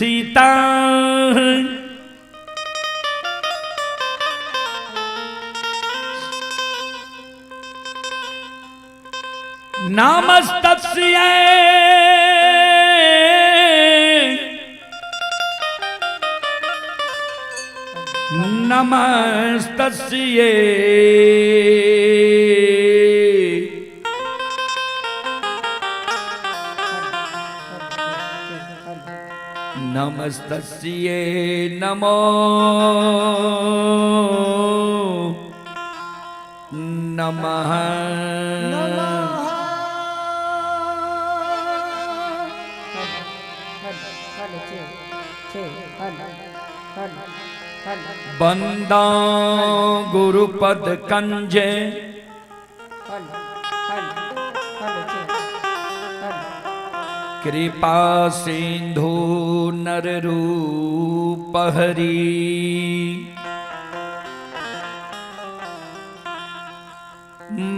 स्थिता नामस्तस्य नमस्तस्य नमस्तस्य नमो नमः बंदा गुरुपद कंजे कृपा सिंधु नर रूप हरि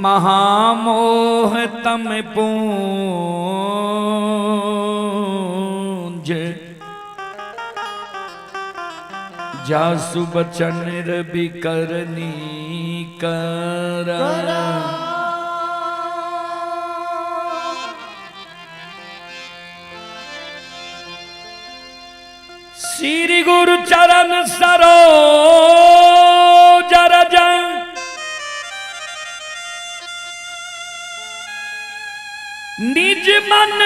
महामोह तम पूंज जासु बचन रवि करनी कर श्री गुरु चरण सरोज रज निज मन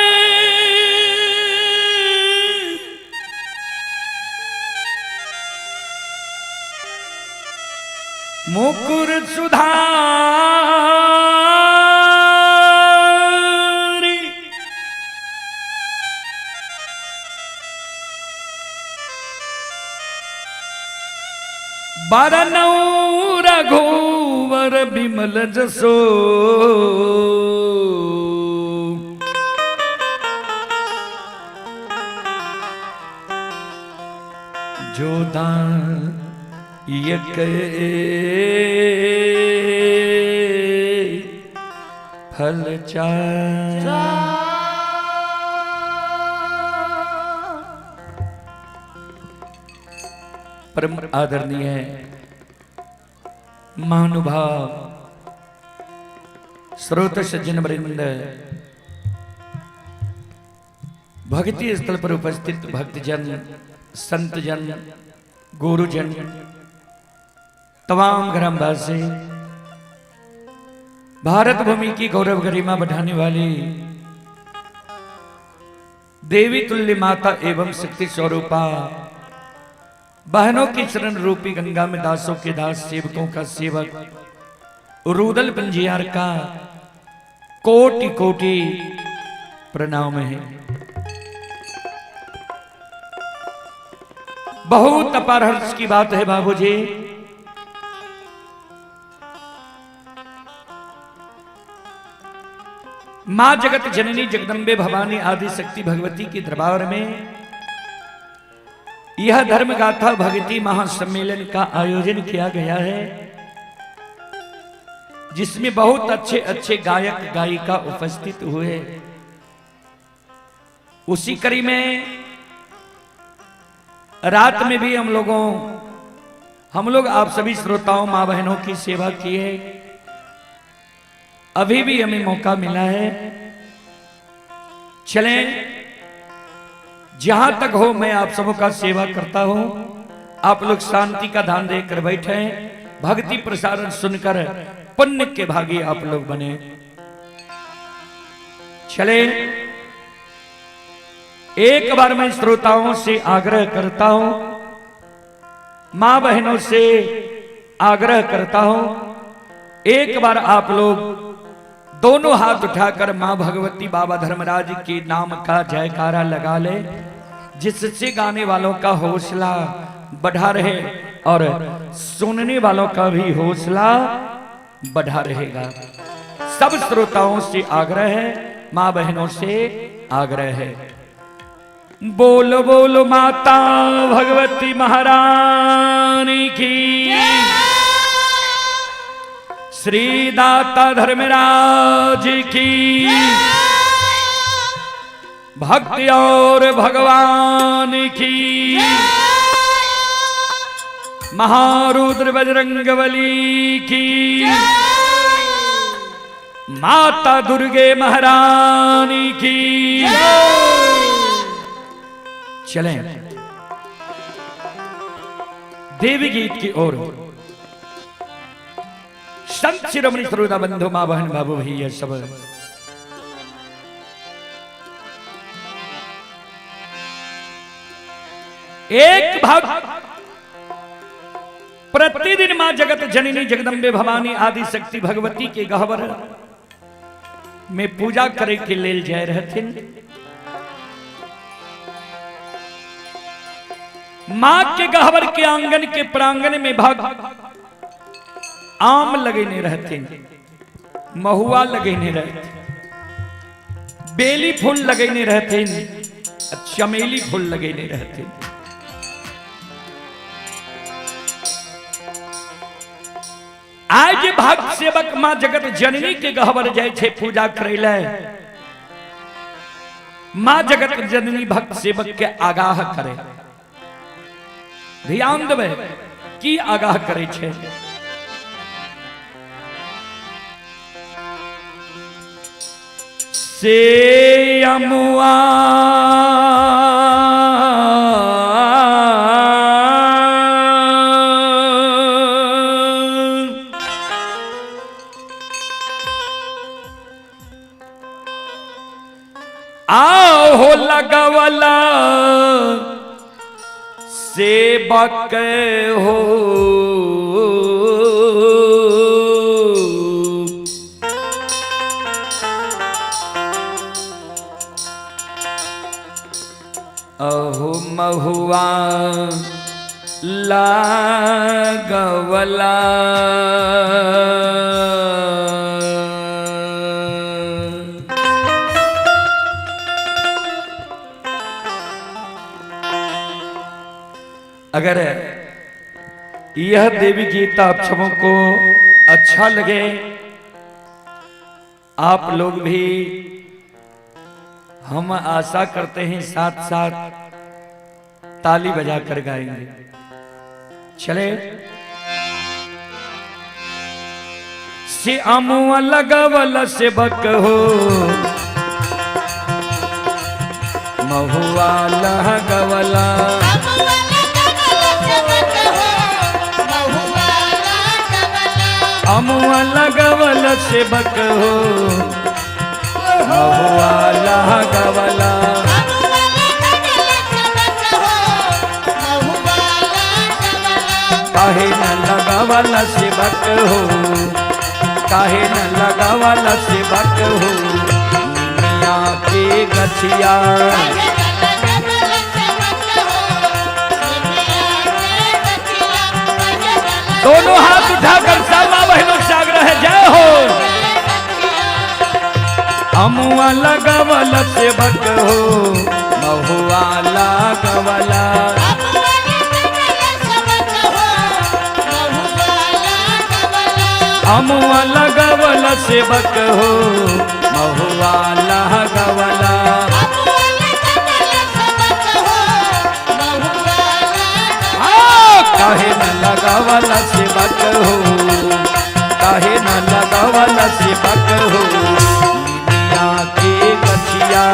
मुकुर सुधारी बरनौ रघुवर बिमल जसो जोदान यक फल चार परम आदरणीय महानुभाव श्रोत सज्जन वृंद भक्ति स्थल पर उपस्थित भक्तजन संतजन गुरुजन तमाम ग्रामवासी भारत भूमि की गौरव गरिमा बढ़ाने वाली देवी तुल्य माता एवं शक्ति स्वरूपा बहनों की चरण रूपी गंगा में दासों के दास सेवकों का सेवक रुदल पंजियार का कोटि कोटि प्रणाम है। बहुत अपार हर्ष की बात है बाबूजी, मां जगत जननी जगदम्बे भवानी आदि शक्ति भगवती के दरबार में यह धर्म गाथा भक्ति महासम्मेलन का आयोजन किया गया है, जिसमें बहुत अच्छे अच्छे गायक गायिका उपस्थित हुए। उसी कड़ी में रात में भी हम लोग आप सभी श्रोताओं मां बहनों की सेवा किए। अभी भी हमें मौका मिला है, चलें जहां तक हो मैं आप सबों का सेवा करता हूं। आप लोग शांति का ध्यान देकर बैठे, भक्ति प्रसारण सुनकर पुण्य के भागी आप लोग बने। चले एक बार मैं श्रोताओं से आग्रह करता हूं, मां बहनों से आग्रह करता हूं, एक बार आप लोग दोनों हाथ उठाकर मां भगवती बाबा धर्मराज के नाम का जयकारा लगा ले, जिससे गाने वालों का हौसला बढ़ा रहे और सुनने वालों का भी हौसला बढ़ा रहेगा। सब श्रोताओं से आग्रह है, मां बहनों से आग्रह है। बोलो बोलो माता भगवती महारानी की, श्री दाता धर्मराज की, भक्ति और भगवान भगवान की, महारुद्र बजरंगबली की, माता दुर्गे महारानी की। चलें देवी गीत की ओर। संत शिरोमणि श्रोता बंधु मां बहन बाबू भैया सब एक भक्त प्रतिदिन मां जगत जननी जगदम्बे भवानी आदि शक्ति भगवती के गहवर में पूजा करे के लेल जाय रहथिन। मां के गहवर के आंगन के प्रांगण में भक्त आम लगेने रहते, महुआ लगेने रहते, बेली फूल लगेने रहते, चमेली फूल लगेने रहते। आज भक्त सेवक मां जगत जननी के गहवर जाय छे पूजा करैले। मां जगत जननी भक्त सेवक के आगाह करे, ध्यान देवे की आगाह करे छे। से अमुआ आओ लगवला सेवक हो, अहो महुआ लागवला। अगर यह देवी गीत आप सबों को अच्छा लगे, आप लोग भी, हम आशा करते हैं साथ साथ ताली बजाकर गाएंगे। चले से अमुआ लगवल सेवक हो, महुआ लगवला। अमुआ लगवल सेवक हो, महुआ लगवला। काहे न लगावला सेवक हो, काहे न लगावला सेवक हो, निमिया के गछिया। दोनों हाथ उठाकर सब मां बहनों से आग्रह है, जय हो। अमुआ लगवल सेवक हो, महुआ लगवला। अमुआ लगवल सेवक हो, महुआ लगवला। काहे न लगावल सेवक हो, काहे न लगावल सेवक हो, निमिया के गछिया।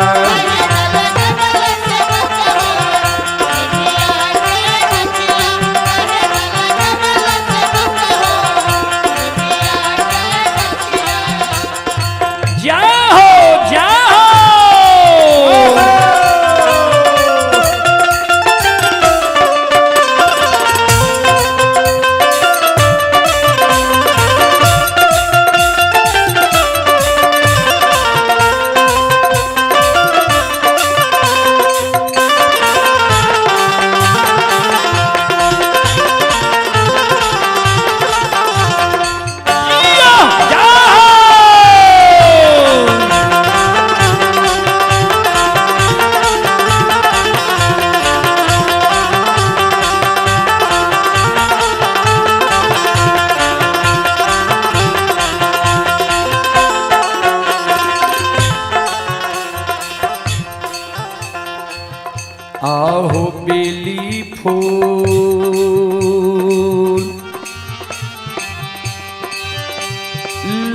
आहो बेली फूल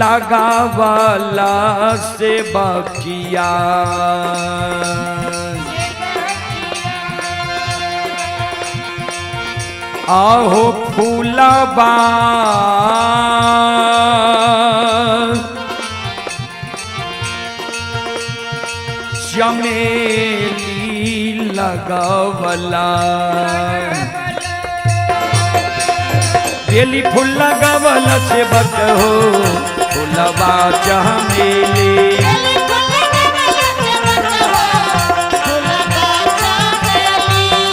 लगावाला से बाकिया आहो फूलबा चमेली लगावला बेली फूल लगावला से बक हो फूलबा चमेली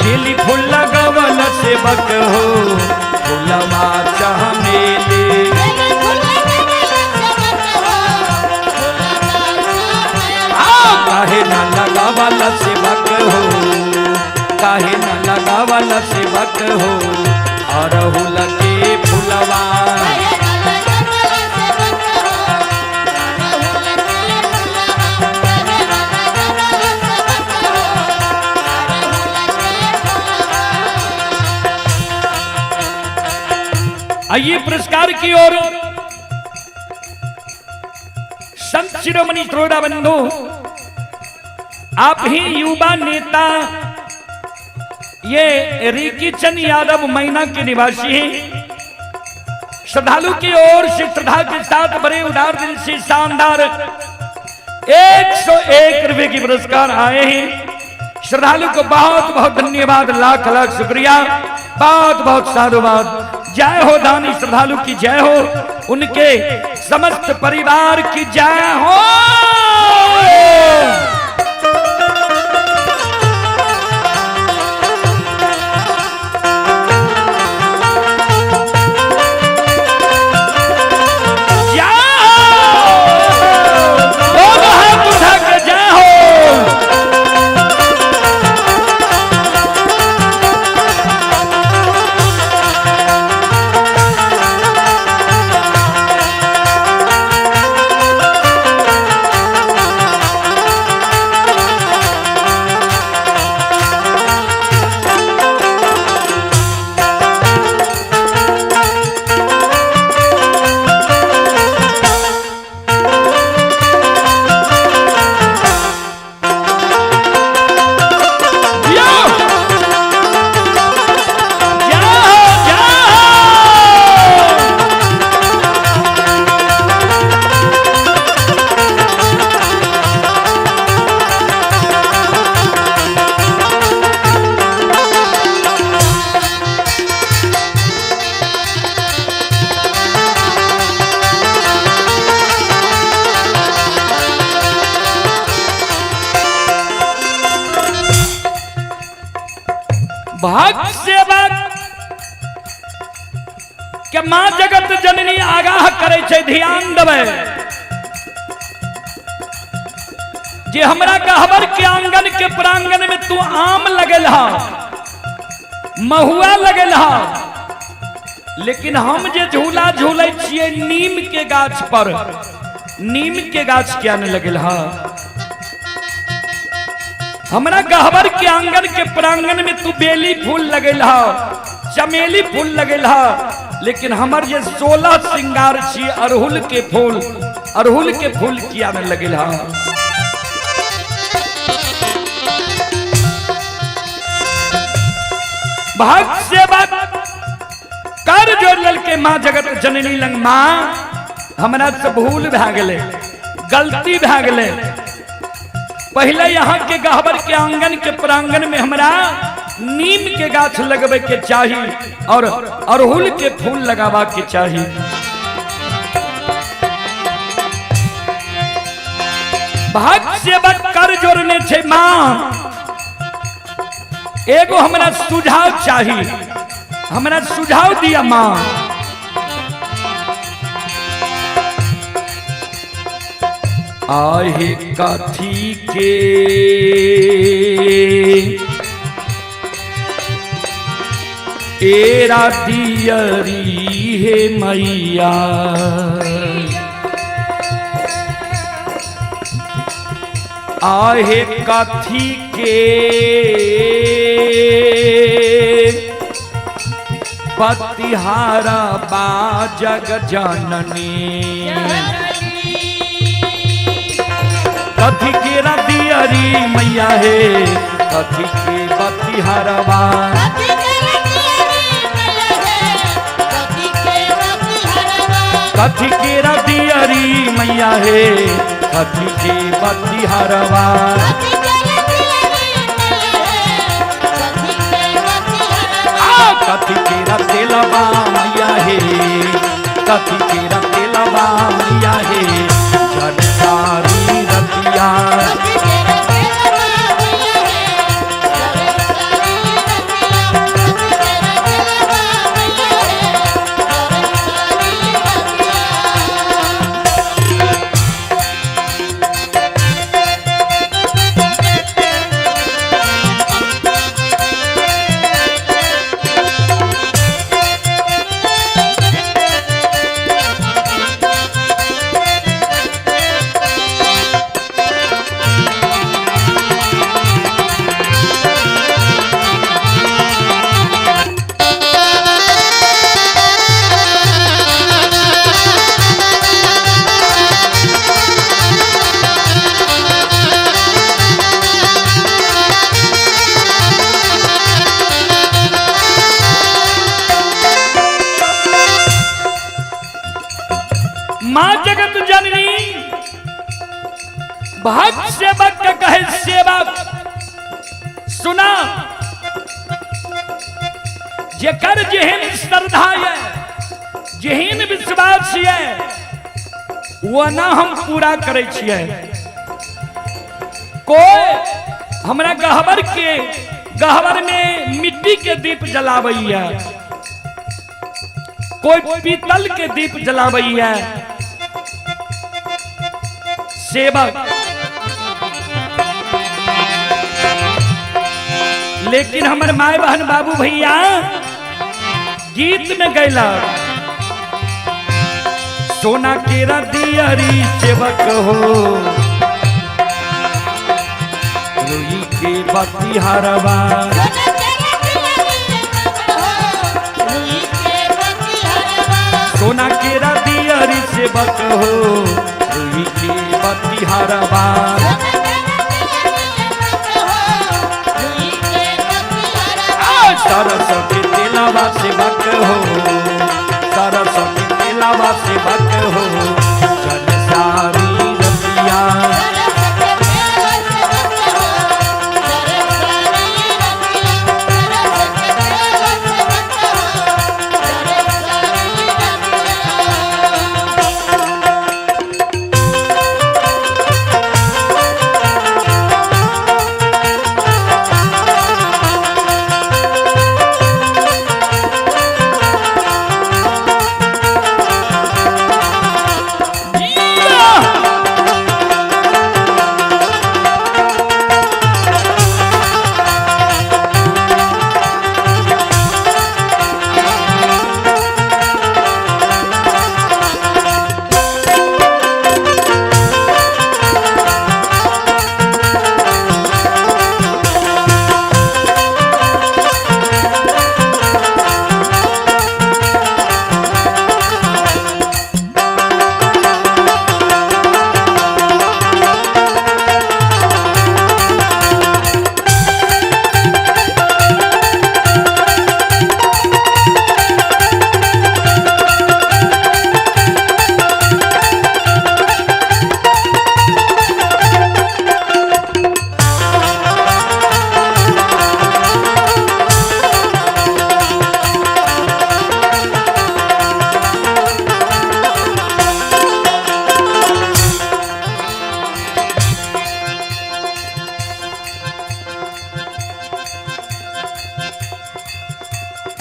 बेली फूल लगावला से बक हो फूलबा चमेली काहे न लगावाला सेवक हो काहे न लगावाला सेवक हो अरहुल के फुलवा आइए पुरस्कार की ओर संत शिरोमणि श्रोता बंधु आप ही युवा नेता ये रिकी चंद यादव मैना के निवासी हैं। श्रद्धालु की ओर से श्रद्धा के साथ बड़े उदार दिल से शानदार 101 रुपए की पुरस्कार आए हैं। श्रद्धालु को बहुत बहुत धन्यवाद, लाख लाख शुक्रिया, बहुत बहुत साधुवाद। जय हो दानी श्रद्धालु की जय हो, उनके समस्त परिवार की जय हो। भक्त सेवक के मां जगत जननी आगाह करे छे, ध्यान देवे जे हमरा कहबर के आंगन के प्रांगण में तू आम लगल हा, महुआ लगल हा, लेकिन हम जे झूला झूले छिए नीम के गाछ पर, नीम के गाछ क्या न लगल हा। हमरा गहबर के आंगन के प्रांगण में तू बेली फूल लगल हा, चमेली फूल लगल हा, लेकिन हमर जे 16 श्रृंगार छिए अरहुल के फूल किया न लगल हा। भक्त सेवक कर जोड़ल के मां जगत जननी लंग मां हमरा से भूल भए गेले, गलती भए गेले। पहले यहाँ के गहबर के आंगन के प्रांगण में हमरा नीम के गाछ लगबे के चाहिए और अरहुल के फूल लगावा के चाहिए। भक्त सेवक कर जोड़ने छे मां, एगो हमरा सुझाव चाहिए, हमरा सुझाव दिया मां। आहे काथी के एरा दियरी हे मैया, आहे काथी के बतिहारा बा जग जननी कथी के दियरी मैया हे कथी के बतिहारा बा कथी के दियरी मैया हे कथी के बतिहारा बा कथी के तेलबा मैया हे कथी के तेलबा मैया हे झरसारी रतिया मां जगत जननी भक्त सेवक के कहे सेवक सुना जेकर जेहन श्रद्धा है जेहन विश्वास है वो ना हम पूरा करे छिए कोई हमरा गहवर में मिट्टी के दीप जलावैया कोई पीतल के दीप जलावैया सेवक लेकिन हमर माय बहन बाबू भैया गीत में गैला सोना के दियरी सेवक हो रुई के बतिहारवा सोना के दियरी सेवक हो रुई के बतिहारवा सरस्वती तेलावा सेवक हो सरस्वती तेलावा सेवक हो जनसारी रतिया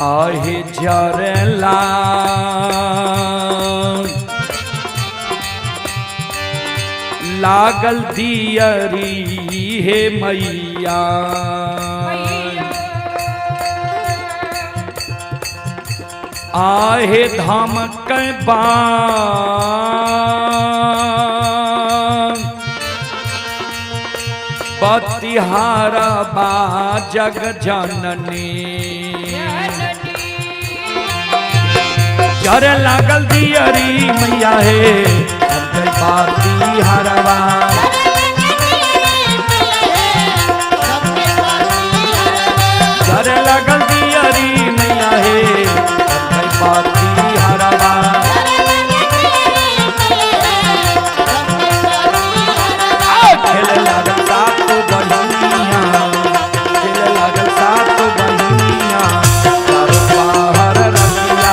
आहे झरला लागल दियरी हे मैया आहे धाम के बतिहारा बा जग जननी जरे लागल दियरी मैया है सबके पाती हरवा जरे लागल दियरी मैया है सबके पाती हरवा खेले लागल सात बहिनिया खेले लागल सात बहिनिया बाहर रखिया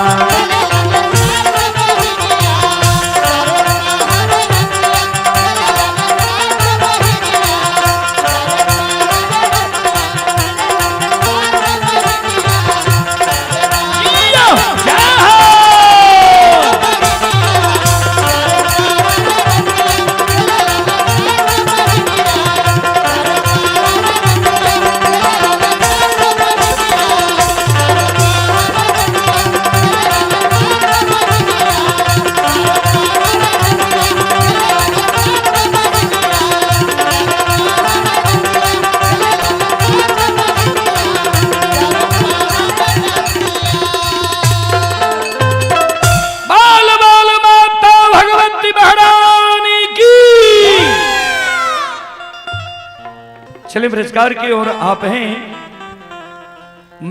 चलिए पुरस्कार की ओर आप हैं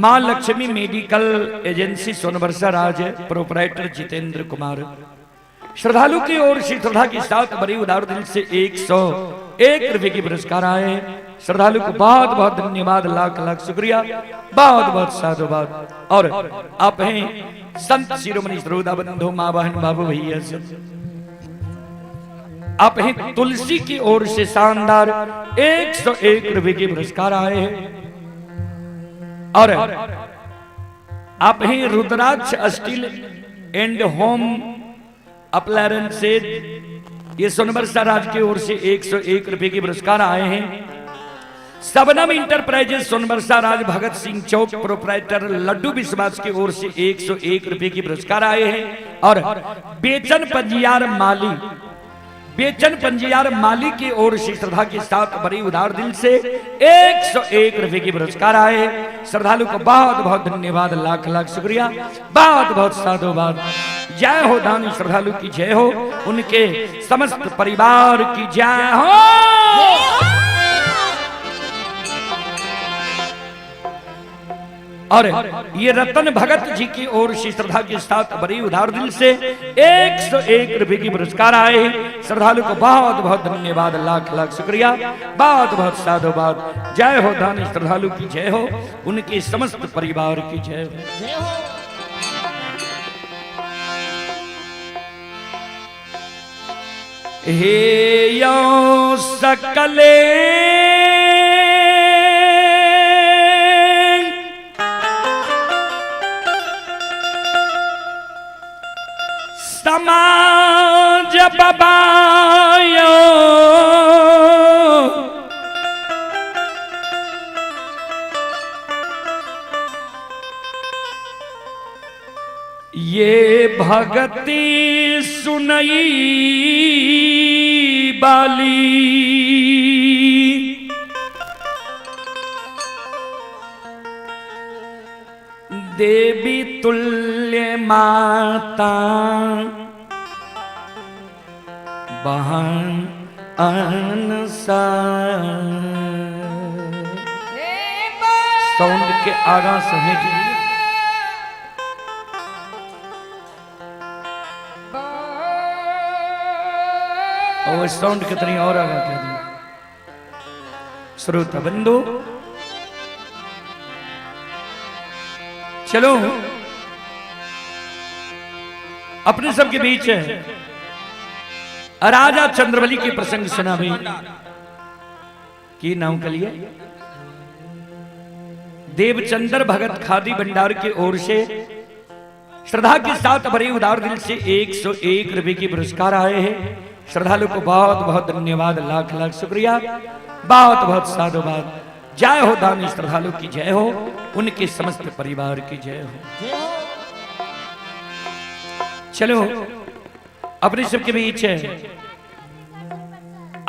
मां लक्ष्मी मेडिकल एजेंसी सोनबरसा राज प्रोपराइटर जितेंद्र कुमार। श्रद्धालु की ओर से श्रद्धा के साथ बड़ी उदार दिल से 101 रुपए की पुरस्कार आए। श्रद्धालु को बहुत बहुत धन्यवाद, लाख लाख शुक्रिया, बहुत बहुत साधुवाद। और आप हैं संत शिरोमणि श्रोता बंधु मां बहन बाबू भैया से आप हैं तुलसी की ओर से शानदार 101 रुपए के पुरस्कार आए हैं। और आप हैं रुद्राक्ष स्टील एंड होम अप्लायंस से ये सोनबरसा राज की ओर से 101 रुपए के पुरस्कार आए हैं। सबनम इंटरप्राइजेस सोनबरसा राज भगत सिंह चौक प्रोपराइटर लड्डू विश्वास की ओर से 101 रुपए के पुरस्कार आए हैं। और बेचन पंजियार माली की ओर से श्रद्धा के साथ बड़ी उदार दिल से 101 रुपए के पुरस्कार आए। श्रद्धालु को बहुत बहुत धन्यवाद, लाख लाख शुक्रिया, बहुत बहुत साधुवाद। जय हो दानी श्रद्धालु की जय हो, उनके समस्त परिवार की जय हो। और ये रतन भगत जी की ओर से श्रद्धा के साथ बड़ी उदार दिल से 101 रुपए की पुरस्कार आए। श्रद्धालु को बहुत बहुत धन्यवाद, लाख लाख शुक्रिया, बहुत बहुत साधुवाद। जय हो दानी श्रद्धालु की जय हो, उनके समस्त परिवार की जय हो। हे यो सकले समाज बबायो ये भगति सुनई बाली देवी तुल्य माता बहन साउंड के आगा सहेज लिया। और साउंड कितनी और आगा कह दी। श्रोता बंधु चलो अपने सबके बीच राजा चंद्रबली के प्रसंग सुना भी की नाम के लिए देवचंद्र भगत खादी भंडार की ओर से श्रद्धा के साथ बड़े उदार दिल से 101 रुपए की पुरस्कार आए हैं। श्रद्धालु को बहुत बहुत धन्यवाद, लाख लाख शुक्रिया, बहुत बहुत साधुवाद। जय हो दानी श्रद्धालु की जय हो, उनके समस्त परिवार की जय हो। चलो अपने सबके बीच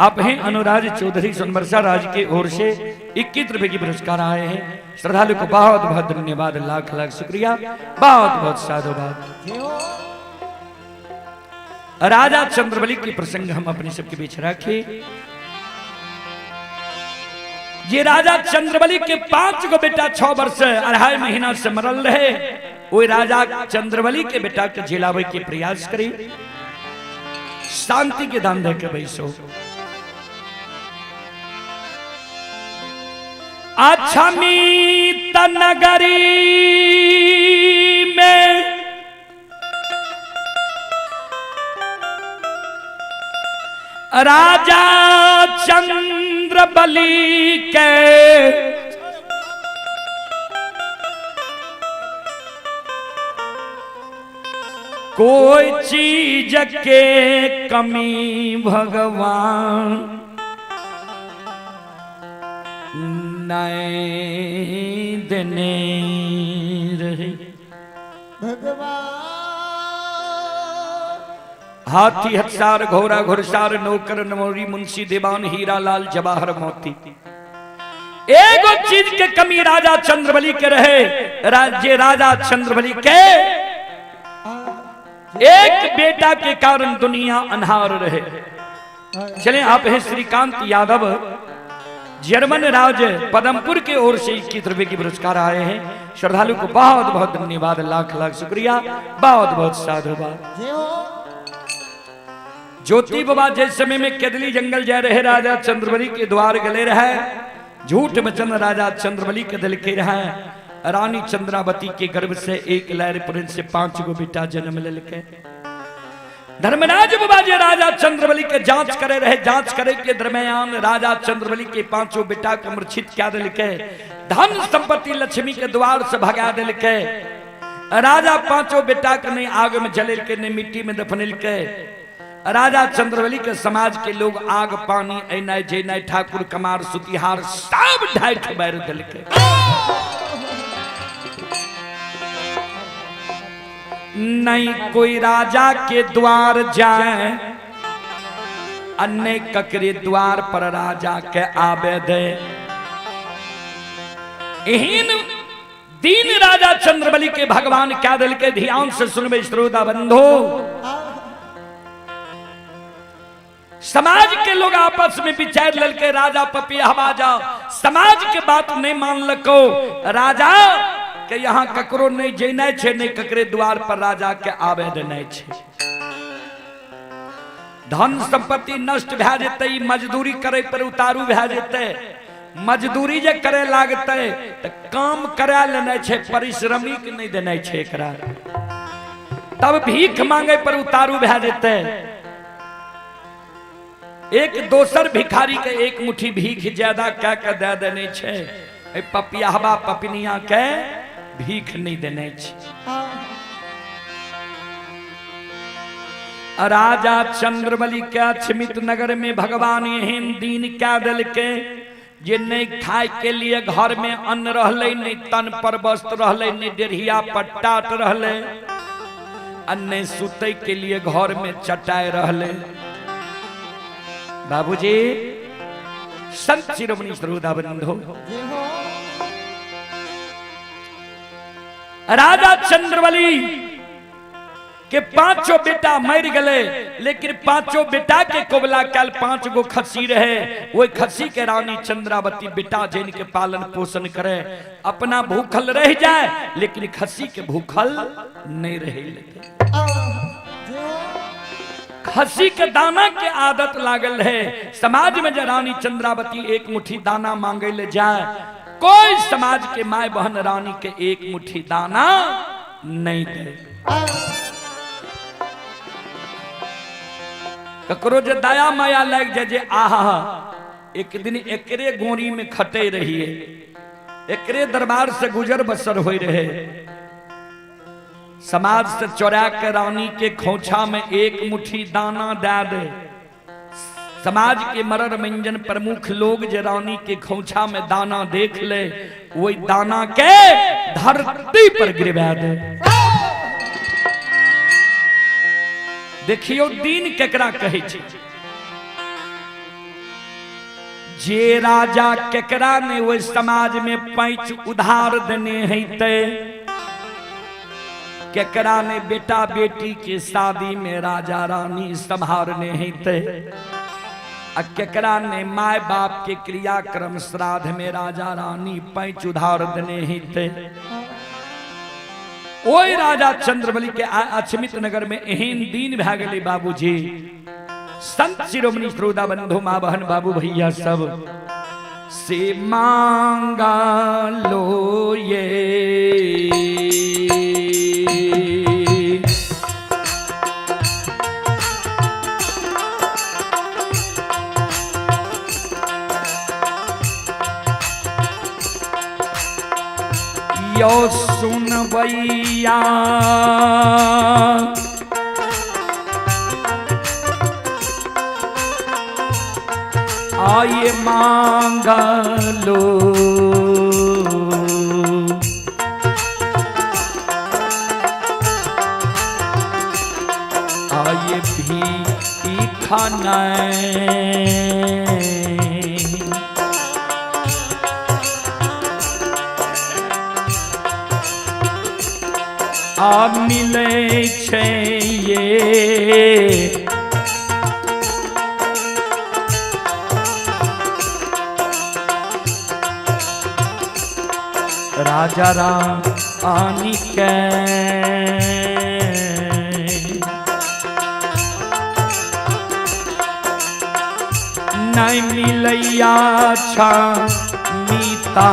आप हैं अनुराज चौधरी सोनबरसा राज की ओर से 21 रुपए की पुरस्कार आए हैं। श्रद्धालु को बहुत बहुत धन्यवाद, लाख लाख शुक्रिया, बहुत बहुत साधुवाद। राजा चंद्रबली के प्रसंग हम अपने सबके बीच रखे। ये राजा चंद्रबली के 5 गो बेटा 6 वर्ष 2.5 महीना से मरल रहे। वो राजा चंद्रबली के बेटा के जिलावे के प्रयास करी, शांति के दान दे के बैसो। अच्छा मीत नगरी में राजा चंद्रबली के कोई चीज के कमी भगवान नहीं देने रहे। भगवान हाथी हथियार घोड़ा घुड़सार नौकर नमोरी मुंशी दीवान हीरा लाल जवाहर मोती, एगो चीज के कमी राजा चंद्रबली के रहे। राज्य राजा चंद्रबली के एक बेटा के कारण दुनिया अन्हार रहे। चलें, आप हैं श्रीकांत यादव, जर्मन राज पदमपुर के ओर से 21 रुपए की पुरस्कार आए हैं। श्रद्धालु को बहुत बहुत धन्यवाद, लाख लाख शुक्रिया, बहुत बहुत साधुवाद। ज्योति बाबा जिस समय में केदली जंगल जा रहे राजा चंद्रबली के द्वार गले रहे, झूठ वचन राजा चंद्रबली के दिल के रहे। रानी चंद्रावती के गर्भ से एक लहर प्रिंस से 5 गो बेटा जन्म लेके। धर्मराज बाबा जी राजा चंद्रबली के जांच करे रहे। जांच करे के दरमियान राजा चंद्रबली के 5 बेटा को मूर्छित क्या दिल के, धन संपत्ति लक्ष्मी के द्वार से भगा दिल के। राजा 5 बेटा के नहीं आग में जले के, नहीं मिट्टी में दफनिल के। राजा चंद्रबली के समाज के लोग आग पानी ऐनाय जैनाय ठाकुर कमार सुतिहार सब ढाइठ बैर दिल के। नहीं कोई राजा के द्वार जाए, अन्य ककरे द्वार पर राजा के आवे दे। एहन दीन राजा चंद्रबली के भगवान क्या दिल के, ध्यान से सुनबे श्रोता बंधो। समाज के लोग आपस में विचार ललके, राजा पपिया बाजा समाज के बात नहीं मान लको। राजा के यहाँ ककरो नहीं जेना छे, नहीं ककरे द्वार पर राजा के आवे देना छे। धन संपत्ति नष्ट भै जेते, मजदूरी करे पर उतारू भै जेते। मजदूरी जे करे लागते तो काम करा लेना छे, परिश्रमिक नहीं देना छे एकरा। तब भीख मांगे पर उतारू भै जेते। एक दोसर भिखारी के एक मुट्ठी भीख ज्यादा क्या के दे देने छे, पपियाहबा पपनिया के भीख नहीं देने छे। राजा चंद्रबली क्या छिमित नगर में भगवान एहन दीन क्या दल के, जे नहीं खाए के लिए घर में अन्न रहले, नहीं तन पर वस्त्र रहले, नहीं डेढ़िया पर टाट रहले, अन्य सुते के लिए घर में चटाई रहले। बाबूजी संत शिरोमणि श्रोता बंधो, राजा चंद्रबली के 5 बेटा मर गए, लेकिन 5 बेटा के कोबला कल 5 गो खस्सी रहे। वो खस्सी के रानी चंद्रावती बेटा जिन के पालन पोषण करे, अपना भूखल रह जाए लेकिन खस्सी के भूखल नहीं रहे। खस्सी के दाना के आदत लागल है। समाज में जब रानी चंद्रावती एक मुट्ठी दाना मांगे ले जाए, कोई समाज के माय बहन रानी के एक मुट्ठी दाना नहीं दे। ककरो जे दया माया लग जाए, जे आहा एक दिन एकरे गोरी में खटे रहिए, एकरे दरबार से गुजर बसर हो रहे। समाज से चोरा के रानी के खोछा में एक मुट्ठी दाना दे दे। समाज के मरर मंजन प्रमुख लोग जे रानी के खोछा में दाना देख ले, वही दाना के धरती पर गिरवा दे। देखियो दीन केकरा कहे छे। जे राजा केकरा ने वो समाज में पैंच उधार देने हैं केकरा ने बेटा बेटी के शादी में राजा रानी संभारने हैं केकरा ने माय बाप के क्रियाक्रम श्राद्ध में राजा रानी पैंच उधार देने हैं ओई राजा चंद्रबली के अछमित नगर में एहन दिन भा गए बाबूजी संत शिरोमणि श्रोता बंधु माँ बहन बाबू भैया सब से मांगा लो ये यो सुन भैया आये मांगा लो आये भी खाना आ मिले छे ये राजा रानी के नहीं मिलैया छा मीता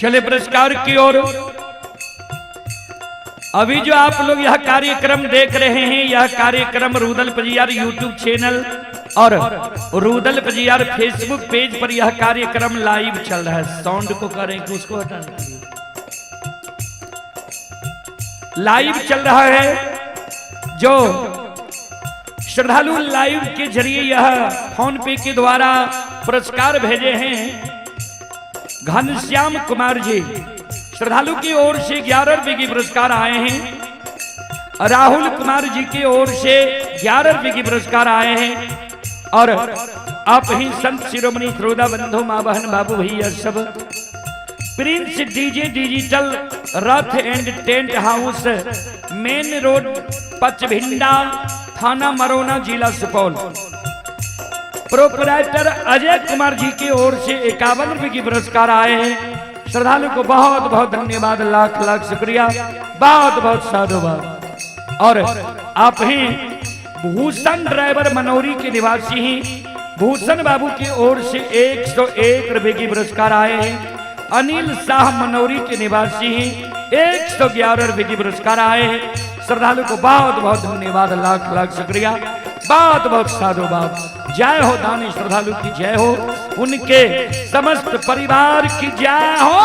चले पुरस्कार की ओर। अभी जो आप लोग यह कार्यक्रम देख रहे हैं, यह कार्यक्रम रूदल पजियार यूट्यूब चैनल और रूदल पजियार फेसबुक पेज पर यह कार्यक्रम लाइव चल रहा है। साउंड को करें कि उसको हटाना, लाइव चल रहा है। जो श्रद्धालु लाइव के जरिए यह फोन पे के द्वारा पुरस्कार भेजे हैं घनश्याम कुमार जी, श्रद्धालु की ओर से 11 रुपए की पुरस्कार आए हैं। राहुल कुमार जी की ओर से 11 रुपए की पुरस्कार आए हैं। और आप ही संत शिरोमणि श्रोता बंधु मां बहन बाबू भैया सब, Prince DJ digital Rath and tent house, main road Pachbhinda, थाना मरोना, जिला सुपौल। प्रोपराइटर अजय कुमार जी की ओर से 51 रुपए की पुरस्कार आए हैं। श्रद्धालु को बहुत बहुत धन्यवाद, लाख लाख शुक्रिया, बहुत बहुत साधुवाद। और आप ही भूषण ड्राइवर मनोरी के निवासी ही भूषण बाबू की ओर से 101 रुपए की पुरस्कार आए हैं। अनिल शाह मनोरी के निवासी ही 111 रुपए की पुरस्कार आए हैं। श्रद्धालु को बहुत बहुत धन्यवाद, लाख लाख शुक्रिया, बहुत बहुत साधुवाद। जय हो दानी श्रद्धालु की जय हो, उनके समस्त परिवार की जय हो।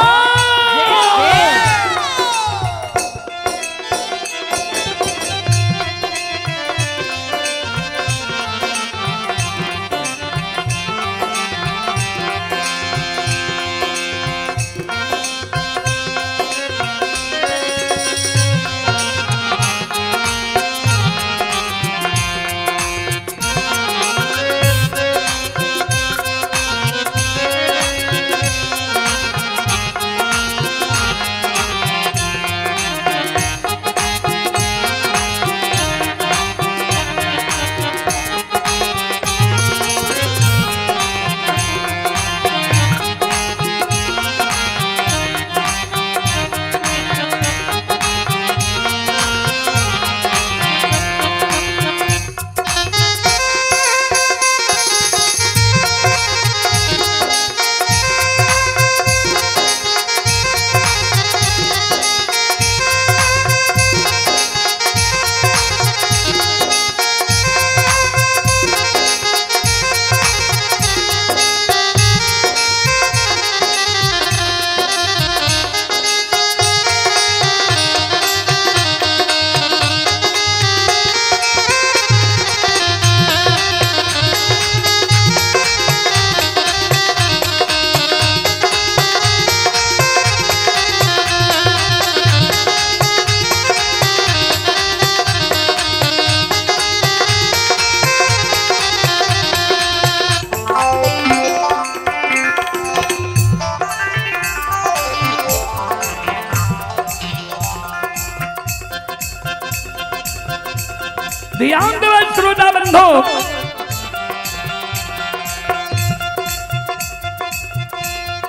ध्यान देव श्रोता बंधो,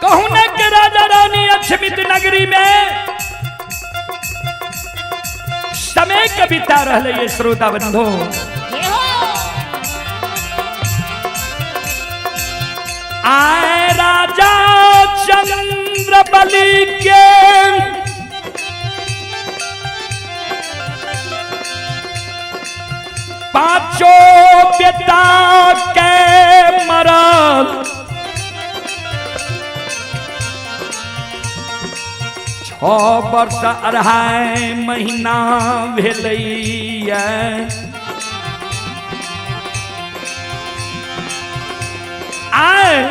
कहूं न के राजा रानी अक्षमित नगरी में समय के बिता रहे ये श्रोता बंधो। आए राजा चंद्रबली के पांचों बेटा के मरद, 6 वर्ष 2.5 महीना भेलैया। आए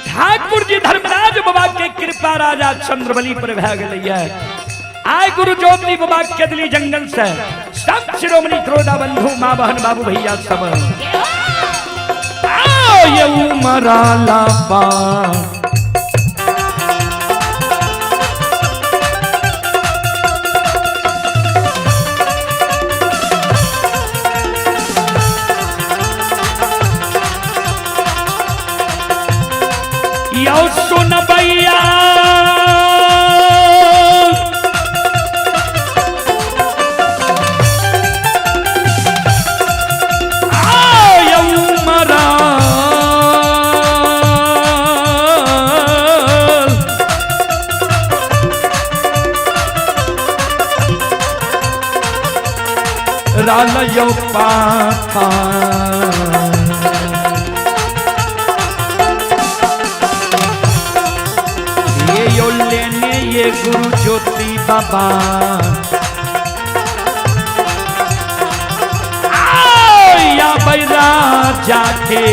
ठाकुर जी धर्मराज बाबा के कृपा राजा चंद्रबली पर भै गलैया। आय गुरु ज्योति बाबा केदली जंगल से संत शिरोमणि श्रोता बंधु मां बहन बाबू भैया सब, ये उमराला पा यो सुन भैया रालयो पाखा ये यो लेने ये गुरु ज्योति बाबा या बैरा जाके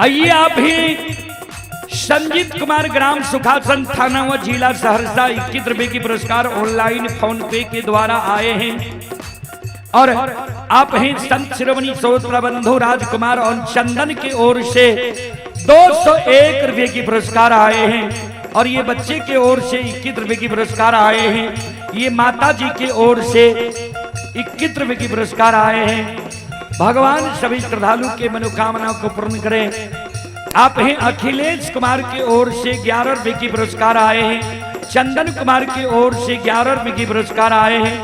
आइए आप ही संजीत कुमार ग्राम सुखासन थाना व जिला सहरसा 21 रुपए की पुरस्कार ऑनलाइन फोन पे के द्वारा आए हैं। और आप ही संत श्रोमणी श्रोता बंधु राजकुमार और चंदन की ओर से 201 रुपए की पुरस्कार आए हैं। और ये बच्चे के ओर से 21 रुपए की पुरस्कार आए हैं। ये माता जी के ओर से 21 रुपए की पुरस्कार आए हैं। भगवान सभी श्रद्धालु के मनोकामना को पूर्ण करें। आप हैं अखिलेश कुमार की ओर से 11 रुपए की पुरस्कार आए हैं। चंदन कुमार की ओर से 11 रुपए की पुरस्कार आए हैं।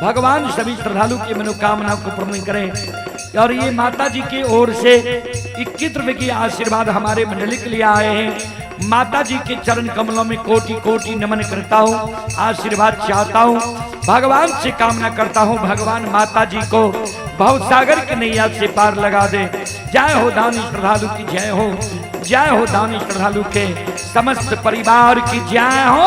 भगवान सभी श्रद्धालु की मनोकामना को पूर्ण करें। और ये माता जी की ओर से 21 रुपए की आशीर्वाद हमारे मंडली के लिए आए हैं। माता जी के चरण कमलों में कोटि कोटि नमन करता हूँ, आशीर्वाद चाहता हूँ, भगवान से कामना करता हूँ भगवान माता जी को भवसागर के नैया से पार लगा दे। जय हो दानी श्रद्धालु की जय हो, जय हो दानी श्रद्धालु के समस्त परिवार की जय हो।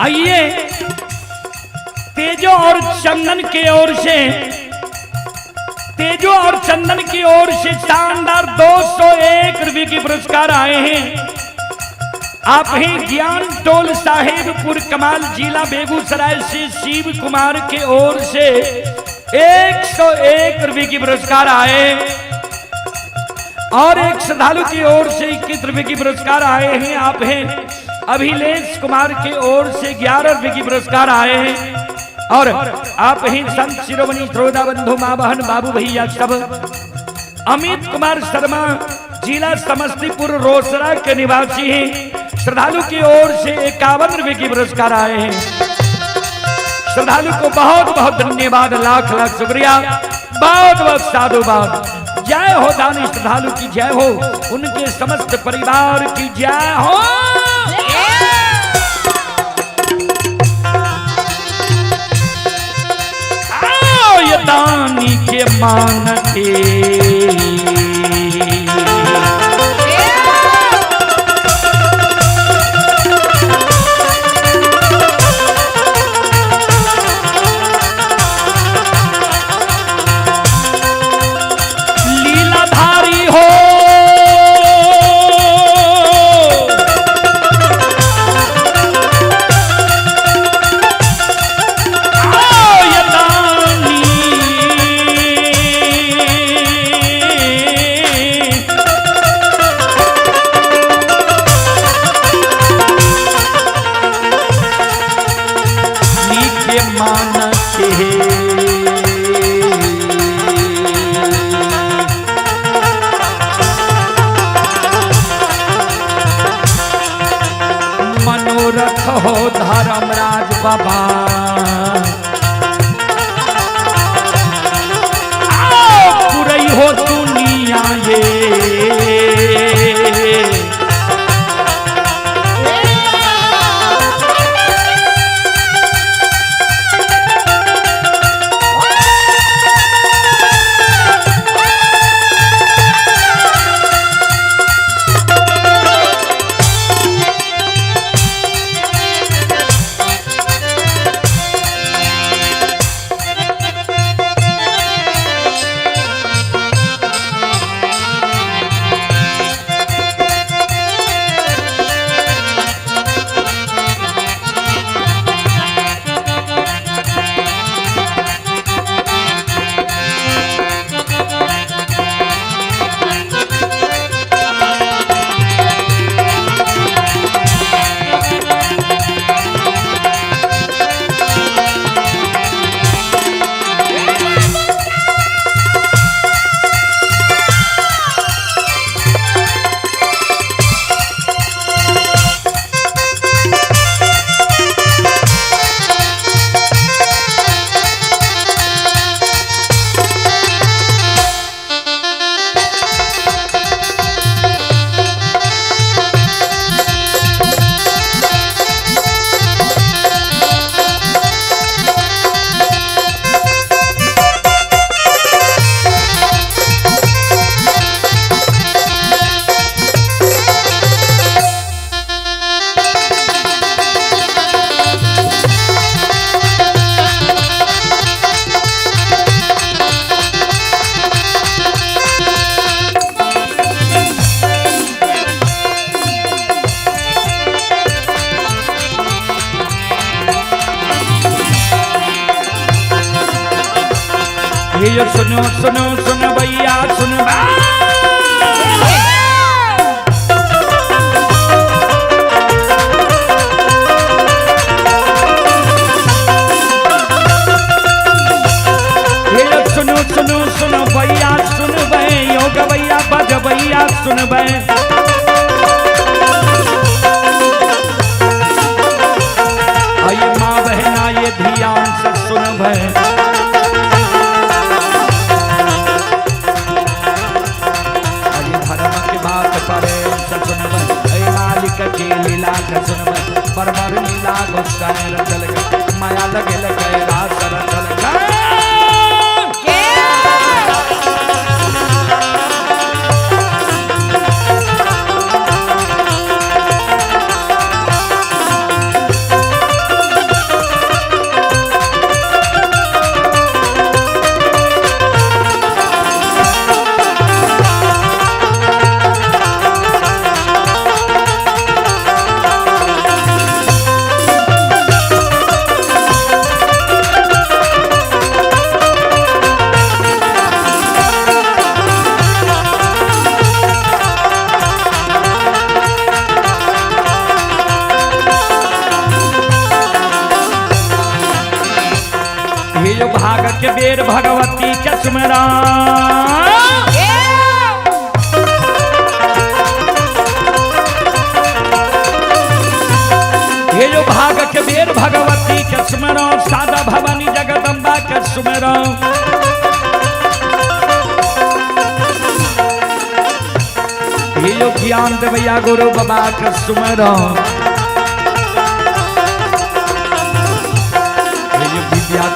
आइए तेजो और चंदन की ओर से, तेजो और चंदन की ओर से शानदार 201 रुपए की पुरस्कार आए हैं। आप हैं ज्ञान टोल साहेबपुर कमाल जिला बेगूसराय से शिव कुमार के ओर से 101 रुपए की पुरस्कार आए। और एक श्रद्धालु की ओर से 21 रुपए की पुरस्कार आए हैं। आप हैं अभिलेश कुमार के ओर से 11 रुपए की पुरस्कार आए हैं। और आप ही संत शिरोमणि श्रोता बंधु मां बहन बाबू भैया सब अमित कुमार शर्मा जिला समस्तीपुर रोसड़ा के निवासी हैं। श्रद्धालु की ओर से 51 रुपए की पुरस्कार आए हैं। श्रद्धालु को बहुत बहुत धन्यवाद, लाख लाख शुक्रिया, बहुत बहुत साधुवाद। जय हो दानी श्रद्धालु की जय हो, उनके समस्त परिवार की जय हो। ये दानी के मान के बाबा पूरी हो दुनिया ये ये सुनो सुनो सुनो भैया सुन सुनो सुनो सुनो भैया सुन योग भैया बज भैया सुन आइए माँ बहना ये ध्यान से सुन के लीला सुन बरबर लीला गोस्ताने रचल माया लगे लगे रात रचल भाग के बेर भगवती के सुमरा ये जो भाग के बेर भगवती के सुमरा सादा भवानी जगदम्बा के सुमरा ये जो ज्ञान देवैया गुरु बाबा के सुमरा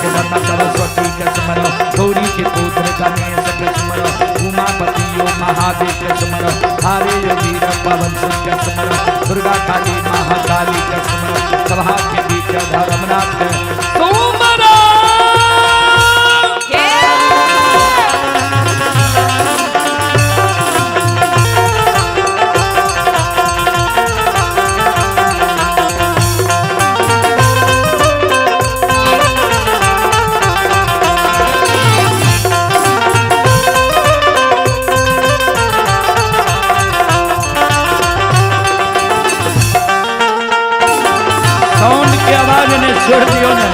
के दाता सरस्वती के स्मरो गौरी के पुत्र गणेश के स्मरो उमापति यो महादेव के स्मरो हरे यो वीर पवन सिंह के स्मरो दुर्गा काली महाकाली के स्मरो सभा के बीच धर्मनाथ के सुमरो छोड़ दियो ना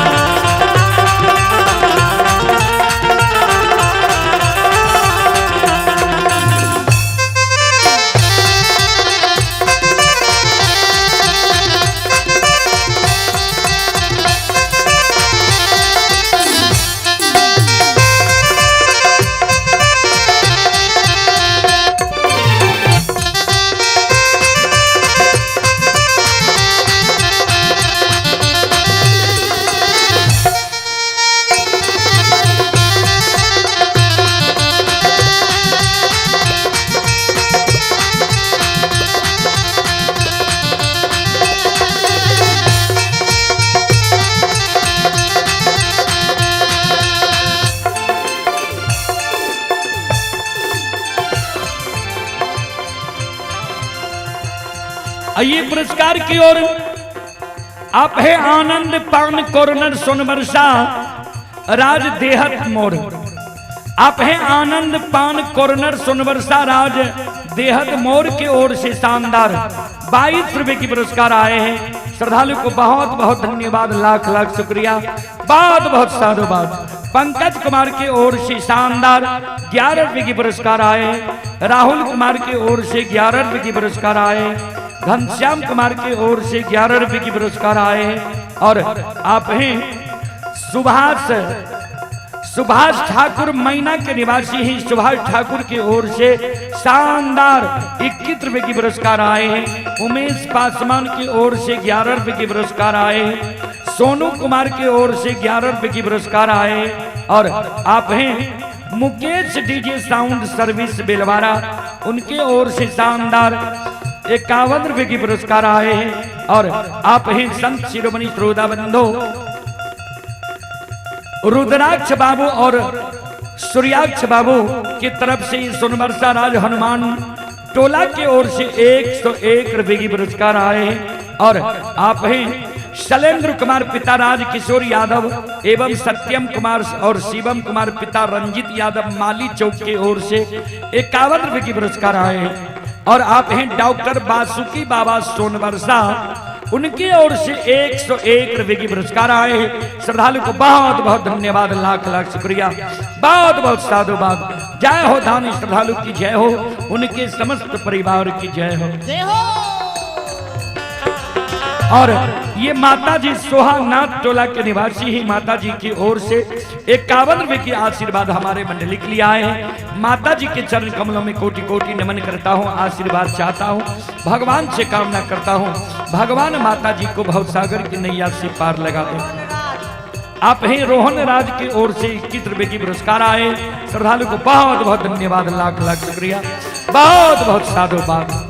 आइए पुरस्कार की ओर। आप है आनंद पान कॉर्नर सोनबरसा राज देहत मोड़। आप है आनंद पान कॉर्नर सोनबरसा राज देहत मोड़ की ओर से शानदार 22 रुपए की पुरस्कार आए हैं। श्रद्धालु को बहुत बहुत धन्यवाद, लाख लाख शुक्रिया, बहुत बहुत साधुवाद। पंकज कुमार की ओर से शानदार 11 रुपए की पुरस्कार आए हैं। राहुल कुमार की ओर से 11 रुपए की पुरस्कार आए हैं। घनश्याम कुमार की ओर से 11 रुपए की पुरस्कार आए हैं। और आप हैं सुभाष ठाकुर मैना के निवासी ही सुभाष ठाकुर की ओर से शानदार 21 रुपए की पुरस्कार आए हैं। उमेश पासवान की ओर से 11 रुपए की पुरस्कार आए हैं। सोनू कुमार की ओर से 11 रुपए की पुरस्कार आए हैं। और आप हैं मुकेश डीजे साउंड सर्विस बेलवारा, उनके ओर से शानदार 51 रुपए की पुरस्कार आए हैं। और आप हैं संत शिरोमणि श्रोता बंधु रुद्राक्ष बाबू और सूर्याक्ष बाबू की तरफ से सोनबरसा राज हनुमान टोला की ओर से 101 रुपए की पुरस्कार आए हैं। और आप हैं शैलेंद्र कुमार पिता राज किशोर यादव एवं सत्यम कुमार और शिवम कुमार पिता रंजित यादव माली चौक की ओर से 51 रुपए की पुरस्कार आए हैं। और आप हैं डॉक्टर बासुकी बाबा सोनबरसा, उनकी ओर से 101 रुपए की पुरस्कार आए हैं। श्रद्धालु को बहुत बहुत धन्यवाद, लाख लाख शुक्रिया, बहुत बहुत साधुवाद। जय हो धानी श्रद्धालु की जय हो, उनके समस्त परिवार की जय हो, जय हो। और ये माता जी सोहानाथ टोला के निवासी ही माता जी की ओर से 51 रुपए की आशीर्वाद हमारे मंडली के लिए आए हैं। माता जी के चरण कमलों में कोटि कोटि नमन करता हूँ, आशीर्वाद चाहता हूँ, भगवान से कामना करता हूँ, भगवान माता जी को भवसागर की नैया से पार लगा दे। आप हैं रोहन राज की ओर से 21 रुपए की पुरस्कार आए। श्रद्धालु को बहुत बहुत धन्यवाद, लाख लाख शुक्रिया, बहुत बहुत साधुवाद।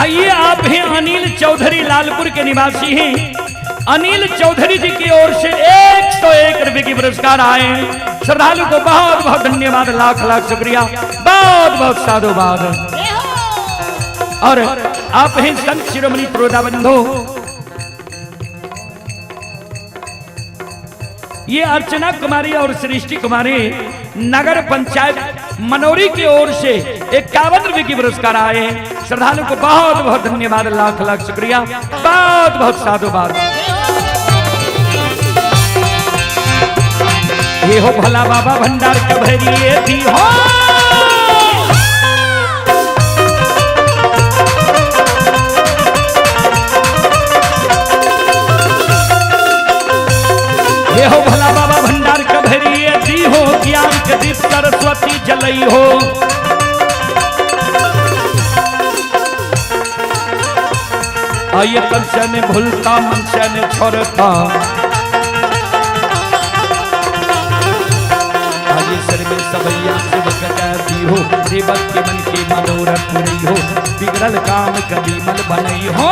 आइए, आप हैं अनिल चौधरी लालपुर के निवासी हैं। अनिल चौधरी जी की ओर से 101 रुपए की पुरस्कार आए हैं। श्रद्धालु को बहुत बहुत धन्यवाद, लाख लाख शुक्रिया, बहुत बहुत साधुवाद। और आप हैं संत शिरोमणि श्रोता बंधु, ये अर्चना कुमारी और सृष्टि कुमारी नगर पंचायत मनोरी की ओर से 51 रुपए की पुरस्कार आए हैं। श्रद्धालु को बहुत बहुत धन्यवाद, लाख लाख शुक्रिया, बहुत बहुत साधुवाद। ये हो भला बाबा भंडार कभरिए दी हो, ये हो भला बाबा भंडार कभरिए दी हो, ज्ञान के दीप सरस्वती जलई हो। आइए तन से ने भूलता मन से ने छोड़ता, आइए सर में सबैया सेवक दी हो, सेवक के मन की मनोरथ पूरी हो, बिगड़ल काम कभी मल बनई हो।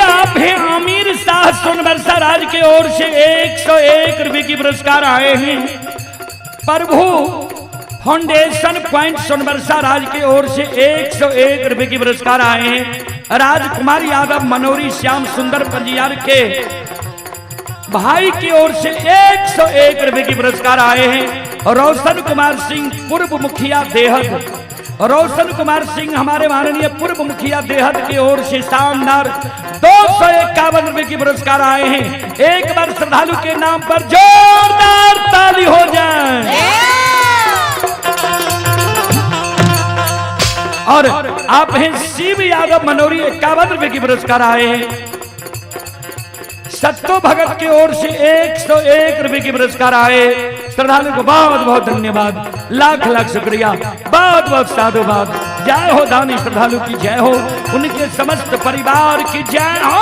आप हैं आमिर शाह सोनबरसा राज के ओर से 101 रुपए की पुरस्कार आए हैं। प्रभु फाउंडेशन पॉइंट सोनबरसा राज की ओर से 101 रुपए की पुरस्कार आए हैं। राजकुमार यादव मनोरी श्याम सुंदर पंजियार के भाई की ओर से 101 रुपए की पुरस्कार आए हैं। रोशन कुमार सिंह पूर्व मुखिया देहत, रोशन कुमार सिंह हमारे माननीय पूर्व मुखिया देहत की ओर से शानदार 251 रुपए की पुरस्कार आए हैं। एक बार श्रद्धालु के नाम पर जोरदार ताली हो जाए। और आप हैं शिव यादव मनोरी 51 रुपए की पुरस्कार आए हैं। सत्तो भगत की ओर से 101 रुपए की पुरस्कार आए। श्रद्धालु को बहुत बहुत धन्यवाद, लाख लाख शुक्रिया, बहुत बहुत साधुवाद। जय हो दानी श्रद्धालु की जय हो, उनके समस्त परिवार की जय हो।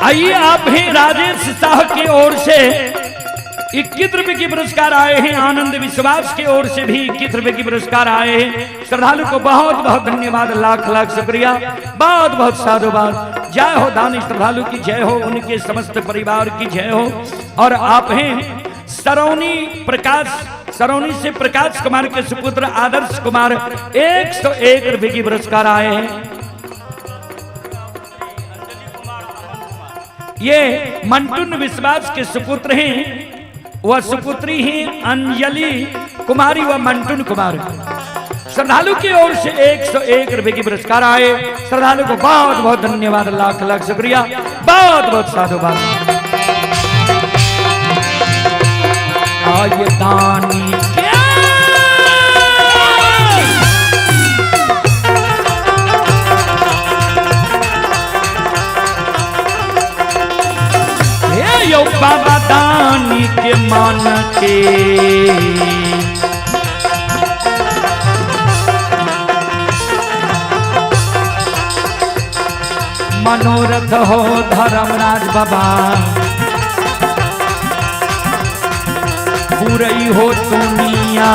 आइए आप हैं राजेश शाह की ओर से 21 रुपए की पुरस्कार आए हैं। आनंद विश्वास की ओर से भी 21 रुपए की पुरस्कार आए हैं। श्रद्धालु को बहुत बहुत धन्यवाद, लाख लाख शुक्रिया, बहुत बहुत साधुवाद। जय हो दानी श्रद्धालु की जय हो, उनके समस्त परिवार की जय हो। और आप हैं सरौनी से प्रकाश कुमार के सुपुत्र आदर्श कुमार 101 रुपए की पुरस्कार आए हैं। ये मंटुन विश्वास के सुपुत्र हैं, वह सुपुत्री हैं अंजलि कुमारी व मंटुन कुमार। श्रद्धालु की ओर से 101 रुपए की पुरस्कार आए। श्रद्धालु को बहुत बहुत धन्यवाद, लाख लाख शुक्रिया, बहुत बहुत साधुवाद। आइए दानी यो बाबा दानी के मान के मनोरथ हो धर्मराज बाबा, पूरी हो दुनिया।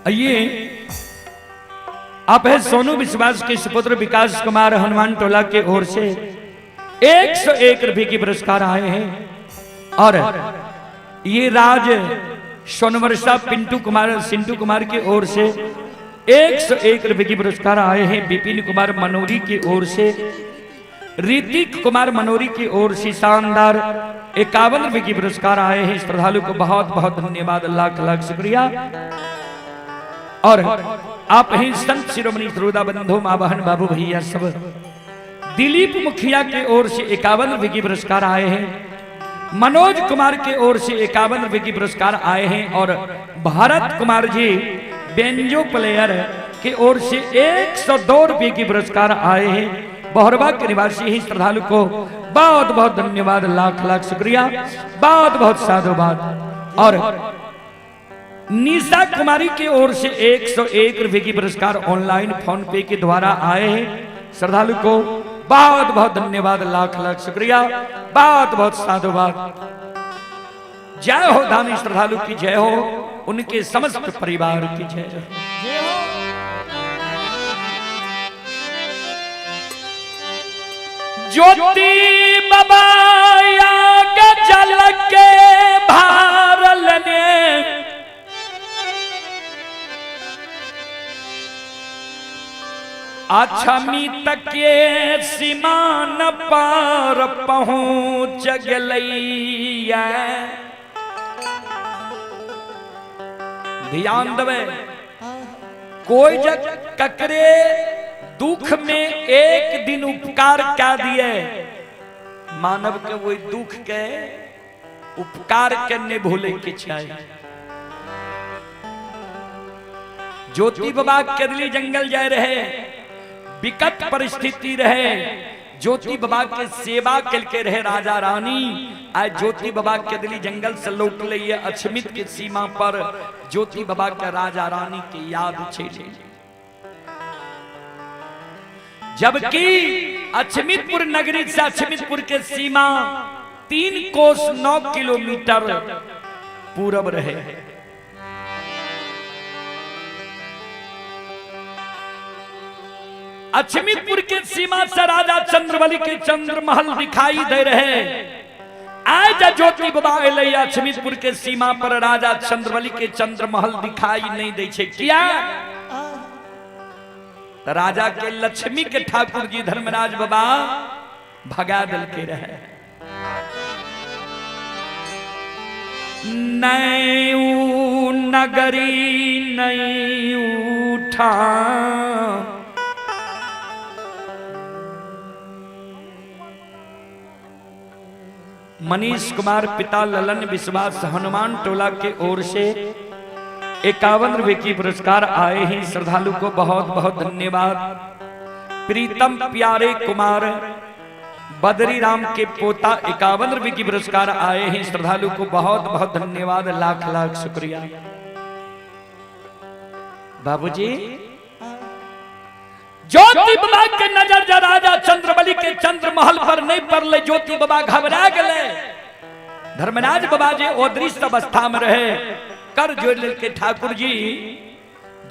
आइए आप है सोनू विश्वास के सुपुत्र विकास कुमार हनुमान टोला के ओर से 101 रुपए की पुरस्कार आए हैं। और ये राज सोनवर्षा पिंटू कुमार सिंटू कुमार की ओर से 101 रुपए की पुरस्कार आए हैं। विपिन कुमार मनोरी की ओर से, ऋतिक कुमार मनोरी की ओर से शानदार 51 रुपए की पुरस्कार आए हैं। श्रद्धालु को बहुत बहुत धन्यवाद, लाख लाख शुक्रिया। और आप ही संत शिरोमणि श्रोता बंधु मां बहन बाबू भैया सब दिलीप मुखिया के ओर से 51 रुपए की पुरस्कार आए हैं। मनोज कुमार की ओर से 51 रुपए की पुरस्कार आए हैं और भारत कुमार जी बेंजो प्लेयर की ओर से 102 रुपए की पुरस्कार आए हैं। बहरबा के निवासी ही श्रद्धालु को बहुत बहुत धन्यवाद, लाख लाख शुक्रिया, बहुत बहुत साधुवाद। और निशा कुमारी की ओर से 101 रुपए की पुरस्कार ऑनलाइन फोन पे के द्वारा आए हैं। श्रद्धालु को बहुत बहुत धन्यवाद, लाख लाख शुक्रिया, बहुत बहुत साधुवाद। जय हो धामी श्रद्धालु की जय हो, उनके समस्त परिवार की जय हो। ज्योति बाबा जल के भारल ने अछमी तक के सीमान पार पहुंच गलैया। ध्यान देवे, कोई जग ककरे दुख में एक दिन उपकार क्या दिए, मानव के वही दुख के उपकार करने भूले के चाहिए। ज्योति बाबा केदली जंगल जाए रहे, विकट परिस्थिति रहे, ज्योति बाबा के सेवा करके रहे राजा रानी। आज ज्योति बाबा केदली जंगल से लौट लिए अछमित की सीमा पर ज्योति बाबा के राजा रानी की याद छे। जबकि अछमितपुर नगरी से अछमितपुर के सीमा 3 कोस 9 किलोमीटर पूरब रहे। अछमितपुर के सीमा से राजा चंद्रवली के चंद्र महल दिखाई दे रहे। आज ज्योति बाबा अल अछमितपुर के सीमा पर राजा चंद्रवली के चंद्र महल दिखाई नहीं दे छे। किया राजा के लक्ष्मी के ठाकुर जी धर्मराज बाबा भगा दल के रहे। नयू नगरी नहीं उठा, मनीष कुमार पिता ललन विश्वास हनुमान टोला के ओर से 51 रुपए की पुरस्कार आए हैं। श्रद्धालु को बहुत बहुत धन्यवाद। प्रीतम प्यारे कुमार बदरी राम के पोता 51 रुपए की पुरस्कार आए हैं। श्रद्धालु को बहुत बहुत धन्यवाद, लाख लाख शुक्रिया। बाबूजी, ज्योति बाबा के नजर जा राजा चंद्रबली के चंद्र महल पर नहीं पड़ले। ज्योति बाबा घबरा गए। धर्मराज बाबा जी अदृश्य अवस्था में रहे। कर जोड़ के ठाकुर जी,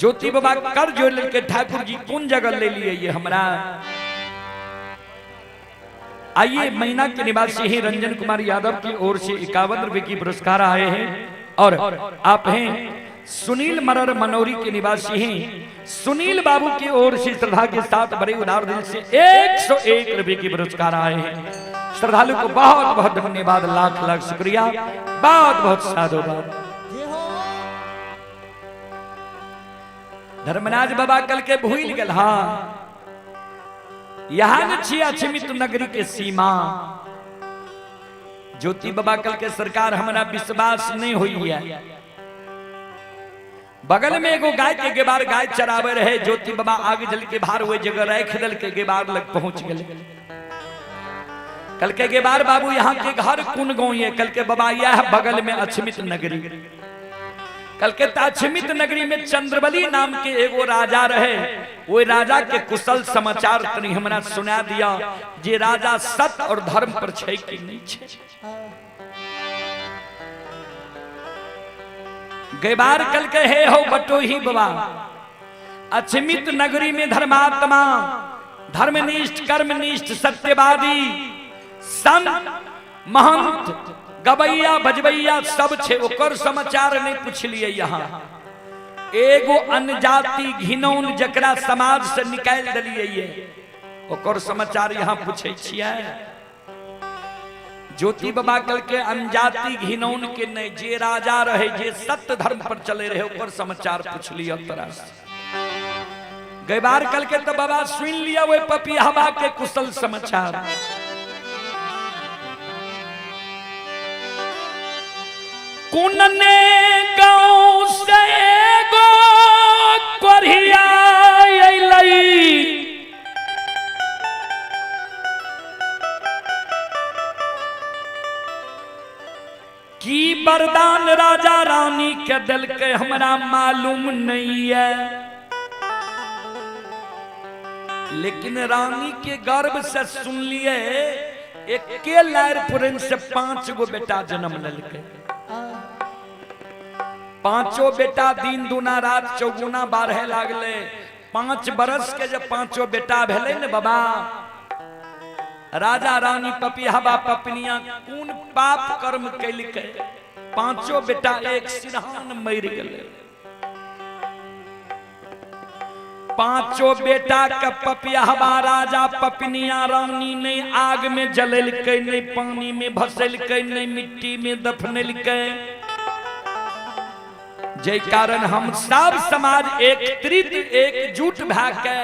ज्योति बाबा कर जोड़ के ठाकुर जी कौन जगह ले लिए ये हमरा। आइए, महीना के निवासी ही रंजन कुमार यादव की ओर से 51 रुपए की पुरस्कार आए हैं। और आप हैं सुनील मरर मनोरी के निवासी हैं सुनील बाबू की ओर से श्रद्धा के साथ बड़े उदार दिल से 101 रुपए की पुरस्कार आए हैं। श्रद्धालु को बहुत बहुत धन्यवाद, लाख लाख शुक्रिया, बहुत बहुत साधुवाद। धर्मराज बाबा कल के भूल गल। हाँ, यहाँ छी अछमित नगरी के सीमा। ज्योति बाबा कल के सरकार हमारा विश्वास नहीं हुई है। बगल में एगो गाय के गेबार गाय चरावे रहे। ज्योति बाबा आगे जल के बाहर हुए जगह रख दल के गेबार लग पहुंच गए। कल के गेबार बाबू यहाँ के घर कुन गाँव है। कल के बाबा यह बगल में अछमित नगरी। कल के अछमित नगरी में चंद्रबली नाम के एगो राजा रहे। वो राजा के कुशल समाचार तनी हमरा सुना दिया जे राजा सत्य और धर्म पर छै कि नहीं छै। गेबार कल के हे हो बटोही बाबा, अछमित नगरी में धर्मात्मा, धर्मनिष्ठ, कर्मनिष्ठ, सत्यवादी, संत, महंत, गबैया बजबैया सब छे। ओकर समाचार नहीं पूछ लिए। यहाँ एगो अनजाति घिनौन जकरा समाज से निकाल दिलिए, ओकर समाचार यहाँ पूछे छियै। ज्योति बाबा कल के अनजाति घिनौन के नहीं, जे राजा रहे, जे सत्य धर्म पर चले रहे, ओकर समाचार पूछ लिया। तरह से गई बार कल के तो बाबा सुन लिया वो पपिया के कुशल समाचार। कुनने गाँव से गो कोरिया अइलई की वरदान राजा रानी के दिल के हमरा मालूम नहीं है, लेकिन रानी के गर्भ से सुन लिए एक लहरपुरन से 5 गो बेटा जन्म ललके। 5 बेटा दिन दुना रात चौगुना 12 लागले। 5 बरस के जब 5 बेटा भेले न बाबा, राजा रानी पपिहबा पपनिया कौन पाप कर्म कैलके 5 बेटा एक सिरहान मर गए। 5 बेटा के पपिहबा राजा पपनिया रानी ने आग में जललके, नहीं पानी में भसलके, नहीं मिट्टी में दफनलके। जय कारण हम सब समाज एकत्रित एकजुट भके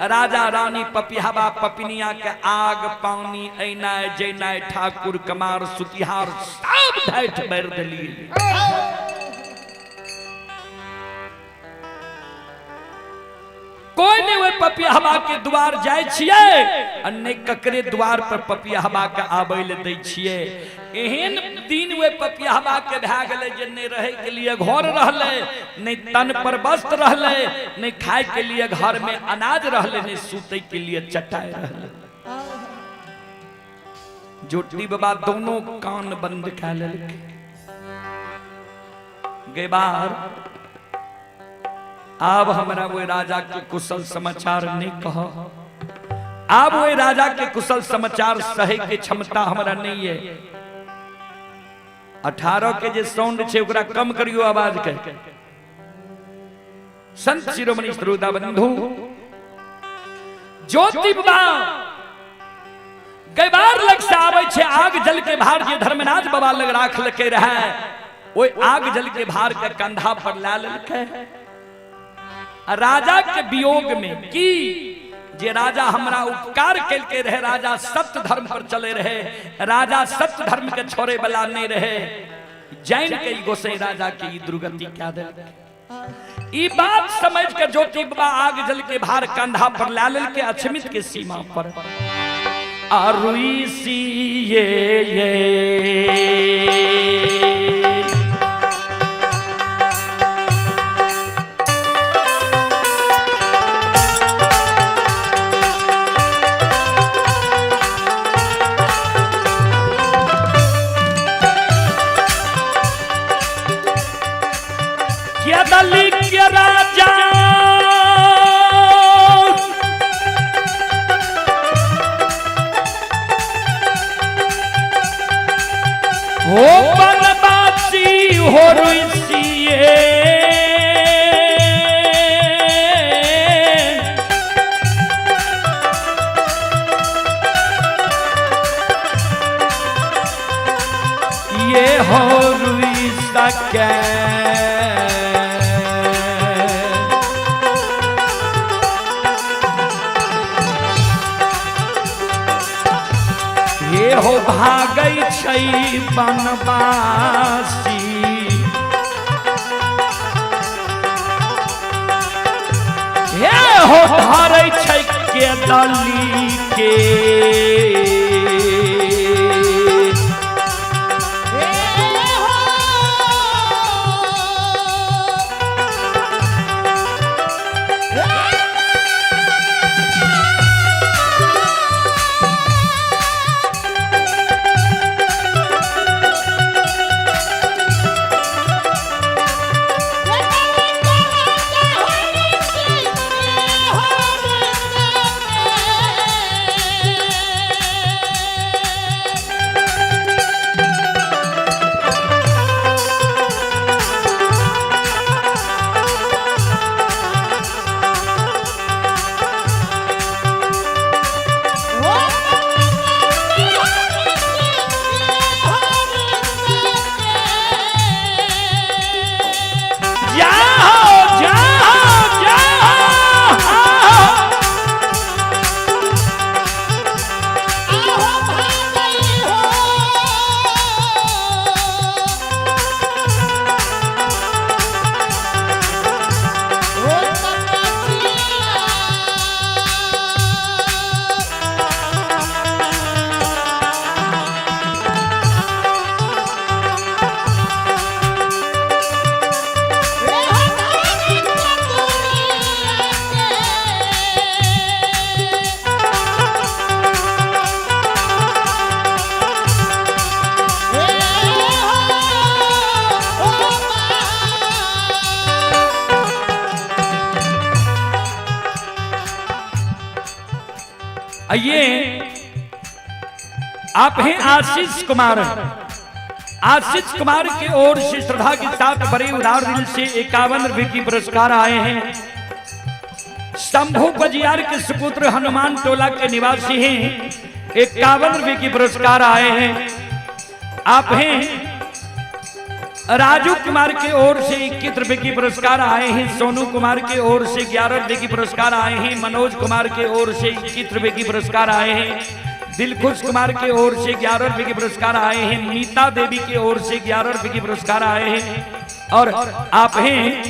राजा रानी पपिहबा पपनिया के आग पानी ऐना जैना ठाकुर कमार सुतिहार सब ढाठ मार दिलिए। कोई नहीं वे पपिहबा के द्वार जाय छिए, अन्य ककरे द्वार पर पपिहबा के आबै ले दै छिए। एहन दिन वे पपिहबा के भए गेलै जे नहीं रहे के लिए घर रहले, नहीं तन पर वस्त्र रहले, नहीं खाए के लिए घर में अनाज रहले, नहीं सूते के लिए चटाई रहले। जोटी बाबा दोनों कान बंद कर लेलके। गई बार अब हमरा वो राजा के कुशल समाचार नहीं कह, अब वो राजा के कुशल समाचार सहे के क्षमता हमरा नहीं है। 18 के जे साउंड छे ओकरा कम करियो आवाज के। संत शिरोमणि श्रोता बंधु ज्योति बाबा कई बार लग से आवे छे आग जल के भार जे धर्मनाथ बाबा लग राख लके रहे, ओई आग जल के भार के कंधा पर ला लेलके। राजा के वियोग में की जे राजा हमरा उपकार कैलके रहे, राजा सत्य धर्म पर चले रहे, राजा सत्य धर्म के छोड़े वाला नहीं रहे, जैन के गोसाई राजा के ई दुर्गति क्या दे। ई बात समझ के ज्योति बाबा आग जल के भार कंधा पर ला लेलके अछमित के सीमा पर। आरुई सी ये दली के राजा हो बनवासी हो रुसिए, ये हो रुई सके हो भागै छै बनवासी। हे हो धरै छै के दली के आइए, आप हैं आशीष कुमार। आशीष कुमार की ओर से श्रद्धा के साथ बड़े उदार दिल से 51 रुपए की पुरस्कार आए हैं। शंभू बजियार के सुपुत्र हनुमान टोला के निवासी हैं, 51 रुपए की पुरस्कार आए हैं। आप हैं राजू कुमार की ओर से 21 रुपए की पुरस्कार आए हैं। सोनू कुमार की ओर से 11 रुपए की पुरस्कार आए हैं। मनोज कुमार की ओर से 21 रुपए की पुरस्कार आए हैं। दिलखुश कुमार की ओर से 11 रुपए की पुरस्कार आए हैं। नीता देवी की ओर से 11 रुपए की पुरस्कार आए हैं। और आप हैं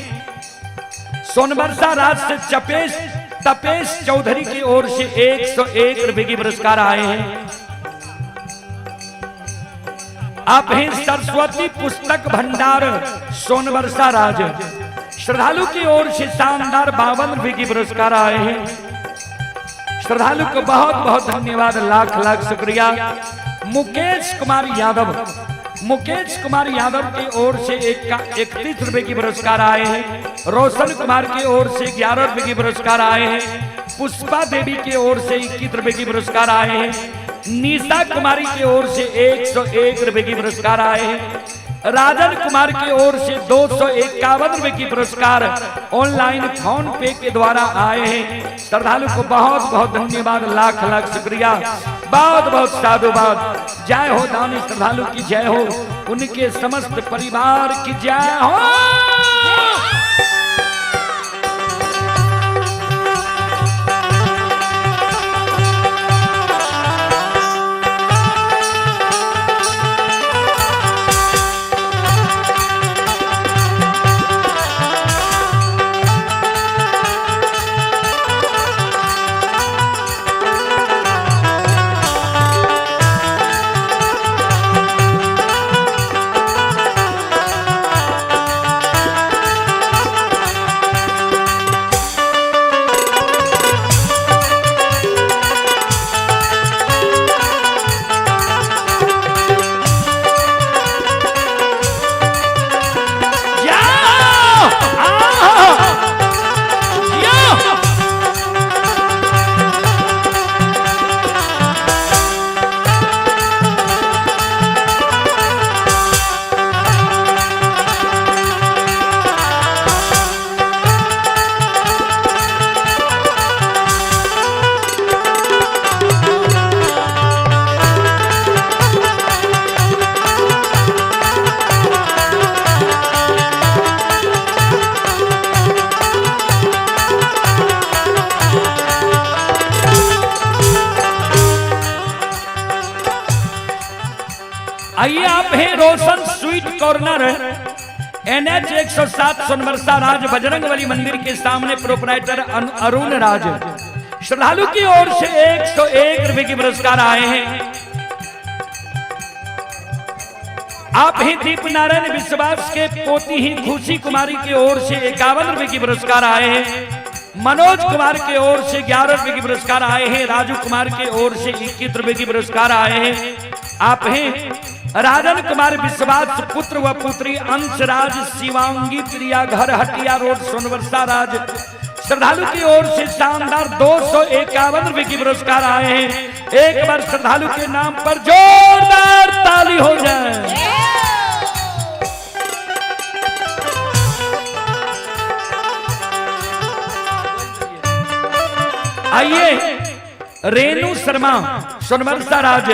सोनबरसा राज से तपेश चौधरी की ओर से 101 रुपए की पुरस्कार आए हैं। आप हैं सरस्वती पुस्तक भंडार सोनबरसा राज, श्रद्धालु की ओर से शानदार 52 रुपए की पुरस्कार आए हैं। श्रद्धालु को बहुत बहुत धन्यवाद, लाख लाख शुक्रिया। मुकेश कुमार यादव की ओर से 31 रुपए की पुरस्कार आए हैं। रोशन कुमार की ओर से 11 रुपए की पुरस्कार आए हैं। पुष्पा देवी की ओर से 21 रुपए की पुरस्कार आए हैं। निशा कुमारी की ओर से 101 रुपए की पुरस्कार आए हैं। राजन कुमार की ओर से 251 रुपए की पुरस्कार ऑनलाइन फोन पे के द्वारा आए हैं। श्रद्धालु को बहुत बहुत धन्यवाद, लाख लाख शुक्रिया, बहुत बहुत साधुवाद। जय हो दानी श्रद्धालु की जय हो, उनके समस्त परिवार की जय हो। आइए, आप हैं रोशन स्वीट कॉर्नर, NH 107 सोनबरसा राज, बजरंगबली मंदिर के सामने, प्रोपराइटर अरुण राज। श्रद्धालु की ओर से 101 रुपए की पुरस्कार आए हैं। आप हैं दीप नारायण विश्वास के पोती ही खुशी कुमारी की ओर से 51 रुपए की पुरस्कार आए हैं। मनोज कुमार की ओर से 11 रुपए की पुरस्कार आए हैं। राजू कुमार की ओर से 21 रुपए की पुरस्कार आए हैं। आप हैं राजन कुमार विश्वास, पुत्र व पुत्री अंशराज, शिवांगी प्रिया, घर हटिया रोड, सोनबरसा राज। श्रद्धालु की ओर से शानदार 251 रुपए की पुरस्कार आए हैं। एक बार श्रद्धालु के नाम पर जोरदार ताली हो जाए। आइए, रेणु शर्मा सोनबरसा राज,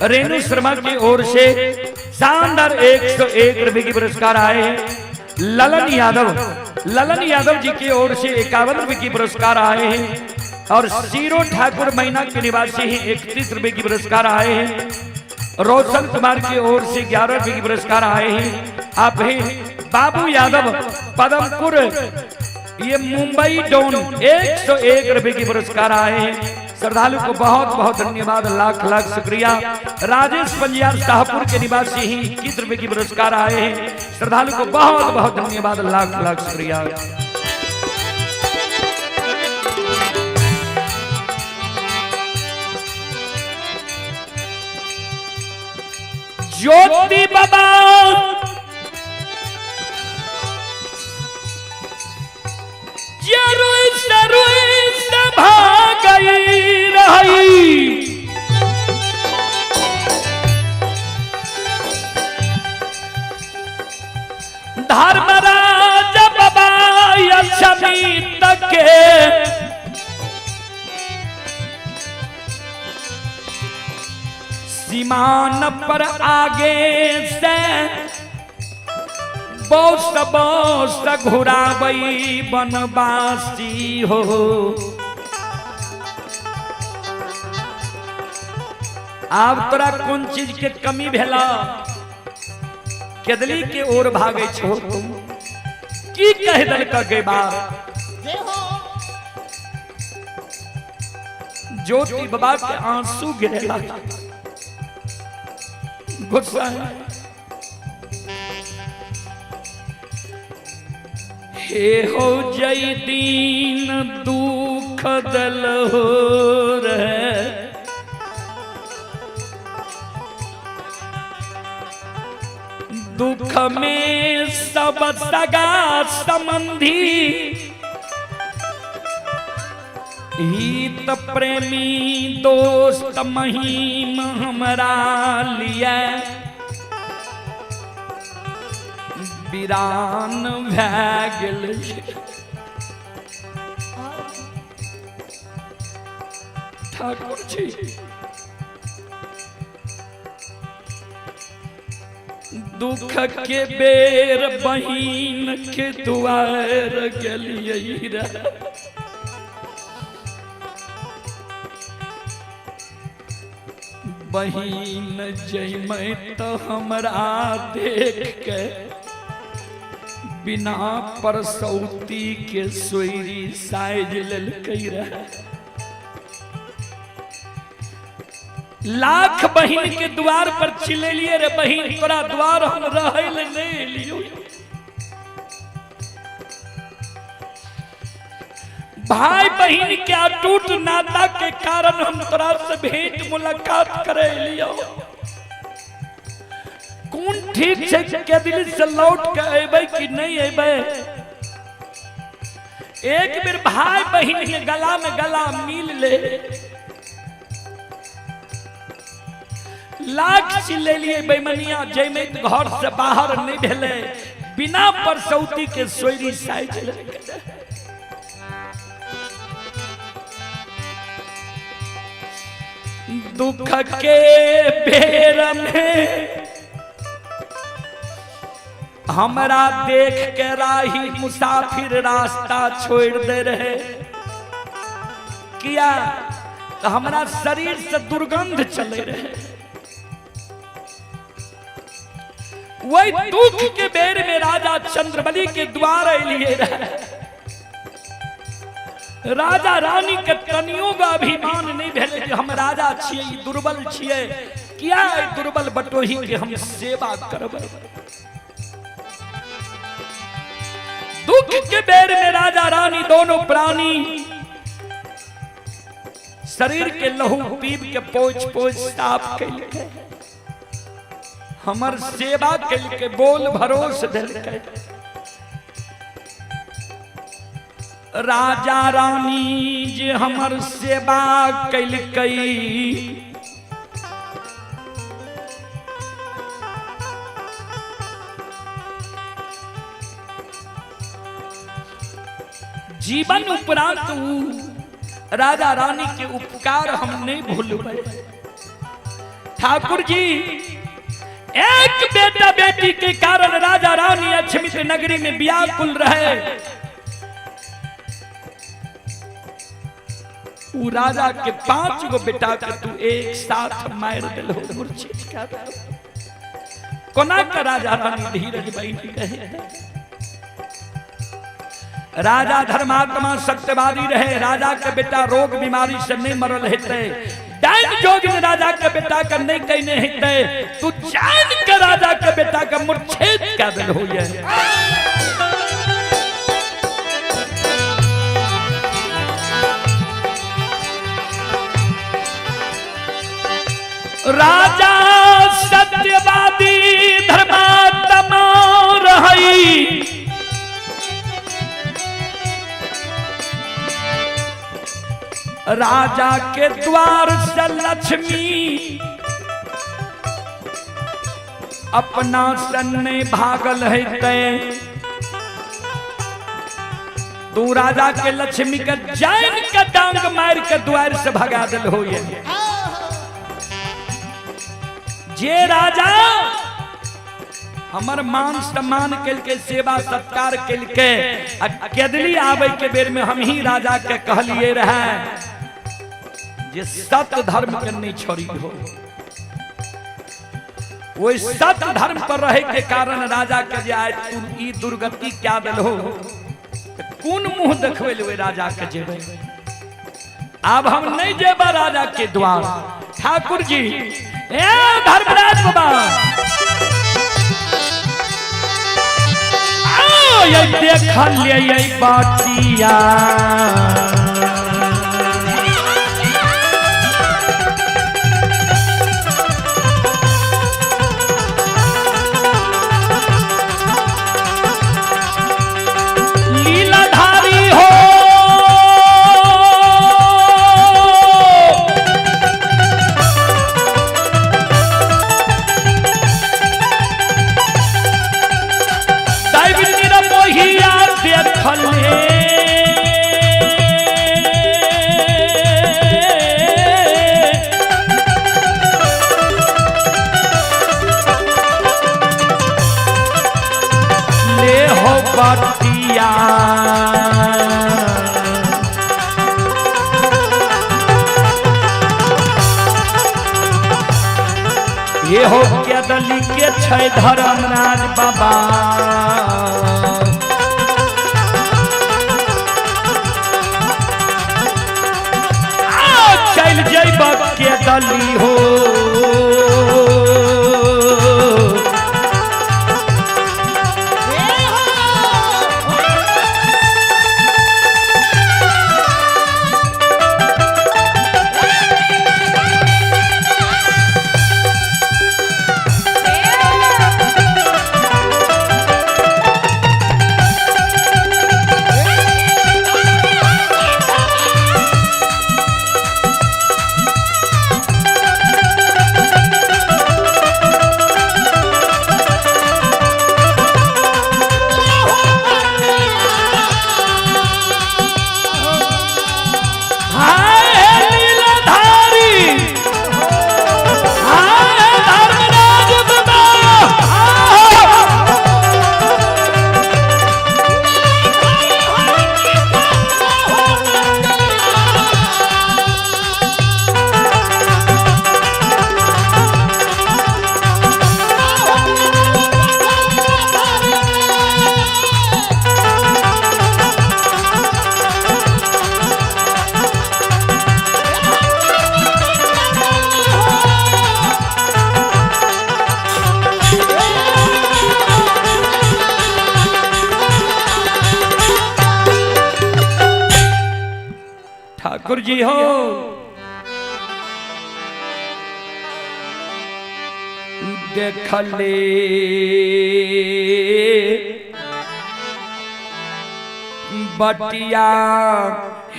रेणु शर्मा की ओर से शानदार 101 रुपए की पुरस्कार आए हैं। ललन यादव जी की ओर से 51 रुपए की पुरस्कार आए हैं। और सीरो ठाकुर मैना के निवासी हैं, 31 रुपए की पुरस्कार आए हैं। रोशन कुमार की ओर से 11 रुपए की पुरस्कार आए हैं। आप हैं बाबू यादव पदमपुर, ये मुंबई डॉन, 101 रुपए की पुरस्कार आए हैं। श्रद्धालु को बहुत बहुत धन्यवाद, लाख लाख शुक्रिया। राजेश पंजियार शाहपुर के निवासी ही 21 रुपए की पुरस्कार आए हैं। श्रद्धालु को बहुत बहुत धन्यवाद, लाख लाख शुक्रिया। ज्योति बाबा भागई रही, धर्मराज बाबा अक्षमी तक सीमान पर आगे से बौस घुरावई बनवासी हो। अब तोरा कौन चीज के कमी भेला केदली के ओर भागे छो तुम की कह दल का गे बार ज्योति बाबा के आंसू गिरे लगा गुस्सा है। हे हो जय दीन दुख दल हो रहे दुख में सब सगा संबंधी हित प्रेमी दोस्त महीम हमरा लिया वीरान भै गेल। ठाकुर जी दुख के बेर बहिन के दुआर गेलियै रे बहिन जइमै तो हमरा देख के बिना परसौती के सोयरी साइज ललकै रहे। लाख बहिन के द्वार पर चिल्लिए रे बहिन तोरा द्वार हम रहै ले नहीं लियो। भाई बहिन के अटूट नाता के कारण हम तोरा से भेंट मुलाकात करे लियो। कौन ठीक छै के दिल से लौट के अबै कि नहीं अबै। एक बेर भाई बहिन के गला में गला मिल ले लाख चिल्ले लिए बेमनिया जयमे घर से बाहर नहीं भेले बिना परसौती के सोयरी साइज दुख के बेर में हमरा देख के राही मुसाफिर रास्ता छोड़ दे रहे किया तो हमरा शरीर से दुर्गंध चले रहे। वही दुख के बेर में राजा चंद्रबली के द्वार लिए रहे। राजा रानी के तनियो का अभिमान नहीं भेले कि हम राजा छिए दुर्बल छिए किया दुर्बल बटोही के हम सेवा करब। दुख के बेर में राजा रानी दोनों प्राणी शरीर के लहू पीप के पोछ पोछ साफ कैल हमर सेवा कैल के बोल भरोस दिल के। राजा रानी जे हमर सेवा कैल कई जीवन उपरांत राजा रानी के उपकार हम नहीं भूलबै। ठाकुर जी एक बेटा बेटी के कारण राजा रानी अक्षमित नगरी में व्याकुल रहे। वो राजा के 5 गो बेटा के तू एक साथ मार दिलो मूर्छित कर कोना का राजा रानी धीरज बैठ गए। राजा धर्मात्मा सत्यवादी रहे। राजा के बेटा रोग बीमारी से नहीं मरल हेते। डाइन जोगिन राजा के बेटा का नहीं कहने हेते। तू जान के राजा के बेटा का मूर्छेद कर दिल हो ये। राजा सत्यवादी धर्मात्मा रही। राजा के द्वार से लक्ष्मी अपना सन्ने भागल है तय तू राजा के लक्ष्मी के जान के डांग मार के द्वार से भगा दिल हो जे राजा हमर मान सम्मान के सेवा सत्कार के केदली आवे के बेर में हम ही राजा के कहलिए रहे जे सत्य धर्म के नहीं छोड़ी हो वो सत्य धर्म पर रहे के कारण राजा के जे आज तू ई दुर्गति क्या दिल हो कौन मुंह देखबे ले राजा के जेबे अब हम नहीं जेबा राजा के द्वार ठाकुर जी ए धर्मराज बाबा ये देख ले ये बातिया लीलाधारी हो बतिया ये हो क्या दली के छै धर्मराज बाबा चल जैब के दली हो ठाकुर जी हो देख ले बटिया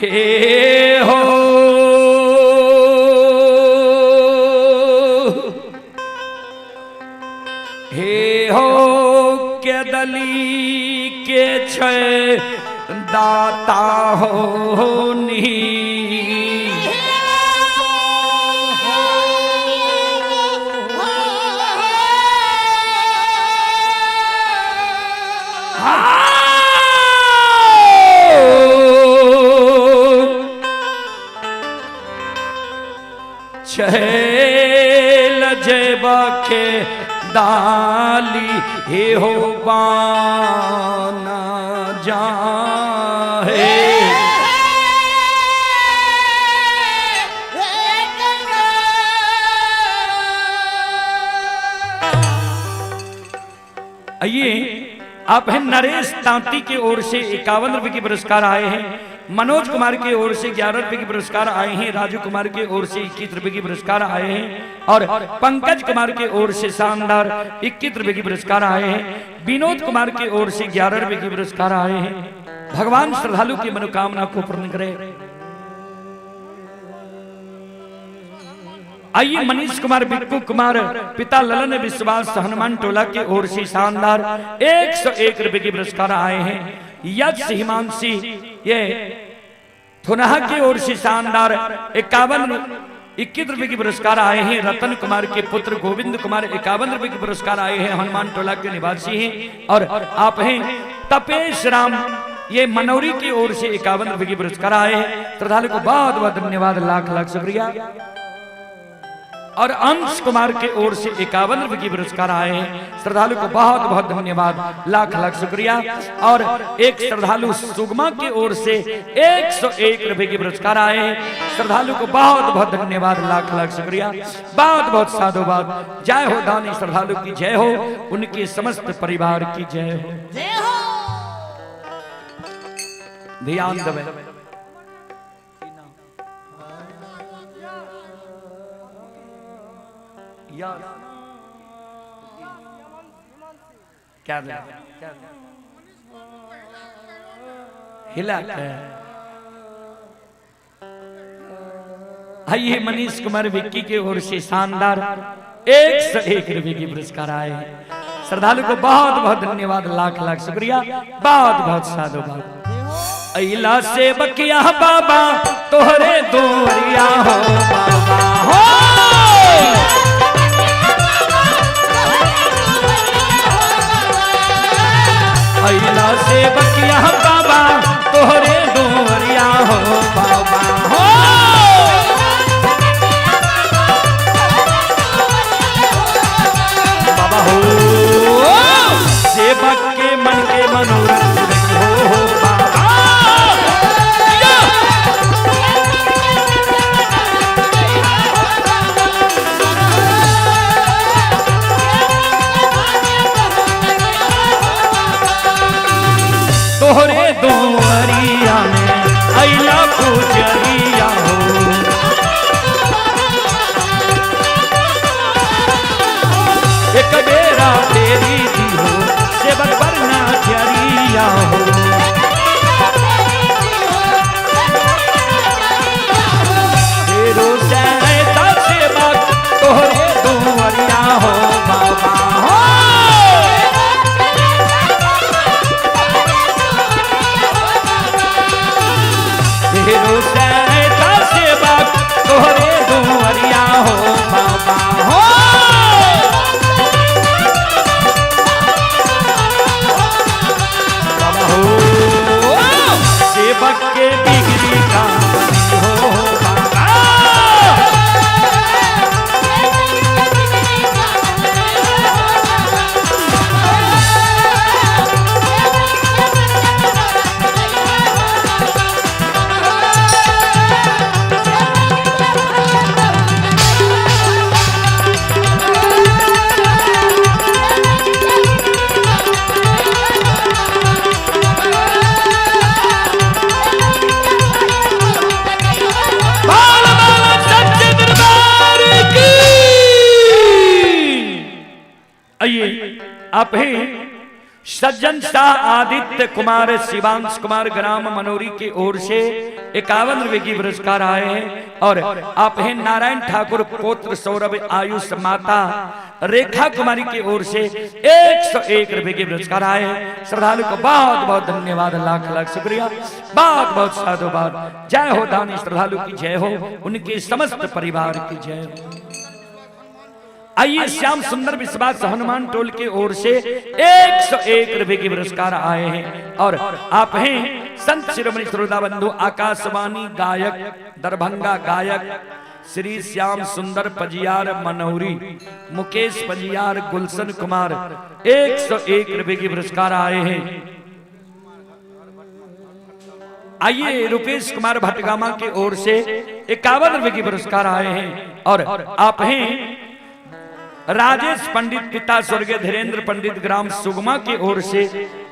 हे हो के दली के छै दाता हो नी चल जेबा के दाली हे हो बाना जाहे आइए आप हैं नरेश तांती की ओर से 51 रुपए की पुरस्कार आए हैं, मनोज कुमार की ओर से 11 रुपए की पुरस्कार आए हैं, राजू कुमार की ओर से 21 रुपए की पुरस्कार आए हैं और पंकज कुमार की ओर से शानदार 21 रुपए की पुरस्कार आए हैं, विनोद कुमार की ओर से 11 रुपए की पुरस्कार आए हैं। भगवान श्रद्धालु की मनोकामना को पूर्ण करे। आइए मनीष कुमार, बिक्कू कुमार, पिता ललन विश्वास, हनुमान टोला की ओर से शानदार 101 रुपए के पुरस्कार आए हैं। यश हिमांशी ये थुनाहा की ओर से शानदार 51 रुपए के पुरस्कार आए हैं। रतन कुमार के पुत्र गोविंद कुमार 51 रुपए के पुरस्कार आए हैं, हनुमान टोला के निवासी हैं। और आप हैं तपेश राम, ये मनौरी की ओर से 51 रुपए के पुरस्कार आए हैं। श्रद्धालु को बहुत बहुत धन्यवाद, लाख लाख शुक्रिया। और अंश कुमार के ओर से 51 रुपए की पुरस्कार आए हैं। श्रद्धालु को बहुत बहुत धन्यवाद, लाख लाख शुक्रिया। और एक श्रद्धालु सुगमा की ओर से 101 रुपए के पुरस्कार आए हैं। श्रद्धालु को बहुत बहुत धन्यवाद, लाख लाख शुक्रिया, बहुत बहुत साधुवाद। जय हो दानी श्रद्धालु की जय हो, उनके समस्त परिवार की जय हो, जय हो। ध्यान देवे क्या हिला आइए मनीष कुमार विक्की के ओर से शानदार 101 रुपए की पुरस्कार आए हैं। श्रद्धालु को बहुत बहुत धन्यवाद, लाख लाख शुक्रिया, बहुत बहुत साधुवाद। अइला से बकिया बाबा तोहरे दोरिया हो बाबा हो, अइला से बकिया बाबा तोहरे दोरिया हो बाबा हो, बाबा हो। सेवक के मन के मनोरथ हो बाबा, तोहरे दोरिया में अइला पूजरिया हो, एक बेरा तेरी दी हो सेवक बरना चरिया हो, तेरो सैता सेवक तोहरे दोरिया हो बाबा हो, तेरो सैता सेवक तोहरे दोरिया हो बाबा हो, बाबा हो। सेवक के बिगड़ी का हो बाबा, आप हैं सज्जन शाह आदित्य कुमार शिवांश कुमार ग्राम मनोरी की ओर से 51 रुपए की पुरस्कार आए हैं। और आप हैं नारायण ठाकुर पुत्र सौरभ आयुष माता रेखा कुमारी की ओर से 101 रुपए के पुरस्कार आए हैं। श्रद्धालु को बहुत बहुत धन्यवाद, लाख लाख शुक्रिया, बहुत बहुत साधुवाद। जय हो दानी श्रद्धालु की जय हो, उनके समस्त परिवार की जय हो। आइए श्याम सुंदर विश्वास हनुमान टोल की ओर से 101 रुपए के पुरस्कार आए हैं। और आप हैं संत शिरोमणि श्रोता बंधु आकाशवाणी गायक दरभंगा गायक श्री श्याम सुंदर पजियार मनौरी, मुकेश पजियार, गुलशन कुमार 101 रुपए के पुरस्कार आए हैं। आइए रुपेश कुमार भटगामा की ओर से 51 रुपए के पुरस्कार आए हैं। और आप हैं राजेश पंडित पिता स्वर्गीय धीरेन्द्र पंडित ग्राम सुगमा की ओर से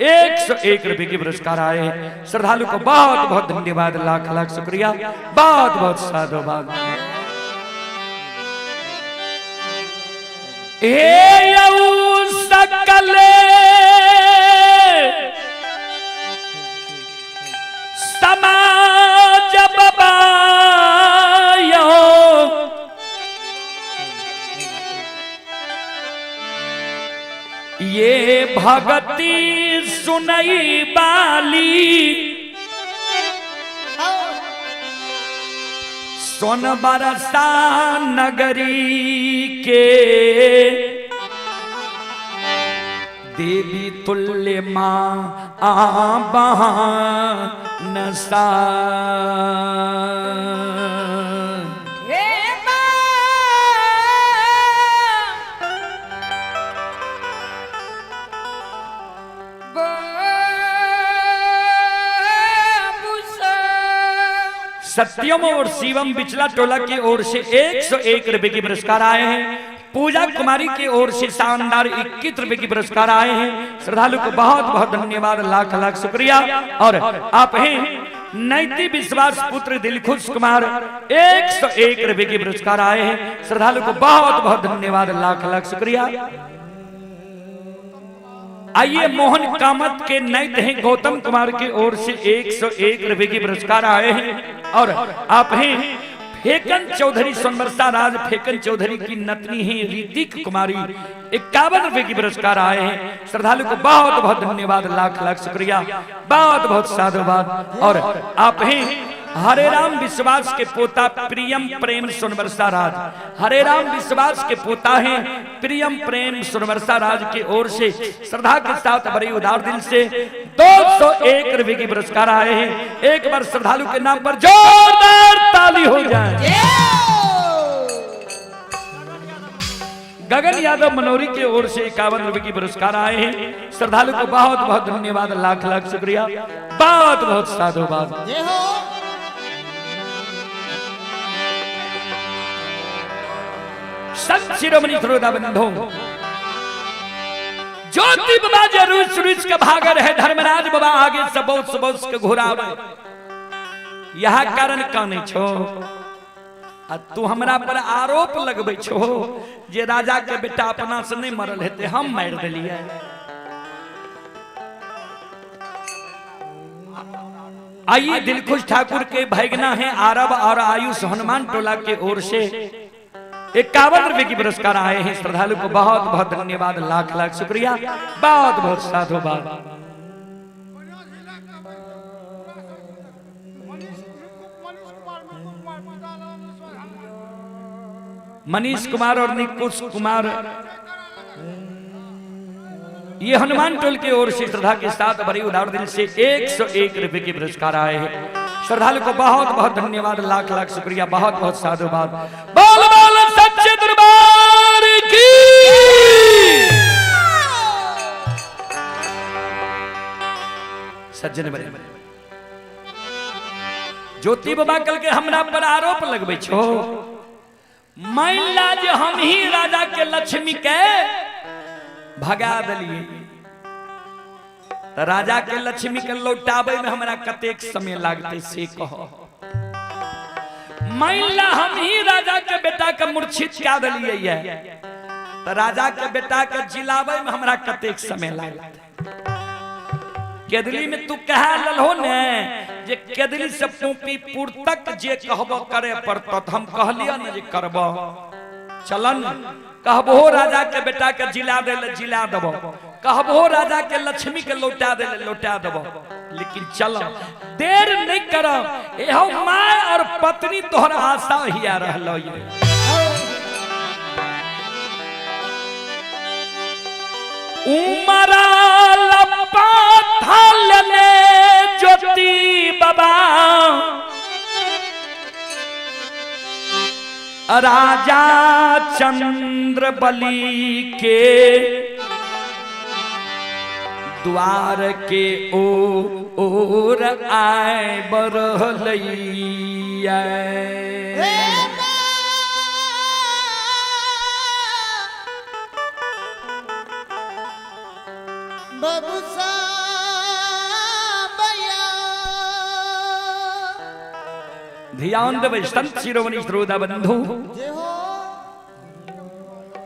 101 रुपए के पुरस्कार आए हैं। श्रद्धालु को बहुत बहुत धन्यवाद, लाख लाख शुक्रिया, बहुत बहुत साधुवाद। सकले समाज बबायो भगती सुनई बाली सोन बरसा नगरी के देवी तुल्य माँ नसा सत्यम और शिवम बिचला टोला की ओर से 101 रुपए की पुरस्कार आए हैं। पूजा कुमारी की ओर से शानदार 21 रुपए की पुरस्कार आए हैं। श्रद्धालु को बहुत बहुत धन्यवाद, लाख लाख शुक्रिया। और आप हैं नैति विश्वास पुत्र दिलखुश कुमार 101 रुपए की पुरस्कार आए हैं। श्रद्धालु को बहुत बहुत धन्यवाद, लाख लाख शुक्रिया। आइए मोहन कामत के नैत हैं गौतम कुमार की ओर से 101 रुपए की पुरस्कार आए हैं। और आप हैं फेकन चौधरी सोनबरसा राज फेकन चौधरी की नतनी है ऋतिक कुमारी 51 रुपए की पुरस्कार आए हैं। श्रद्धालु को बहुत बहुत धन्यवाद, लाख लाख शुक्रिया, बहुत बहुत साधुवाद। और आप हैं हरे राम विश्वास के पोता प्रियम प्रेम सोनबरसा राज, हरे राम विश्वास के पोता हैं प्रियम प्रेम सोनबरसा राज की ओर से श्रद्धा के साथ बड़े उदार दिल से 201 रुपए की पुरस्कार आए हैं। एक बार श्रद्धालु के नाम पर जोरदार ताली हो जाए। गगन यादव मनोरी की ओर से 51 रुपए की पुरस्कार आए हैं। श्रद्धालु को बहुत बहुत धन्यवाद, लाख लाख शुक्रिया, बहुत बहुत साधुवाद। संत शिरोमणि श्रोता बंधु ज्योति बाबा जरूर सुरुच का भागर है, धर्मराज बाबा आगे सबोस के घुरावे। यह कारण काने छो आ तू हमरा पर आरोप लगबे छो जे राजा के बेटा अपना से नहीं मरल हेते, हम मार देलिए। आइए दिलखुश ठाकुर के भैगना है आरब और आयुष हनुमान टोला के ओर से 51 रुपए की पुरस्कार आए हैं। श्रद्धालु को बहुत बहुत धन्यवाद, लाख लाख शुक्रिया, बहुत बहुत साधुवाद। मनीष कुमार और निकुश कुमार ये हनुमान टोल की ओर से श्रद्धा के साथ बड़ी उदार दिल से 101 रुपए की पुरस्कार आए हैं। श्रद्धालु को बहुत बहुत धन्यवाद, लाख लाख शुक्रिया, बहुत बहुत साधुवाद। बोल बोल सच्चे दरबार की। सज्जन बने ज्योति बाबा कल के हमरा पर आरोप लगबे छो, मान ला जे हम ही राजा के लक्ष्मी के भगा दलिए तो राजा के लक्ष्मी के लौटावे में हमरा कतेक समय लागते से कहो। मान ला हम ही राजा के बेटा के मूर्छित क्या दलिए तो राजा के बेटा के जिलावे में हमरा कतेक समय लागते। केदली में तू कहा ललहो ने जे केदली से पूपी पुर तक जे कहबो करे पड़तो, हम कहलियो न जे करबो चलन। कहबो राजा के बेटा के जिला दे ले जिला देबो, कहबो राजा के लक्ष्मी के लौटा दे ले लौटा देबो, लेकिन चलो देर नहीं करो। एहो माँ और पत्नी तोहर आशा ही आ रहलो ये। उमरा लपा थालने ज्योति बाबा राजा चंद्र बलि के द्वार के ओर आए बरहलैया। ध्यान देवे संत शिरोमणि श्रोता बंधु।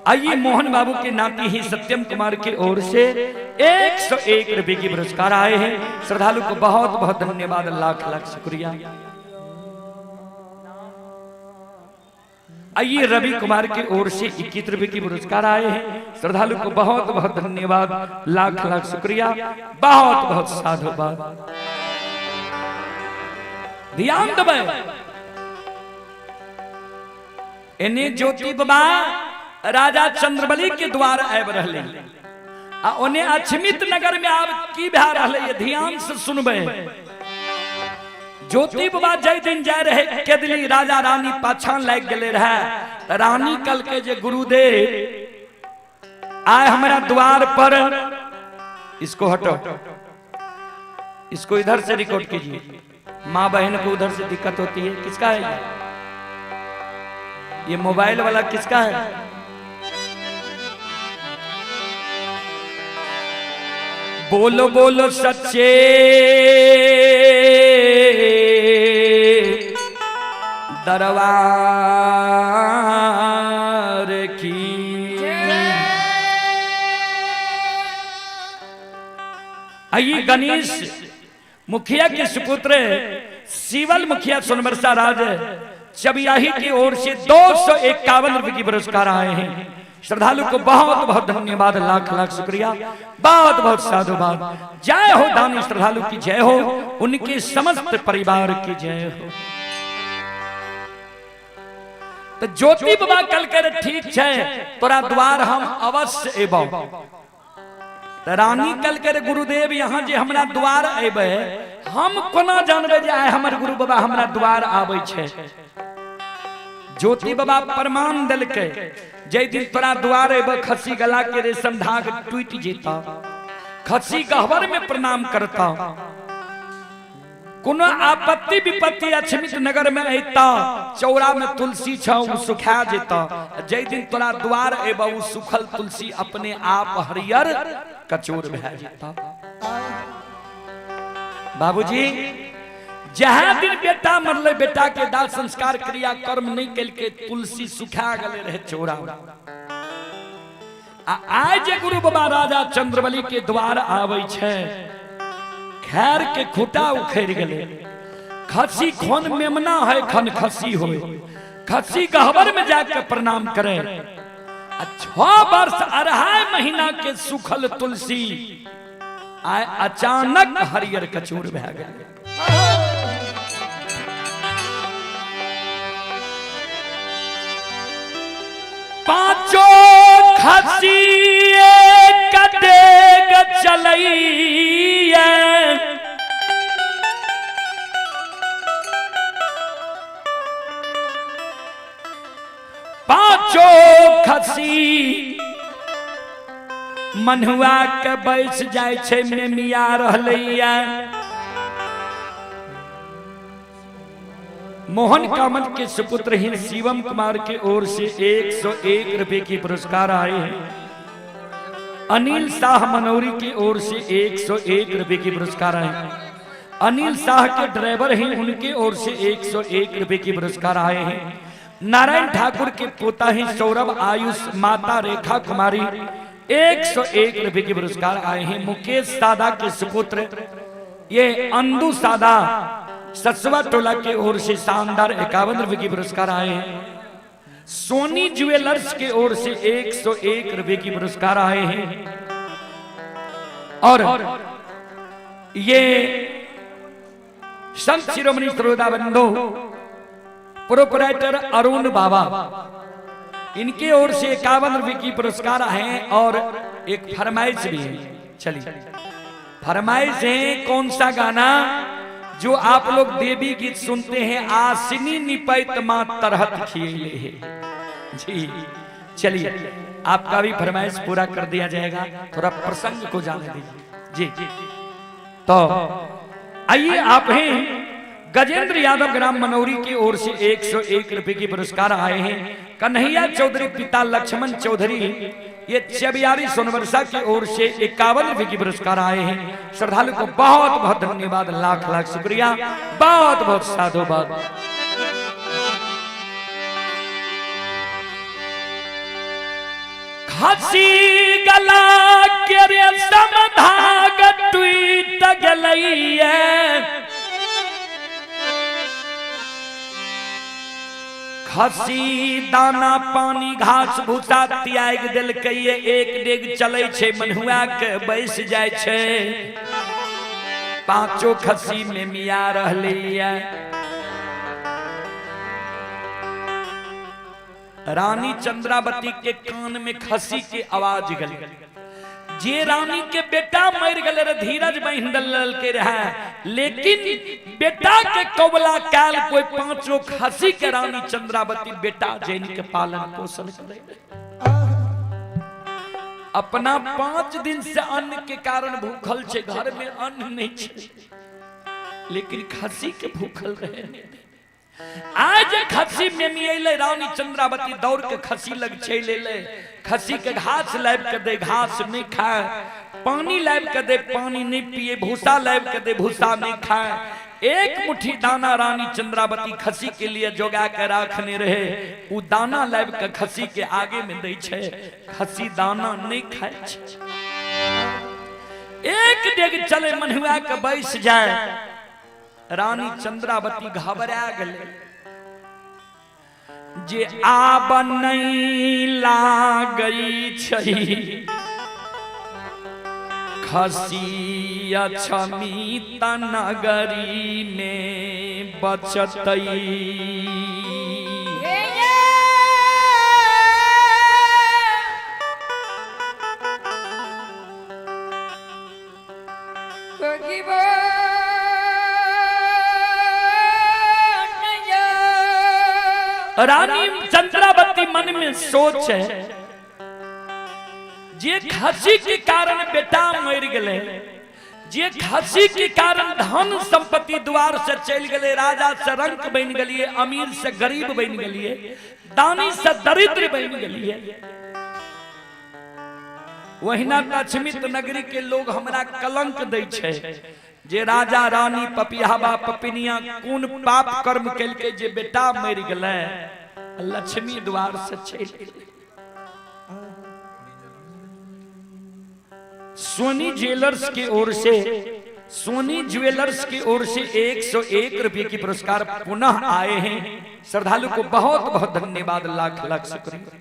आइए मोहन बाबू के नाती ही सत्यम कुमार की ओर से 101 रुपए की पुरस्कार आए हैं। श्रद्धालु को बहुत बहुत धन्यवाद, लाख लाख शुक्रिया। आइए रवि कुमार की ओर से 21 रुपए की पुरस्कार आए हैं। श्रद्धालु को बहुत बहुत धन्यवाद, लाख लाख शुक्रिया, बहुत बहुत साधुवाद। ध्यान दबे इन्हें ज्योति बाबा राजा चंद्रबली के द्वार आब रहे आ उन्हें अछमित नगर में आब की भा रहे, ध्यान से सुनबे। ज्योति बाबा जय दिन जाय रहे के दिली राजा रानी पाछान लाग गए रहे। रानी कल के जे गुरुदेव आए हमारा द्वार पर, इसको हटो, इसको इधर से रिकॉर्ड कीजिए। माँ बहन को उधर से दिक्कत होती है। किसका है ये मोबाइल वाला? किसका है? बोलो बोलो सच्चे दरबार की। आइए गणेश मुखिया के सुपुत्र शिवल मुखिया सोनबरसा राज चबियाही की ओर से 251 रुपए की पुरस्कार आए हैं। श्रद्धालु को बहुत बहुत धन्यवाद, लाख लाख शुक्रिया, बहुत बहुत साधुवाद। जय हो दानी श्रद्धालु की जय हो, उनके समस्त परिवार की जय हो। तो ज्योति बाबा कल कर ठीक है तोरा द्वार हम अवश्य एबो। तो रानी कल कर गुरुदेव यहाँ जे हमरा द्वार एबे, हम कोना जानबे जे आय हमर गुरु बाबा हमरा द्वार आबै छे। ज्योति बाबा प्रमाण दिल के जय दिन तोरा द्वार एबे खसी गला के रेशम धाग टूट जेता, खसी गहवर में प्रणाम करता, कोनो आपत्ति विपत्ति अछमित नगर में अता, चौरा में तुलसी छौ सुखा जेता। जय दिन तोरा द्वार एबे उ सुखल तुलसी अपने आप हरियर कचोर भै जेता। बाबूजी जहाँ दिन बेटा मरले, बेटा के दाह संस्कार क्रिया कर्म नहीं कल के तुलसी सुखा गले रहे चौरा। आज गुरु बाबा राजा चंद्रबली के द्वार आवे छे, खैर के खूटा उखड़ गले, खसी खोन मेमना है खन खसी हो, खसी गहवर में जाकर प्रणाम करे। 6 वर्ष 2.5 महीना के सुखल तुलसी आय अचानक हरियर कचूर भै गए। पांचों खसी कटेग चलैया, पांचों खसी मनुआ के बैस जाय छे में मिया रहलैया। मोहन कामत के सुपुत्र ही शिवम कुमार के ओर से 101 रुपए की पुरस्कार आए हैं। अनिल शाह मनौरी की ओर से 101 रुपए की पुरस्कार आए हैं। अनिल शाह के ड्राइवर हैं, उनके ओर से 101 रुपए की पुरस्कार आए हैं। नारायण ठाकुर के पोता ही सौरभ आयुष माता रेखा कुमारी 101 रुपए की पुरस्कार आए हैं। मुकेश सादा के सुपुत्र ये अंदू सादा ससवा टोला के ओर से शानदार 51 रुपए की पुरस्कार आए हैं। सोनी ज्वेलर्स के ओर से 101 रुपए की पुरस्कार आए हैं। और ये संत शिरोमणि सरोदा बंधु प्रोपराइटर अरुण बाबा, इनके ओर से 51 रुपए की पुरस्कार है। और एक फरमाइश भी है, चलिए फरमाइश है कौन सा गाना जो आप लोग देवी गीत सुनते हैं, आसिनी निपैत मां तरहत खिले है जी। चलिए आपका भी फरमाइश पूरा कर दिया जाएगा, थोड़ा प्रसंग को जाने दीजिए जी। तो आइए आप हैं गजेंद्र यादव ग्राम मनौरी की ओर से 101 रुपए की पुरस्कार आए हैं। कन्हैया चौधरी पिता लक्ष्मण चौधरी ये चबियारी सोनबरसा की ओर से 51 रुपए की पुरस्कार आए हैं। श्रद्धालु को बहुत बहुत धन्यवाद, लाख लाख शुक्रिया, बहुत बहुत साधुवाद। खसी गला के रेशम धाग टूट गलैया, खसी दाना पानी घास भूसा त्याग दिल के एक डेग चले छे मनुआ के बैस जाय छे पांचों खसी में मिया रहलिया रानी चंद्रावती के कान में खसी के आवाज गल जे रानी के बेटा मर गले रे धीरज बहिंदल के रहा लेकिन बेटा के कबला काल कोई पांचों खसी के रानी चंद्रावती बेटा जैन के पालन पोषण करे अपना 5 दिन से अन्न के कारण भूखल छे घर में अन्न नहीं छे लेकिन खसी के भूखल रहे आज खसी में मिले रानी चंद्रावती दौड़ के खसी लग छे ले खसी के घास लाइब के दे घास नहीं खाए पानी लाइब के दे पानी नहीं पिए भूसा लाइब के दे भूसा नहीं खाए एक मुट्ठी दाना रानी चंद्रावती खसी के लिए जोगा के रखने रहे वो दाना लाइब के खसी के आगे में दे छे खसी दाना नहीं खाए छे एक डेग चले मनुआ के बैस जाए रानी चंद्रावती घबरा गले जे आब नहीं लागई छई खसी अछमित नगरी में बचतई रानी चंद्रावती मन में सोच है जे खसी के कारण बेटा मर गए जे खसी के कारण धन संपत्ति द्वार से चल गए राजा से रंक बन गलिए अमीर से गरीब बन गलिए दानी से दरिद्र बन गलिए वहीना अछमित नगरी के लोग हमरा कलंक दै छे जे राजा रानी पपियाबा पपिनिया कौन पाप कर्म कैल के जे बेटा मर गए लक्ष्मी द्वार से चल गए सोनी ज्वेलर्स की ओर से सोनी ज्वेलर्स की ओर से 101 रुपए की पुरस्कार पुनः आए हैं श्रद्धालु को बहुत बहुत धन्यवाद लाख लाख शुक्रिया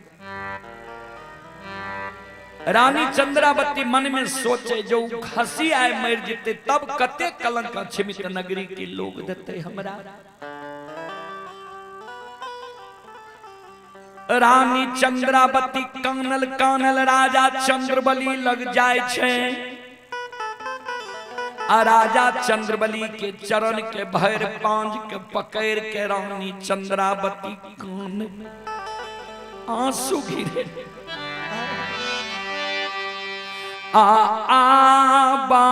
रानी चंद्रावती मन में सोचे जो खसी आए मर जीते तब कते कलंक अछमित नगरी के लोग देते हमरा रानी चंद्रावती कानल कानल राजा चंद्रबली लग जाए छे आ राजा चंद्रबली के चरण के भैर पांज के पकड़ के रानी चंद्रावती कान आंसू गिरे आबा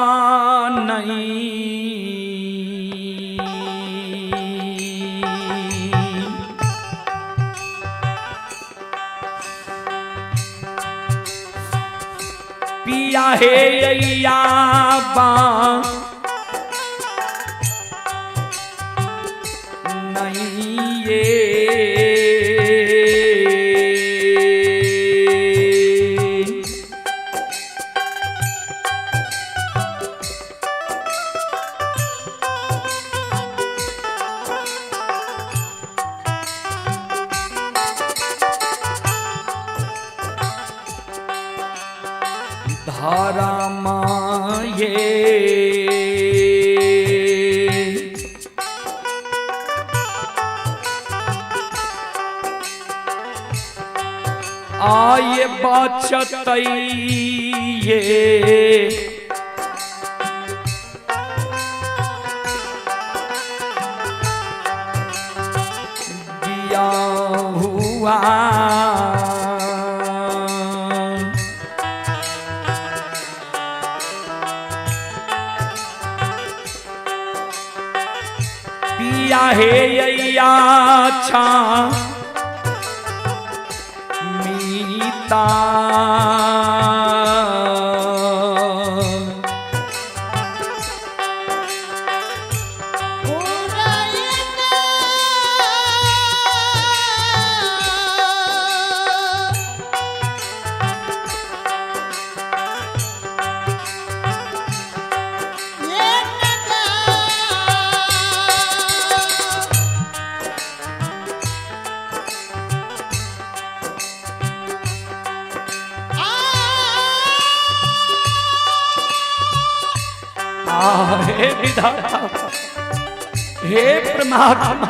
नहीं पिया है आबा नहीं ये धारा माये आये बचतई ये दिया हुआ पिया है अच्छा मीता हे विधाता, हे परमात्मा,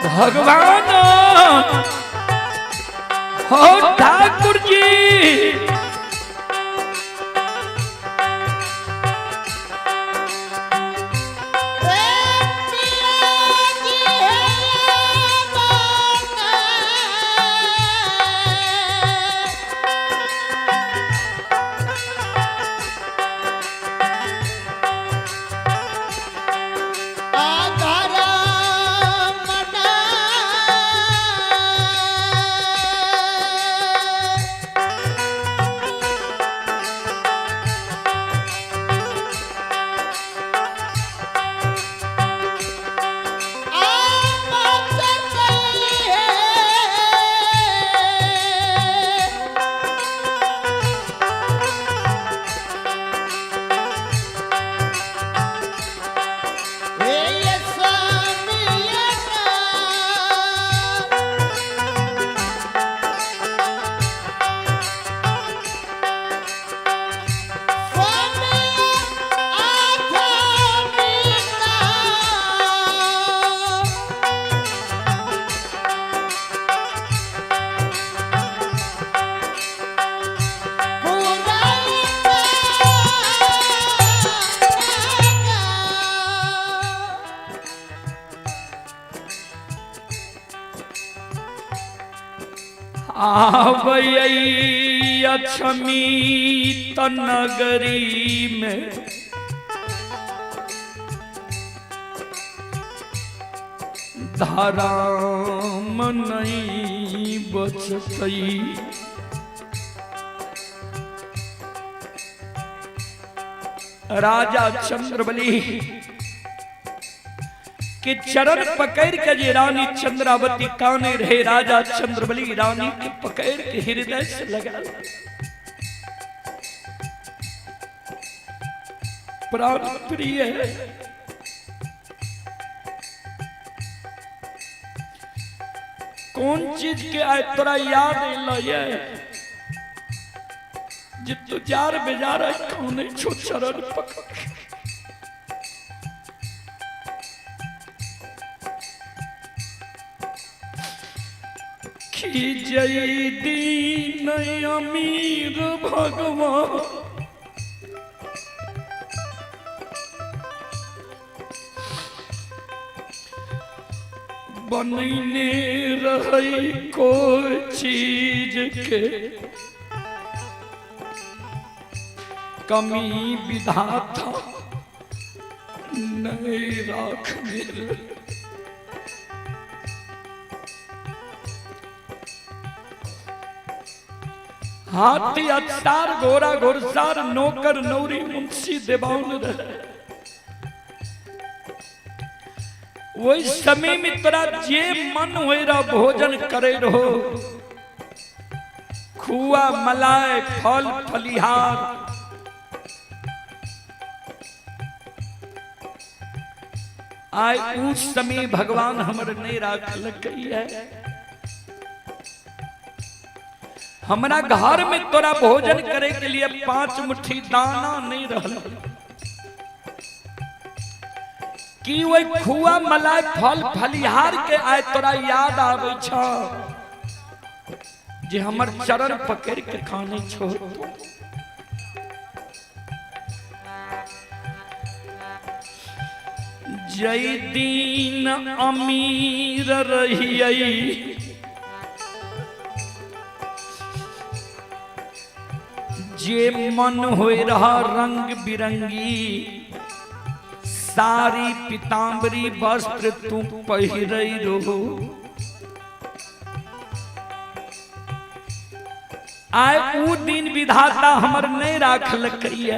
भगवान हो ठाकुर जी, आवई अक्षमी नगरी में धाराम नहीं बचतई, राजा चंद्रबली के चरण पकड़ के जे रानी चंद्रावती काने रहे, राजा चंद्रबली रानी के पकड़ के हृदय से लगा प्राण प्रिय है। कौन चीज के आए तोरा याद है जे तू जार बेजार कौन छो चरण पकड़ जय दीन अमीर भगवान, बनने रही कोई चीज के कमी विधाता नहीं रखने। हाथी अचार घोड़ा घुड़सार नौकर नौरी मुंशी देवाउन रहे। वही समय में तोरा जे मन होरा भोजन करे रहो, खुआ मलाई फल फलिहार आय उस समय भगवान हमर नहीं राखल है। हमारा घर में तोरा भोजन करे के लिए 5 मुट्ठी दाना नहीं रहल कि वही खुआ मलाई फल फलिहार के आय तोरा याद आवे छ जे हमर चरण पकड़ के खाने छोड़। जय दीन अमीर रहियई जे मन होय रहा रंग बिरंगी सारी पीताम्बरी वस्त्र तू पहिरई रहो। आय ऊ दिन विधाता हमर नहीं राखल करिए।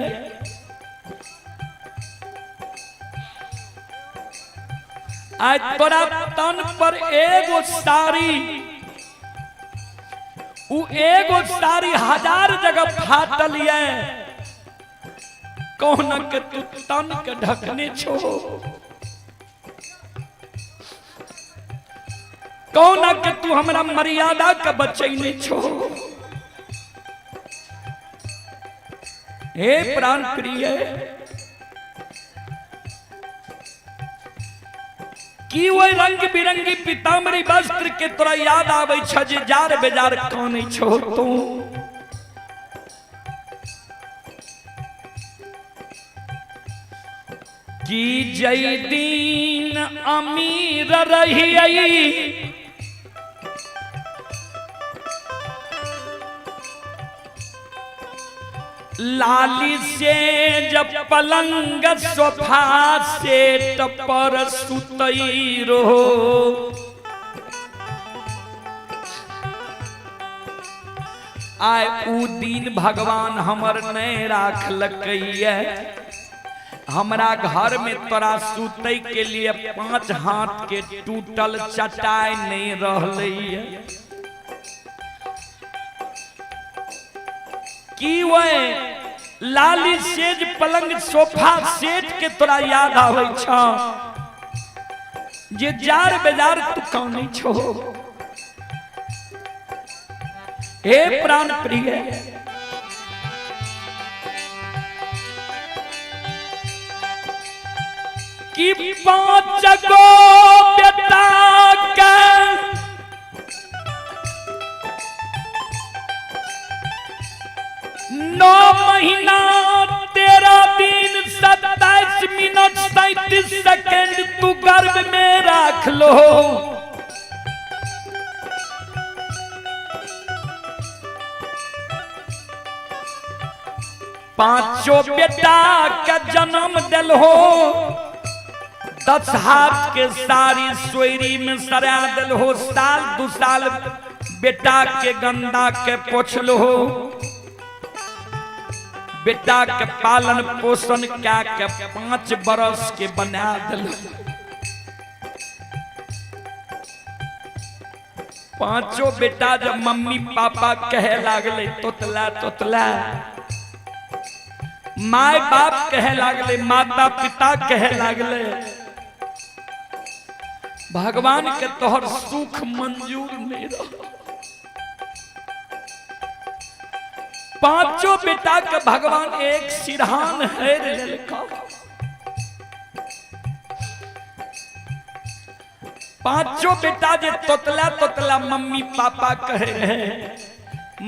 आज तोरा तन पर एगो साड़ी, ऊ एगो साड़ी 1000 जगह फाटल है, कौन के तू तन के ढकने छो, कौन के तू हमरा मर्यादा के बचैने छो। हे प्राण प्रिय, की वो रंग बिरंगी पीताम्बरी वस्त्र के तोरा याद आवे छ जे जार बेजार काने छो तू। की जय दिन अमीर रही लाली से जब पलंग सोफा सेट पर सुतई रहो। आय ऊ दिन भगवान हमर नहीं राखल कहिए। हमरा घर में तोरा सुतई के लिए 5 हाथ के टूटल चटाई नहीं रहलै। की वे लाली सेज पलंग सोफा सेट के तोरा याद आवे छ जे जार बेजार तू काने छो। हे प्राण प्रिय, कि 5 गो बेटा के 9 महीना 13 दिन 27 मिनट 37 सेकंड तू गर्भ में रख लो। पांचों बेटा का जन्म दिल हो। 10 हाथ के सारी सोयरी में सरा दिल हो। साल 2 साल बेटा के गंदा के पोछल हो। बेटा के पालन पोषण क्या के 5 बरस के बना दिल। 5 बेटा जब मम्मी पापा कहे लागले तोतला तोतला, माय बाप कहे लागले, माता पिता कहे लागले, भगवान के तोहर सुख मंजूर नहीं रहा। 5 बेटा के भगवान एक सिरहान हेर लेलका। 5 बेटा जे तोतला तोतला मम्मी पापा कहे रहे,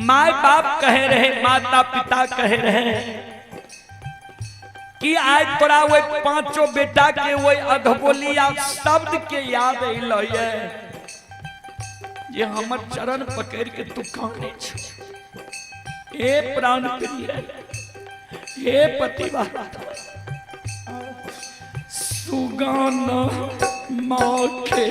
माय बाप कहे रहे, माता पिता कहे रहे कि आज तोरा वो 5 बेटा के वो अधबोलिया शब्द के याद अइलो ये जे हमर चरण पकड़ के तू काने छ। हे प्राण प्रिय, हे पतिव्रता, सुगाना माँ के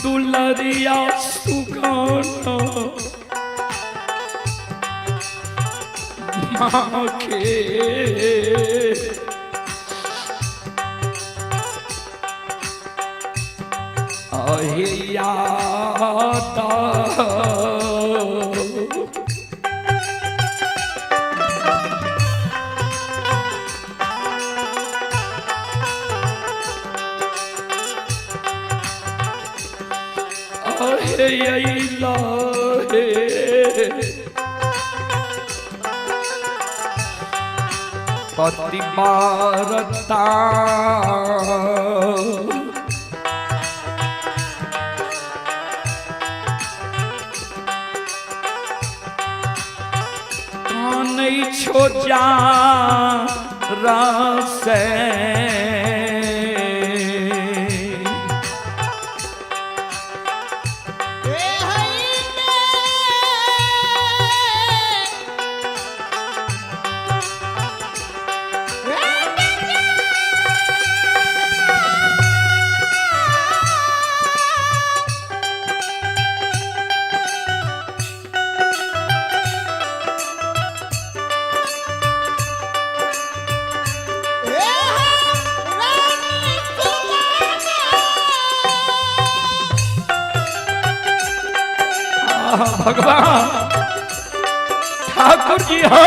दुलरिया सुगाना माँ के यादा पतिव्रता कानै छो जा रसे भगवान ठाकुर जी हो।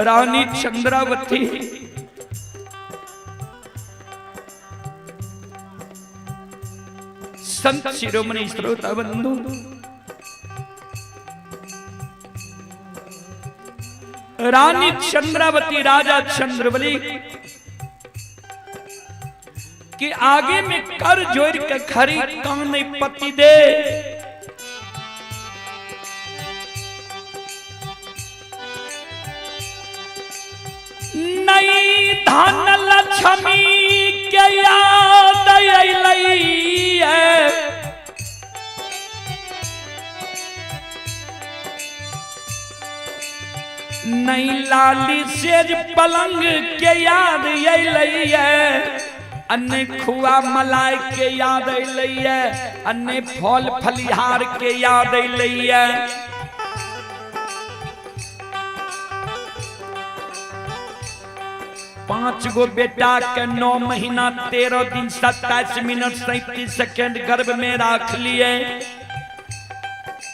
रानी चंद्रावती संत शिरोमणि श्रोता बंधु रानी चंद्रावती राजा चंद्रबली कि आगे में कर जोड़ के खरी कान पति दे नई धन लक्ष्मी के याद अइलई है नई लाली सेज पलंग के याद अइलई है अन्य खुआ मलाई के याद अइलई है अन्य फल फलिहार के याद अइलई है। 5 गो बेटा के 9 महीना 13 दिन 27 मिनट 37 सेकंड गर्भ में रख लिए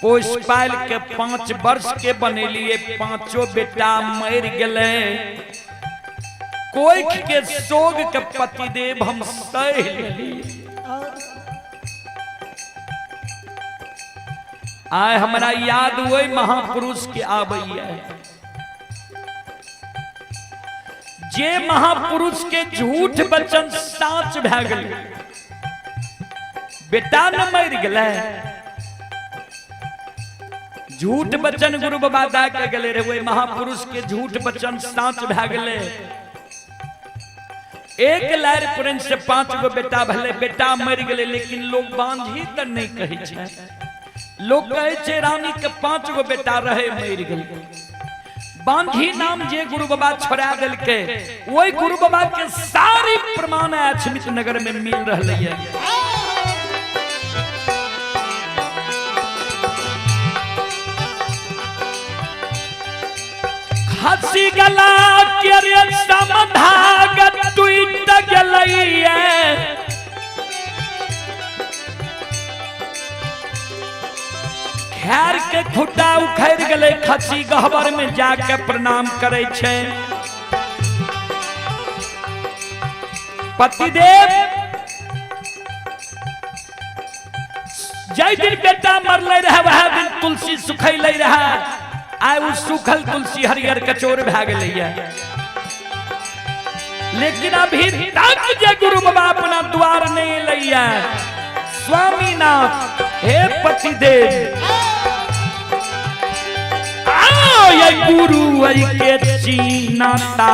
पोष पाल के 5 वर्ष के बने लिए 5 बेटा मर गए कोई के सोग के पति देव हम सह लिए आए हमारा याद हुए महापुरुष के आबैया जे महापुरुष के झूठ वचन साच भै गल बेटा न मर गए झूठ वचन गुरु बाबा दा के गले रे महापुरुष के झूठ वचन साच भै गए। एक लहर पुरन से 5 गो बेटा भले बेटा मर गए लेकिन लोग बांझी त नहीं कहे छे लोग कहे छे रानी के 5 गो बेटा रहे मर गए बांझी नाम जे गुरु बाबा छोड़ा दिल के वही गुरु बाबा के सारी प्रमाण अछमित नगर में मिल रही है। हसी गला के रे समधागत टूट गलई है खैर के खुटा उखड़ गले खसी गहबर में जाके प्रणाम करे छे पतिदेव जय दिन बेटा मरले रहे वह दिन तुलसी सुखैले रहे आय उ सुखल तुलसी हरियर कचोर भै गेलै लेकिन अभी तक जे गुरु बाबा अपना द्वार नहीं लैया स्वामीनाथ हे पतिदेव ये गुरु के चीनाता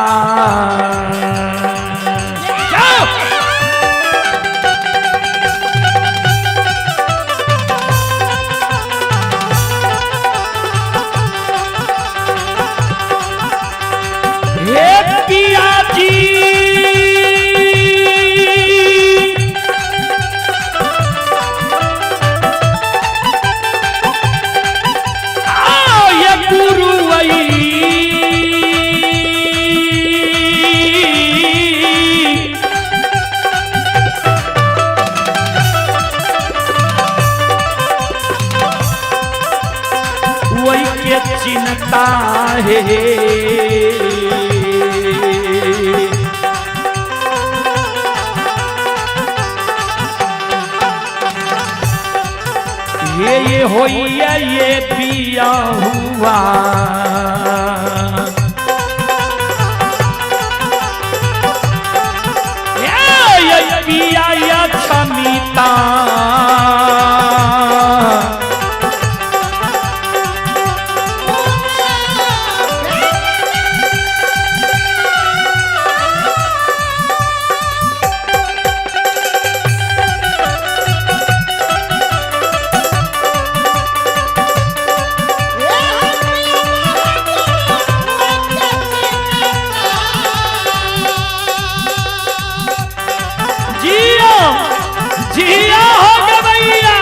के चिंता है। ये होइया ये पिया हुआ ये पिया या क्षमिता जिया हो गवैया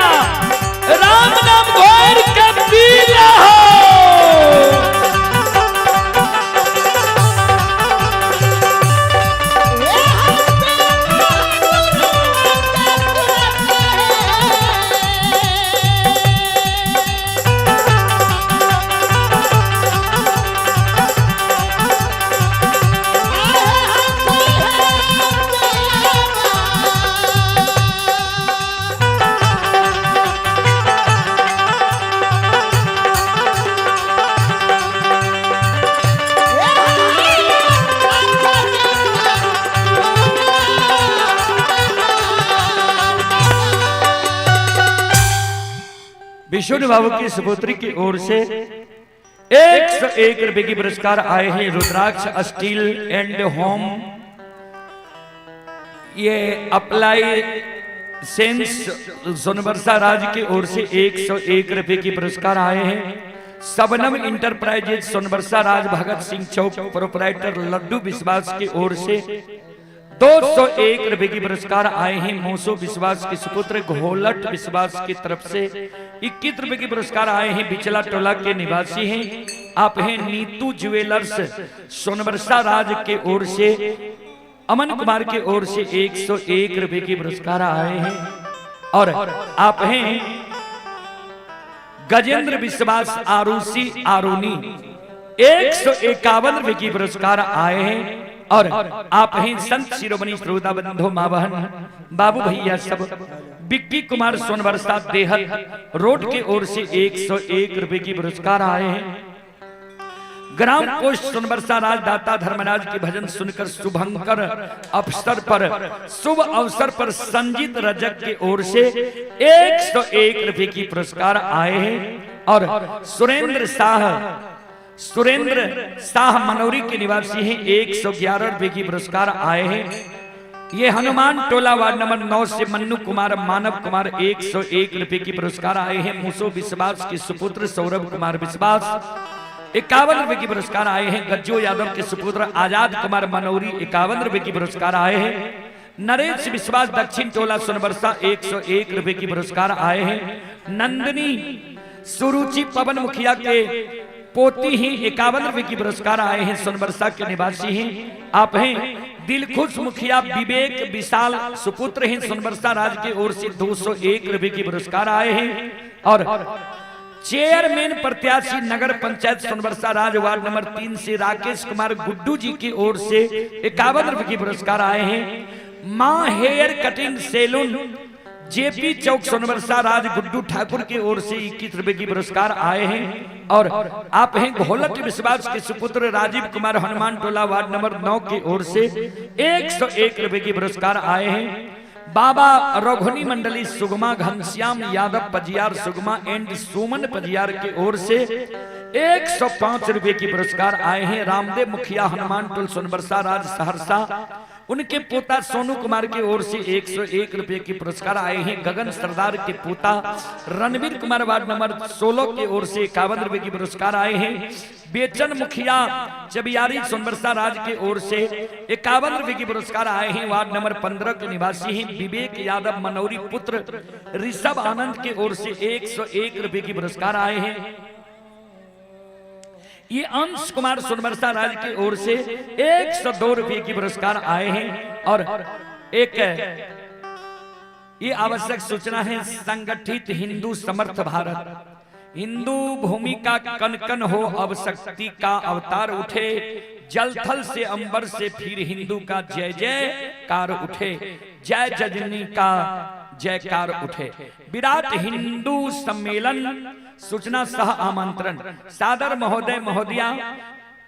राम नाम घोर के पीला हो। विष्णु बाबू की सुपुत्री की ओर से 101 रुपए की पुरस्कार आए हैं। रुद्राक्ष स्टील एंड होम ये अप्लाई सेंस सोनबरसा राज की ओर से 101 रुपए की पुरस्कार आए हैं। सबनम इंटरप्राइजेज सोनबरसा राज भगत सिंह चौक प्रोपराइटर लड्डू विश्वास की ओर से 201 रुपए की पुरस्कार आए हैं। मोसो विश्वास के सुपुत्र घोलट विश्वास की तरफ से 21 रुपए की पुरस्कार आए हैं। बिचला टोला के निवासी हैं आप हैं। नीतू ज्वेलर्स सोनबरसा राज के ओर से अमन कुमार के ओर से 101 रुपए की पुरस्कार आए हैं। और आप हैं गजेंद्र विश्वास आरुषि आरोनी 151 रुपए की पुरस्कार आए हैं। और आप हैं संत शिरोमणि श्रोता बंधु मां बहन बाबू भैया सब बिक्की कुमार सोनबरसा देहत रोड के ओर से 101 रुपए की पुरस्कार आए हैं। ग्राम पोस्ट सोनबरसा राजदाता धर्मराज के भजन सुनकर शुभंकर अवसर पर शुभ अवसर पर संजीत रजक के ओर से 101 रुपए की पुरस्कार आए हैं। और सुरेंद्र शाह मनौरी के निवासी हैं 111 रुपए की पुरस्कार आए हैं। ये हनुमान टोला वार्ड नंबर 9 से मन्नू कुमार मानव कुमार 101 रुपए की पुरस्कार आए हैं। मूसो विश्वास के सुपुत्र सौरभ कुमार विश्वास 51 रुपए की पुरस्कार आए हैं। गज्जो यादव के सुपुत्र आजाद कुमार मनौरी 51 रुपए की पुरस्कार आए हैं। नरेश विश्वास दक्षिण टोला सोनबरसा 101 रुपए की पुरस्कार आए हैं। नंदिनी सुरुचि पवन मुखिया के पोती ही 51 रुपए की पुरस्कार आए हैं। सोनबरसा के निवासी हैं आप हैं। दिलखुश मुखिया विवेक विशाल सुपुत्र हैं सोनबरसा राज की ओर से 201 रुपए की पुरस्कार आए हैं। और चेयरमैन प्रत्याशी नगर पंचायत सोनबरसा राज वार्ड नंबर 3 से राकेश कुमार गुड्डू जी की ओर से 51 रुपए की पुरस्कार आए हैं। मां हेयर कटिंग सैलून जेपी चौक सोनबरसा राज गुड्डू ठाकुर की ओर से 21 रुपए की पुरस्कार आए हैं। और आप हैं घोलट विश्वास के सुपुत्र राजीव कुमार हनुमान टोला वार्ड नंबर 9 की ओर से 101 रुपए की पुरस्कार आए हैं। बाबा रघुनी मंडली सुगमा घनश्याम यादव पजियार सुगमा एंड सुमन पजियार की ओर से 105 रुपए की पुरस्कार आए हैं। रामदेव मुखिया हनुमान टोल सोनबरसा राज सहरसा उनके पोता सोनू कुमार की ओर से 101 रुपए की पुरस्कार आए हैं। गगन सरदार के पोता रणवीर कुमार वार्ड नंबर 16 की ओर से 51 रुपए की पुरस्कार आए हैं। बेचन मुखिया चबियारी सोनबरसा राज की ओर से 51 रुपए की पुरस्कार आए हैं। वार्ड नंबर 15 के निवासी हैं विवेक यादव मनौरी पुत्र ऋषभ आनंद की ओर से 101 रुपए की पुरस्कार आए हैं। ये अंश कुमार सोनबरसा राज की ओर से 102 रुपए की पुरस्कार आए हैं। और एक ये आवश्यक सूचना है, संगठित हिंदू समर्थ भारत हिंदू भूमि का कन कन हो अब शक्ति का अवतार उठे, जल थल से अंबर से फिर हिंदू का जय जयकार उठे, जय जजनी का जयकार उठे। विराट हिंदू सम्मेलन सूचना सह आमंत्रण। सादर महोदय महोदया,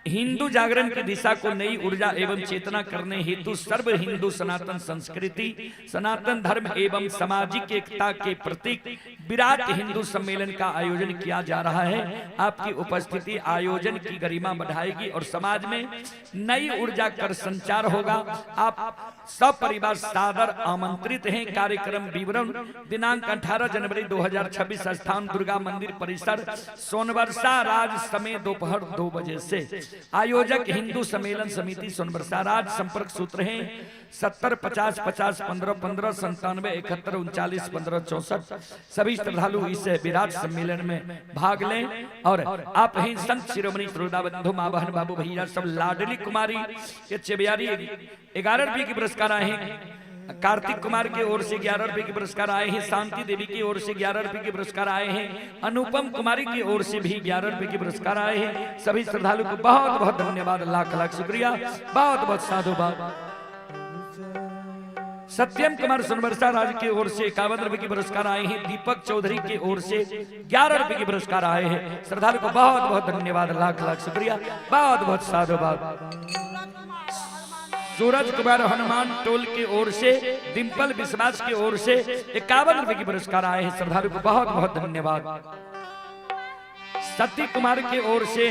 हिंदू जागरण की दिशा को नई ऊर्जा एवं चेतना करने हेतु सर्व हिंदू सनातन संस्कृति, सनातन धर्म एवं सामाजिक एकता के प्रतीक विराट हिंदू सम्मेलन का आयोजन किया जा रहा है। आपकी उपस्थिति आयोजन की गरिमा बढ़ाएगी और समाज में नई ऊर्जा कर संचार होगा। आप सब परिवार सादर आमंत्रित हैं। कार्यक्रम विवरण दिनांक 18 जनवरी 2026, स्थान दुर्गा मंदिर परिसर, सोनबरसा राज, समय दोपहर 2 बजे से। आयोजक हिंदू सम्मेलन समिति सोनबरसा राज। संपर्क सूत्र हैं 70 50 50 15 15 97 71 39 15 64। सभी श्रद्धालु इस विराट सम्मेलन में भाग लें। और आप हैं संत शिरोमणि श्रोता बंधु मां बहन बाबू भैया सब लाडली कुमारी ये चेबियारी 11 रुपये की पुरस्कार आए हैं। कार्तिक कुमार की ओर से 11 रुपए के पुरस्कार आए हैं। शांति देवी की ओर से 11 रुपए के पुरस्कार आए हैं। अनुपम कुमारी की ओर से भी 11 रुपए के पुरस्कार आए हैं। सभी श्रद्धालु को बहुत बहुत धन्यवाद, लाख लाख शुक्रिया, बहुत बहुत साधुवाद। सत्यम कुमार सोनबरसा राज की ओर से 51 रुपए के पुरस्कार आए हैं। दीपक चौधरी की ओर से 11 रुपए के पुरस्कार आए हैं। श्रद्धालु को बहुत बहुत धन्यवाद, लाख लाख शुक्रिया, बहुत बहुत साधुवाद। सूरज कुमार हनुमान टोल की ओर से, डिंपल विश्वास की ओर से 51 रुपए की पुरस्कार आए हैं। श्रद्धालु को बहुत बहुत धन्यवाद। सती कुमार की ओर से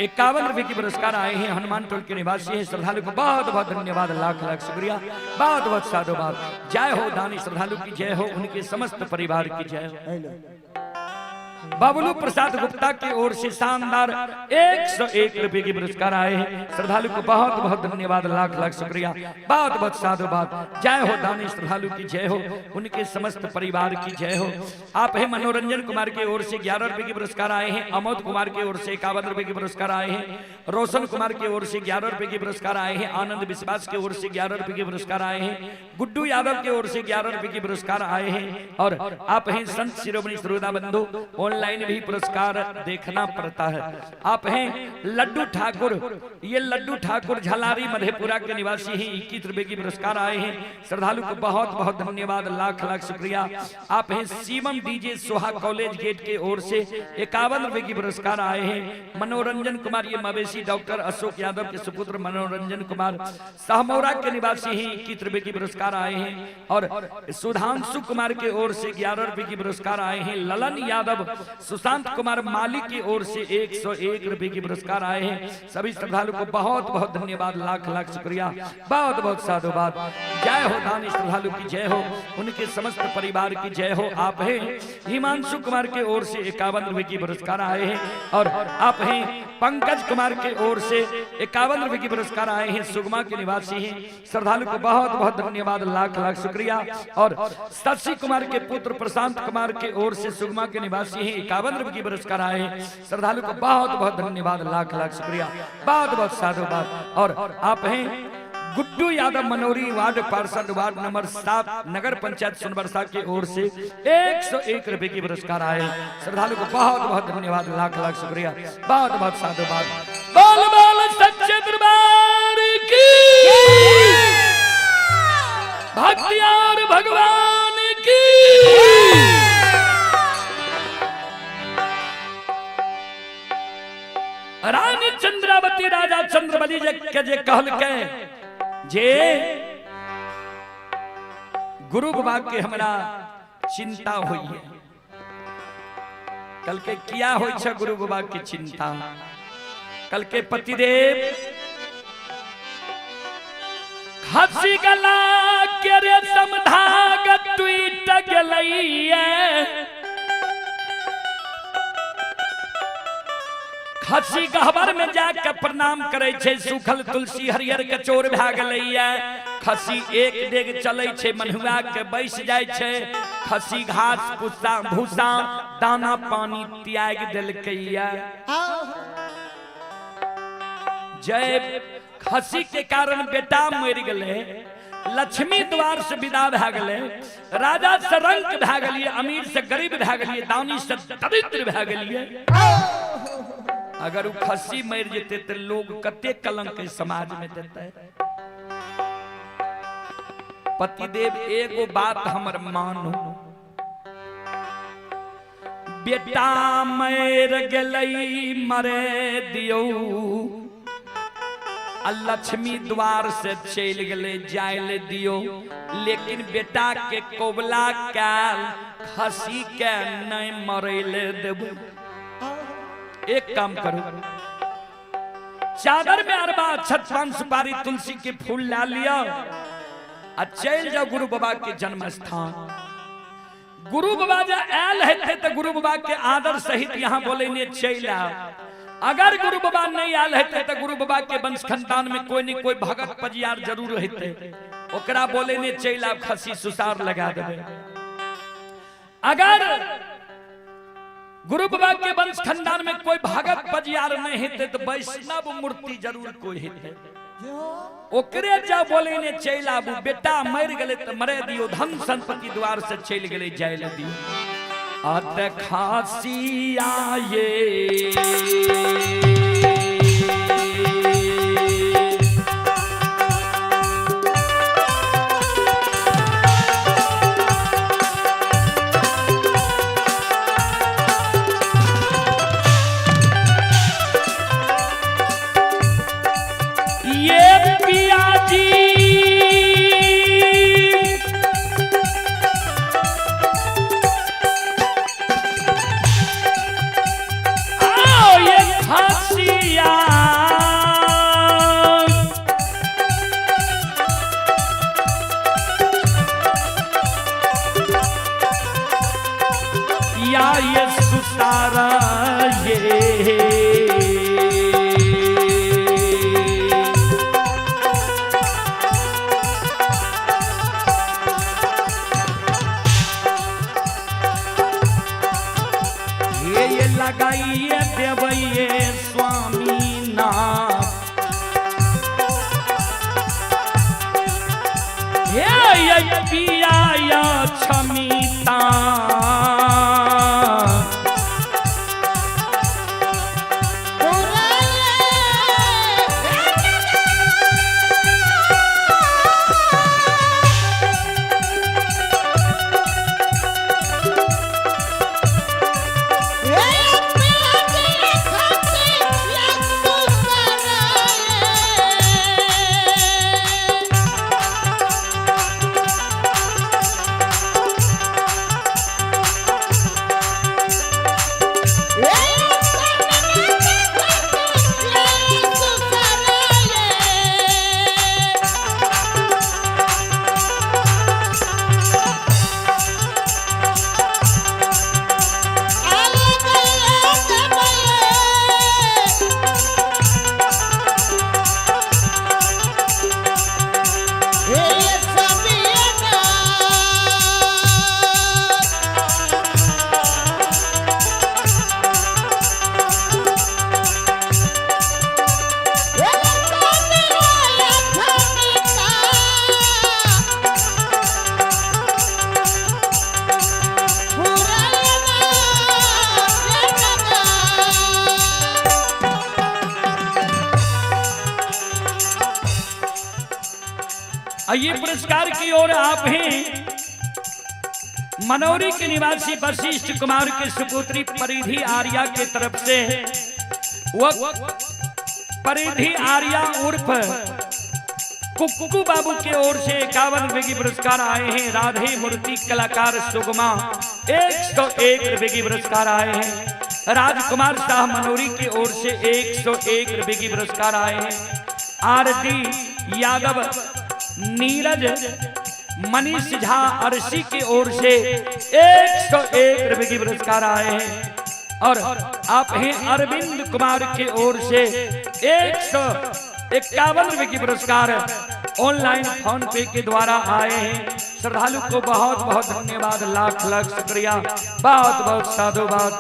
51 रुपए की पुरस्कार आए हैं। हनुमान टोल के निवासी हैं। श्रद्धालु को बहुत बहुत धन्यवाद, लाख लाख शुक्रिया, बहुत बहुत साधुवाद। जय हो दानी श्रद्धालु की जय हो, उनके समस्त परिवार की जय हो। बाबुलू प्रसाद गुप्ता की ओर से शानदार 101 रुपए के पुरस्कार आए हैं। श्रद्धालु को बहुत बहुत धन्यवाद, लाख लाख शुक्रिया, बहुत बहुत साधुवाद। जय हो दानी श्रद्धालु की जय हो, उनके समस्त परिवार की जय हो। आप हैं मनोरंजन कुमार की ओर से 11 रुपए के पुरस्कार आए हैं। अमोद कुमार की ओर से 51 रुपए के पुरस्कार आए हैं। रोशन कुमार की ओर से 11 रुपए के पुरस्कार आए हैं। आनंद विश्वास की ओर से 11 रुपए के पुरस्कार आए हैं। गुड्डू यादव की ओर से 11 रुपए के पुरस्कार आए हैं। और आप हैं संत शिरोमणि श्रोता बंधु, ऑनलाइन भी पुरस्कार देखना पड़ता है। आप हैं लड्डू ठाकुर, ये लड्डू ठाकुर झलारी मधेपुरा के निवासी हैं। 21 रुपए की पुरस्कार आए हैं। श्रद्धालु को बहुत बहुत धन्यवाद, लाख लाख शुक्रिया। आप हैं शिवम डीजे सोहा कॉलेज गेट के ओर से 51 रुपए की पुरस्कार आए हैं। मनोरंजन कुमार, ये मवेशी डॉक्टर अशोक यादव के सुपुत्र मनोरंजन कुमार सहमौरा के निवासी हैं। 21 रुपए की पुरस्कार आए हैं। और सुधांशु कुमार के ओर से 11 रुपए की पुरस्कार आए हैं। ललन यादव, सुशांत कुमार माली की ओर से 101 रुपए की पुरस्कार आए हैं। सभी श्रद्धालु को बहुत बहुत धन्यवाद, लाख लाख शुक्रिया, बहुत बहुत साधुवाद। जय हो दानी श्रद्धालु की जय हो, उनके समस्त परिवार की जय हो। आप हैं हिमांशु कुमार के ओर से 51 रुपए की पुरस्कार आए हैं। और आप हैं पंकज कुमार के ओर से 51 रुपए की पुरस्कार आए हैं। सुगमा के निवासी हैं। श्रद्धालु को बहुत बहुत धन्यवाद, लाख लाख शुक्रिया। और शशि कुमार के पुत्र प्रशांत कुमार के ओर से सुगमा के निवासी हैं। 51 रुपए की पुरस्कार आए हैं। श्रद्धालु को बहुत बहुत धन्यवाद, लाख लाख शुक्रिया, बहुत बहुत साधुवाद। और आप हैं गुड्डू यादव मनोरी वार्ड पार्षद वार्ड नंबर 7 नगर पंचायत सोनबरसा के ओर से 101 रुपए की पुरस्कार आए हैं। श्रद्धालु को बहुत बहुत धन्यवाद, लाख लाख शुक्रिया, बहुत बहुत साधुवाद। बोल बोल सच्चे दरबार की, भक्ति और भगवान की। रानी चंद्रावती राजा चंद्रबली जे कहल के जे गुरु बाबा के हमरा चिंता हुई है। कल के किया हो गुरु बाबा की चिंता। कल के पतिदेव हसी गला के रे समधाग ट्वीट गलैया, खसी गहबर में जाके प्रणाम करे छे। सुखल तुलसी हरियर कचोर भए गेलैया। खसी एक डेग चले छे, मनुआ के बैस जाय छे। खसी घास भूसा भूसा दाना पानी त्याग देलकैया। जय खसी के कारण बेटा मर गए लक्ष्मी द्वार से विदा भए गेलै, राजा से रंक भए गेलिए, अमीर से गरीब भए गेलिए, दानी से दरिद्र भए गेलिए। अगर वो खस्सी मर जेते तो लोग कते कलंक समाज में देते। पतिदेव एगो बात हमर मानो, बेटा मर गेलै मरे दियो, लक्ष्मी द्वार से चल गए जाए दियो, लेकिन बेटा के कोबला कैल खसी के नहीं मरैले देबो। एक काम करो, चादर में अरबा छप्पन सुपारी तुलसी के फूल ला लिया और चल जाओ गुरु बाबा के जन्म स्थान। गुरु बाबा जब आयल है तो गुरु बाबा के आदर सहित यहाँ बोले ने चल आओ। अगर गुरु बाबा नहीं आयल है तो गुरु बाबा के वंश खानदान में कोई न कोई भगत पजियार जरूर रहते, ओकरा बोले ने चल आओ, खसी सुसार लगा देवे। अगर गुरु बाबा के वंश खानदान में कोई भगत पजियार नहीं हेते तो वैष्णव मूर्ति जरूर कोई हेते, ओकरे जा बोले ने चल आबू। बेटा मर गए तो मरे दियो, धन संपत्ति द्वार से चल गए जाए दियो। अत खासी आये लगाइए देवैये स्वामी नाथ, ये पिया या क्षमिता ये पुरस्कार की ओर आप हैं मनौरी के निवासी वशिष्ठ कुमार के सुपुत्री परिधि आर्या के तरफ से परिधि आर्या उर्फ कुक्कू बाबू की ओर से 51 रुपए की पुरस्कार आए हैं। राधे मूर्ति कलाकार सुगमा 101 रुपए की पुरस्कार आए हैं। राजकुमार शाह मनौरी की ओर से 101 रुपए की पुरस्कार आए हैं। आरती यादव नीरज मनीष झा अरसी की ओर से 101 रुपए की पुरस्कार आए हैं। और आप हैं अरविंद कुमार की ओर से 151 रुपए की पुरस्कार ऑनलाइन फोन पे के द्वारा आए हैं। श्रद्धालु को बहुत बहुत धन्यवाद, लाख लाख शुक्रिया, बहुत बहुत साधुवाद।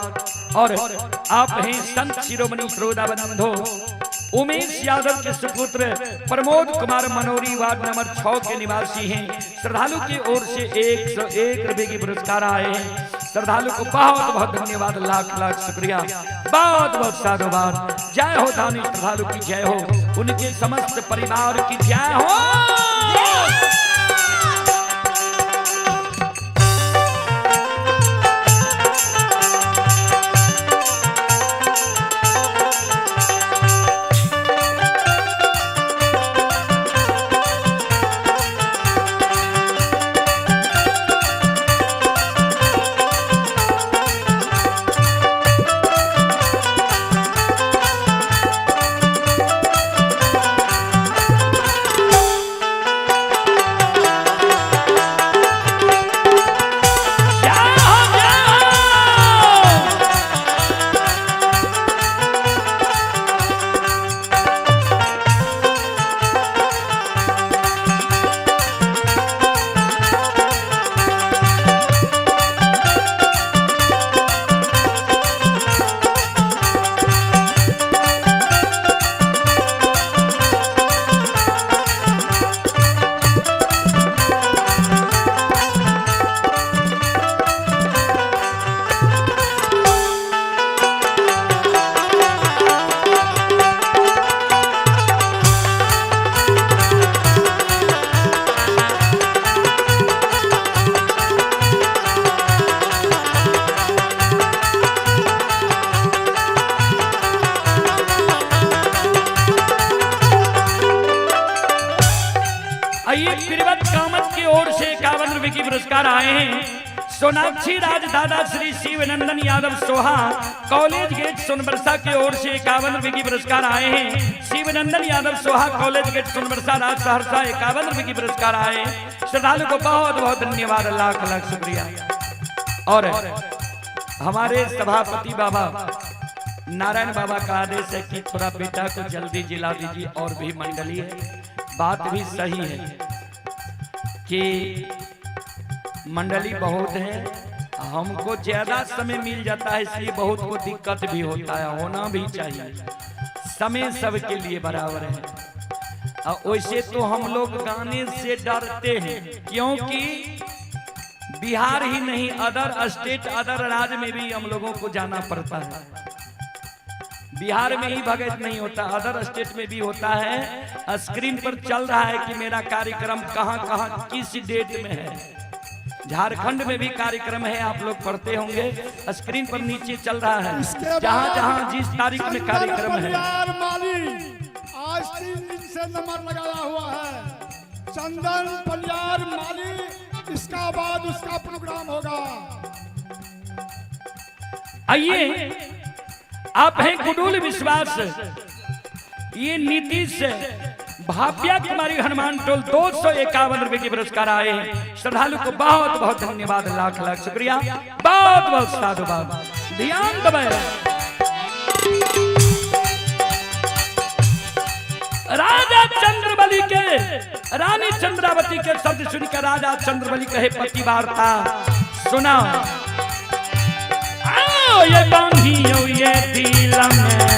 और आप हैं संत शिरोमणि प्रोदाबंधो उमेश यादव के सुपुत्र प्रमोद कुमार मनोरी वार्ड नंबर 6 के निवासी हैं। श्रद्धालु की ओर से 101 रुपए की पुरस्कार आए हैं। श्रद्धालु को बहुत बहुत धन्यवाद, लाख लाख शुक्रिया, बहुत बहुत साधुवाद। जय हो दानी श्रद्धालु की जय हो, उनके समस्त परिवार की जय हो। पुरस्कार आए हैं। सोनाक्षी राज दादा श्री शिवनंदन यादव सोहा कॉलेज गेट सोनबरसा की ओर से 51 रुपए की पुरस्कार आए हैं। शिवनंदन यादव सोहा कॉलेज गेट सोनबरसा राज सहरसा 51 रुपए की पुरस्कार आए। श्रद्धालु को बहुत बहुत धन्यवाद, लाख लाख शुक्रिया। और हमारे सभापति बाबा नारायण बाबा का आदेश है कि थोड़ा बेटा को जल्दी जिला दीजिए। और भी मंडली है, बात भी सही है कि मंडली बहुत है, हमको ज्यादा समय मिल जाता है, इसलिए बहुत को दिक्कत भी होता है, होना भी चाहिए। समय सबके लिए बराबर है। और वैसे तो हम लोग गाने से डरते हैं, क्योंकि बिहार ही नहीं अदर स्टेट अदर राज्य में भी हम लोगों को जाना पड़ता है। बिहार में ही भगत नहीं होता, अदर स्टेट में भी होता है। स्क्रीन पर चल रहा है कि मेरा कार्यक्रम कहां कहां किस डेट में है। झारखंड में भी कार्यक्रम है, आप लोग पढ़ते होंगे, स्क्रीन पर नीचे चल रहा है जहां जहां जिस तारीख में कार्यक्रम है। आज 3 दिन से नंबर लगाया हुआ है चंदन पलियार माली, इसका बाद उसका प्रोग्राम होगा। आइए, आप हैं गुडुल विश्वास, ये नीतीश भाव्या कुमारी हनुमान टोल 251 रुपए की पुरस्कार आए हैं। श्रद्धालु को बहुत बहुत धन्यवाद, लाख लाख शुक्रिया, बहुत बहुत साधुवाद। ध्यान दबाए राजा चंद्रबली के रानी चंद्रावती के शब्द सुनकर राजा चंद्रबली कहे पति वार्ता सुना। आओ ये बांधियो ये दिल में,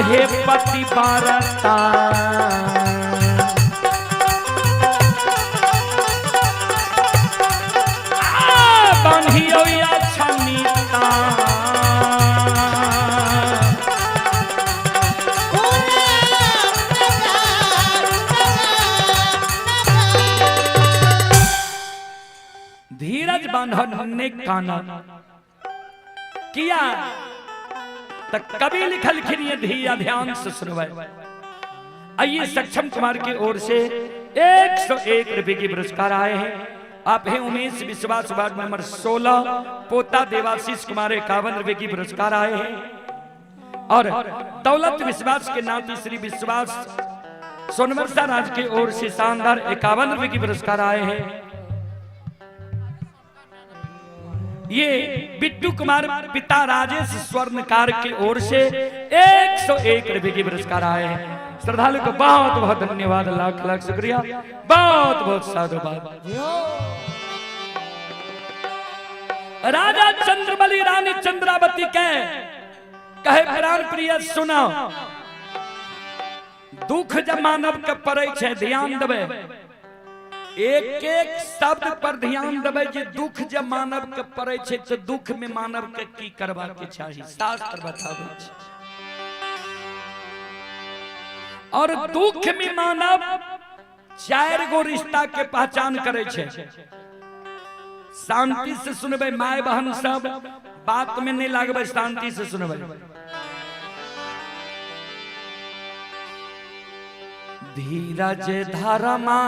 हे पति बारता बांधियो या छमीता धीरज बांधने काना किया तक कभी लिखल खिनिए धिया ध्यान से सुनवाए। आइए सक्षम कुमार की ओर से 101 रुपए की पुरस्कार आए हैं। आप हैं उमेश विश्वास वार्ड नंबर 16, पोता देवाशीष कुमार 51 रुपए की पुरस्कार आए हैं। और दौलत विश्वास के नाती श्री विश्वास सोनवर्षा राज की ओर से शानदार 51 रुपए की पुरस्कार आए हैं। ये बिट्टू कुमार पिता राजेश स्वर्णकार की ओर से 101 रुपए की पुरस्कार आए हैं। श्रद्धालु को बहुत बहुत धन्यवाद, लाख लाख शुक्रिया, बहुत बहुत साधुवाद। राजा चंद्रबली रानी चंद्रावती के कहे प्राण प्रिय सुना, दुख जब मानव के पड़े छे ध्यान देवे, एक एक शब्द पर ध्यान देवे। जे दुख जब मानव के पड़े छे तो दुख में मानव के की करबा के चाहिए, शास्त्र बतावे छे। और दुख में मानव 4 गो रिश्ता के पहचान करे छे। शांति से सुनबे माय बहन सब, बात में नहीं लागबे, शांति से सुनबे। धीरज धर्मा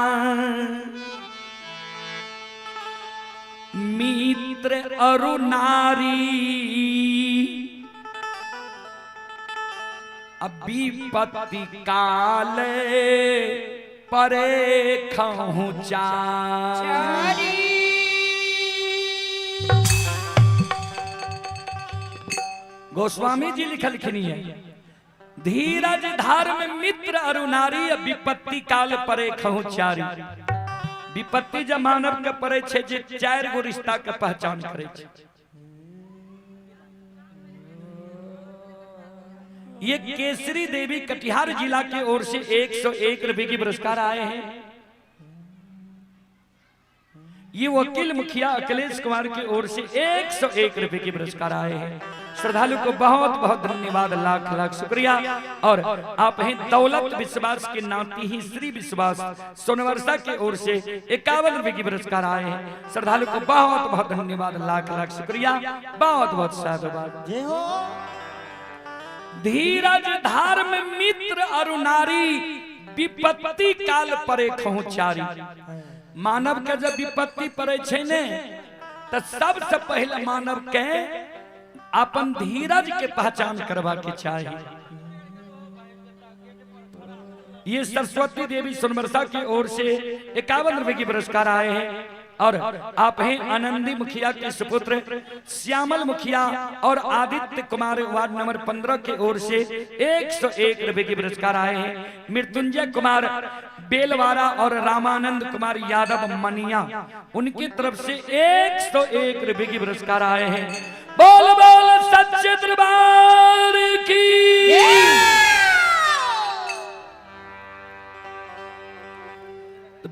मित्र अरु नारी, विपत्ति काल परे खहु चारी। गोस्वामी जी लिखलखिन है, धीरज धर्म मित्र अरु नारी, विपत्ति काल परे खहु चारी। विपत्ति जब मानव के पड़े छे जे 4 गो रिश्ता के पहचान करे छे। ये केसरी देवी कटिहार जिला की ओर से 101 रुपए की पुरस्कार आए हैं। ये वकील मुखिया अखिलेश कुमार की ओर से 101 रुपए की पुरस्कार आए हैं। श्रद्धालु को बहुत बहुत धन्यवाद, लाख लाख शुक्रिया। और आप हैं दौलत विश्वास के नाती ही श्री विश्वास सोनवर्षा की ओर से 51 रुपए की पुरस्कार आए हैं। श्रद्धालु को बहुत बहुत धन्यवाद, लाख लाख शुक्रिया, बहुत बहुत साधुवाद। धीरज धर्म मित्र अरु नारी, विपत्ति काल परे खहु चारी। मानव के जब विपत्ति पड़े छे ने तो सबसे पहले मानव के अपन धीरज के पहचान करवा के चाहिए। ये सरस्वती देवी सोनवर्षा की ओर से 51 रुपए की पुरस्कार आए हैं। और आप हैं आनंदी मुखिया के सुपुत्र श्यामल मुखिया और आदित्य कुमार वार्ड नंबर 15 की ओर से 101 रुपए की पुरस्कार आए हैं। मृत्युंजय कुमार बेलवारा और रामानंद कुमार यादव मनिया, उनकी तरफ से 101 रुपए की पुरस्कार आए हैं। बोल बोल सच्चे दरबार की।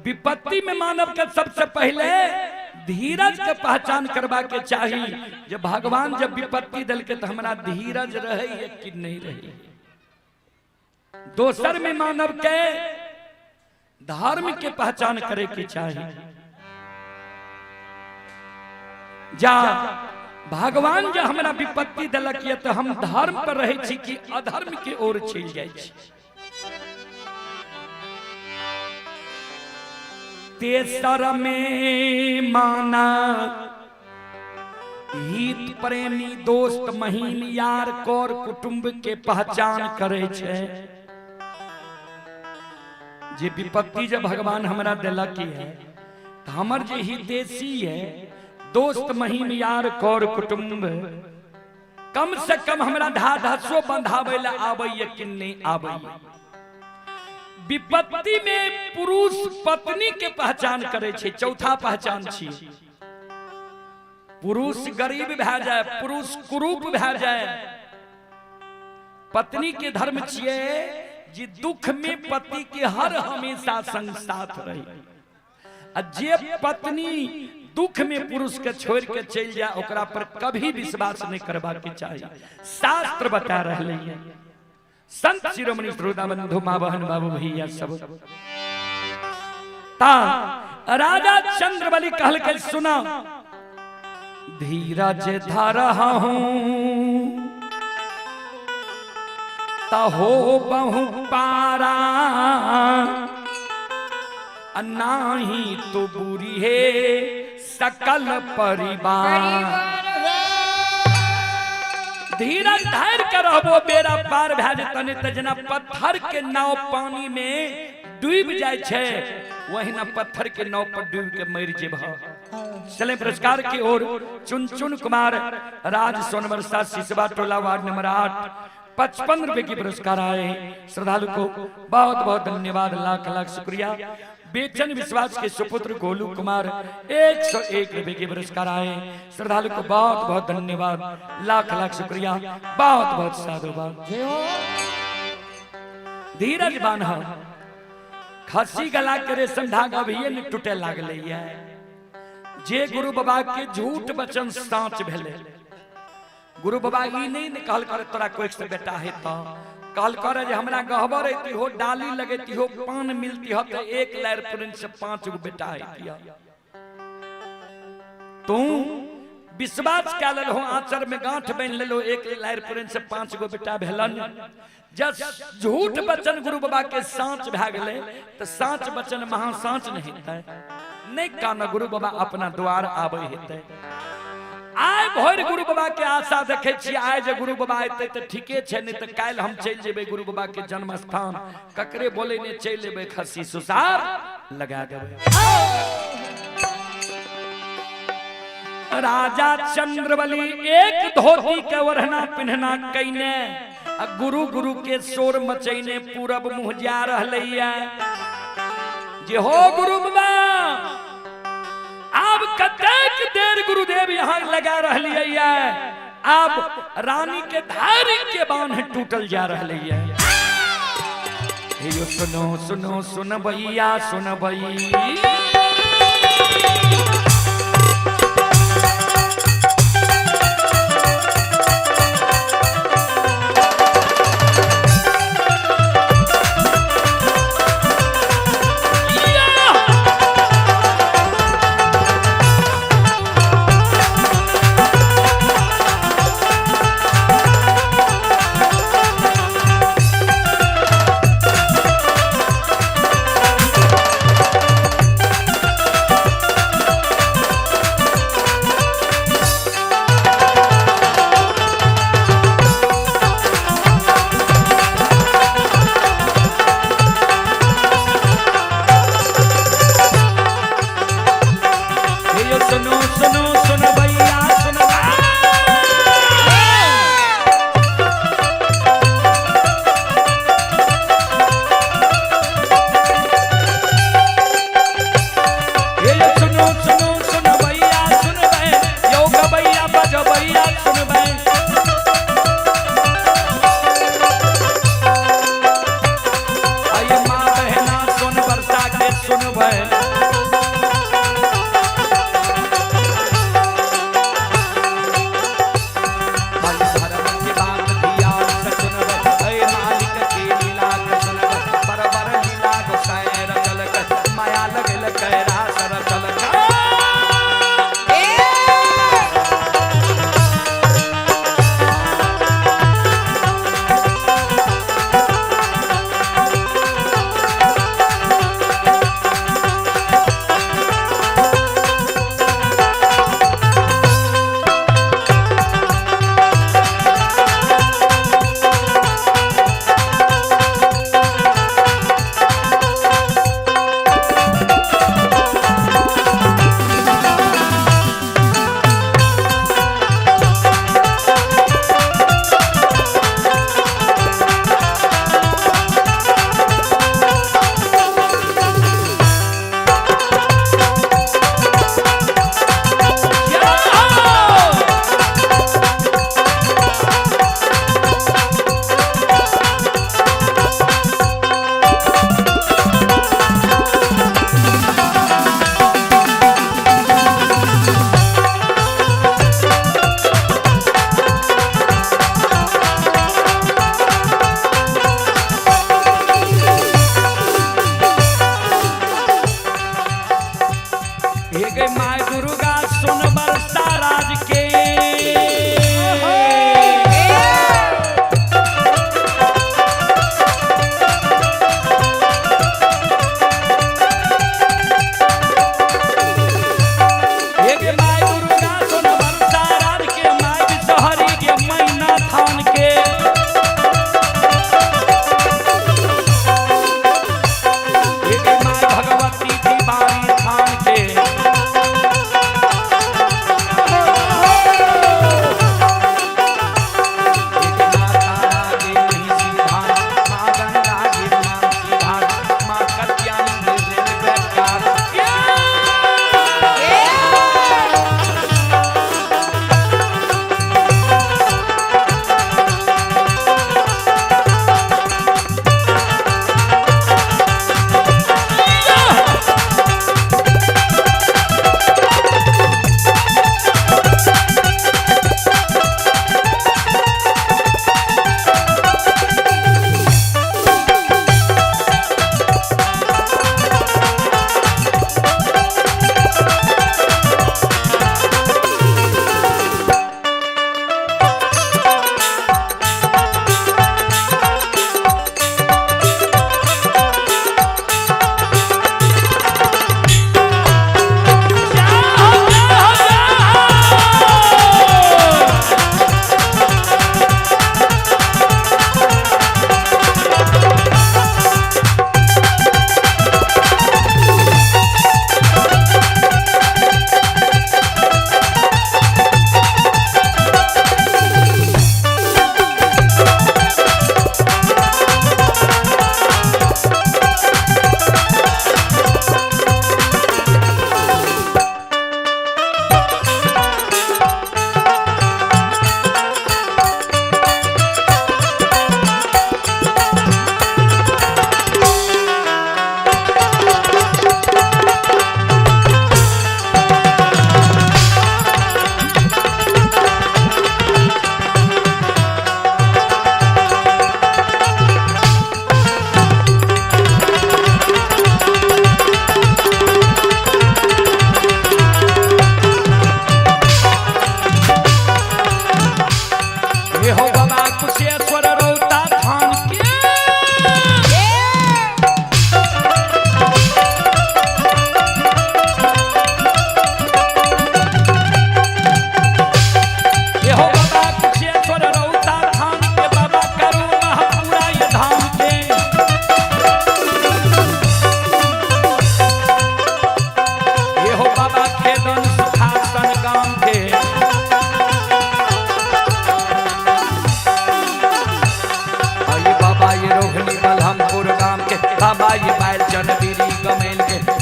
विपत्ति में मानव का सबसे पहले धीरज के पहचान करवा के चाहिए। जब भगवान जब विपत्ति दल के तो हमारा धीरज रहे कि नहीं रहे। दोसर में मानव के धर्म के पहचान करे के चाहिए। जा भगवान जब हमारा विपत्ति दलक तो हम धर्म पर रहे छी कि अधर्म के ओर चल जाए छी। तेसर में माना हित प्रेमी दोस्त महीन यार कोर कुटुंब के पहचान करे छे। जे विपत्ति जब भगवान हमरा दिला की है तो हमर जे हितेशी है दोस्त महीन यार कोर कुटुंब कम से कम हमरा धा धासो बंधावे ला आबैया कि नहीं आबैया। विपत्ति में पुरुष पत्नी के पहचान करे छे। चौथा पहचान छी पुरुष गरीब भै जाए, पुरुष कुरूप भै जाए, पत्नी के धर्म छिए जे दुख में पति के हर हमेशा संग साथ रही। जे पत्नी दुख में पुरुष के छोड़ के चल जाए ओकरा पर कभी विश्वास नहीं करबा के चाहिए। शास्त्र बता रहे हैं। संत शिरोमणि श्रोता बंधु मां बहन बाबू भैया सब ता राजा चंद्रबली कहल के सुना धीरज धरहूं तहो बहु पारा, नाही तो बुरी है सकल परिवार। धीरज धैर्य करबो बेरा पार भए जेतने त जेना पत्थर के नाव पानी में डूब जाय छे, वही ना पत्थर के नाव पर डूब के मर जेबह। चले पुरस्कार की ओर। चुनचुन कुमार राज सोनवर्षा सिसवा टोला वार्ड नंबर 8 55 रुपए की पुरस्कार आए। श्रद्धालु को बहुत बहुत धन्यवाद, लाख लाख शुक्रिया। बेचन विश्वास के सुपुत्र गोलू कुमार 101 रुपए के पुरस्कार आए। श्रद्धालु को बहुत बहुत धन्यवाद, लाख लाख शुक्रिया, बहुत बहुत साधुवाद। धीरज बान्हा खसी गला के रेशम धागा भी न टूटे लागले है। जे गुरु बाबा के झूठ वचन साँच भेले। गुरु बाबा ई नहीं कहल कर तोरा कोई से बेटा है तो कहल कर जे हमरा गहबर रहती हो, डाली लगेती हो, पान मिलती हो तो 1 लाख पुरन से 5 गो बेटा है किया। तू विश्वास क्या ले हो, आचर में गांठ बन ले लो, 1 लाख पुरन से 5 गो बेटा भेलन। जब झूठ वचन गुरु बाबा के साँच भए गेले तो साँच वचन महासाँच नहीं है। नहीं कान गुरु बाबा अपना द्वार आवे हेते। आय भोर गुरु बाबा के आशा देखे छी, आय जे गुरु बाबा एते त ठीके छे, नहीं त काल हम चल जेबे गुरु बाबा के जन्म स्थान। ककरे बोले ने चल लेबे खसी सुसार लगा देबे। राजा चंद्रबली एक धोती के ओढ़ना पिन्हना कइने, गुरु गुरु के शोर मचैने पूरब मुँह जा रहलैया। जे हो गुरु बाबा अब कतेक देर गुरुदेव यहाँ लगा रहलिए, अब रानी के धारी के बांध टूटल जा रहलिए। यो सुनो सुनो सुन भैया सुन भैया, हे गे माय दुर्गा सुन बरसा राज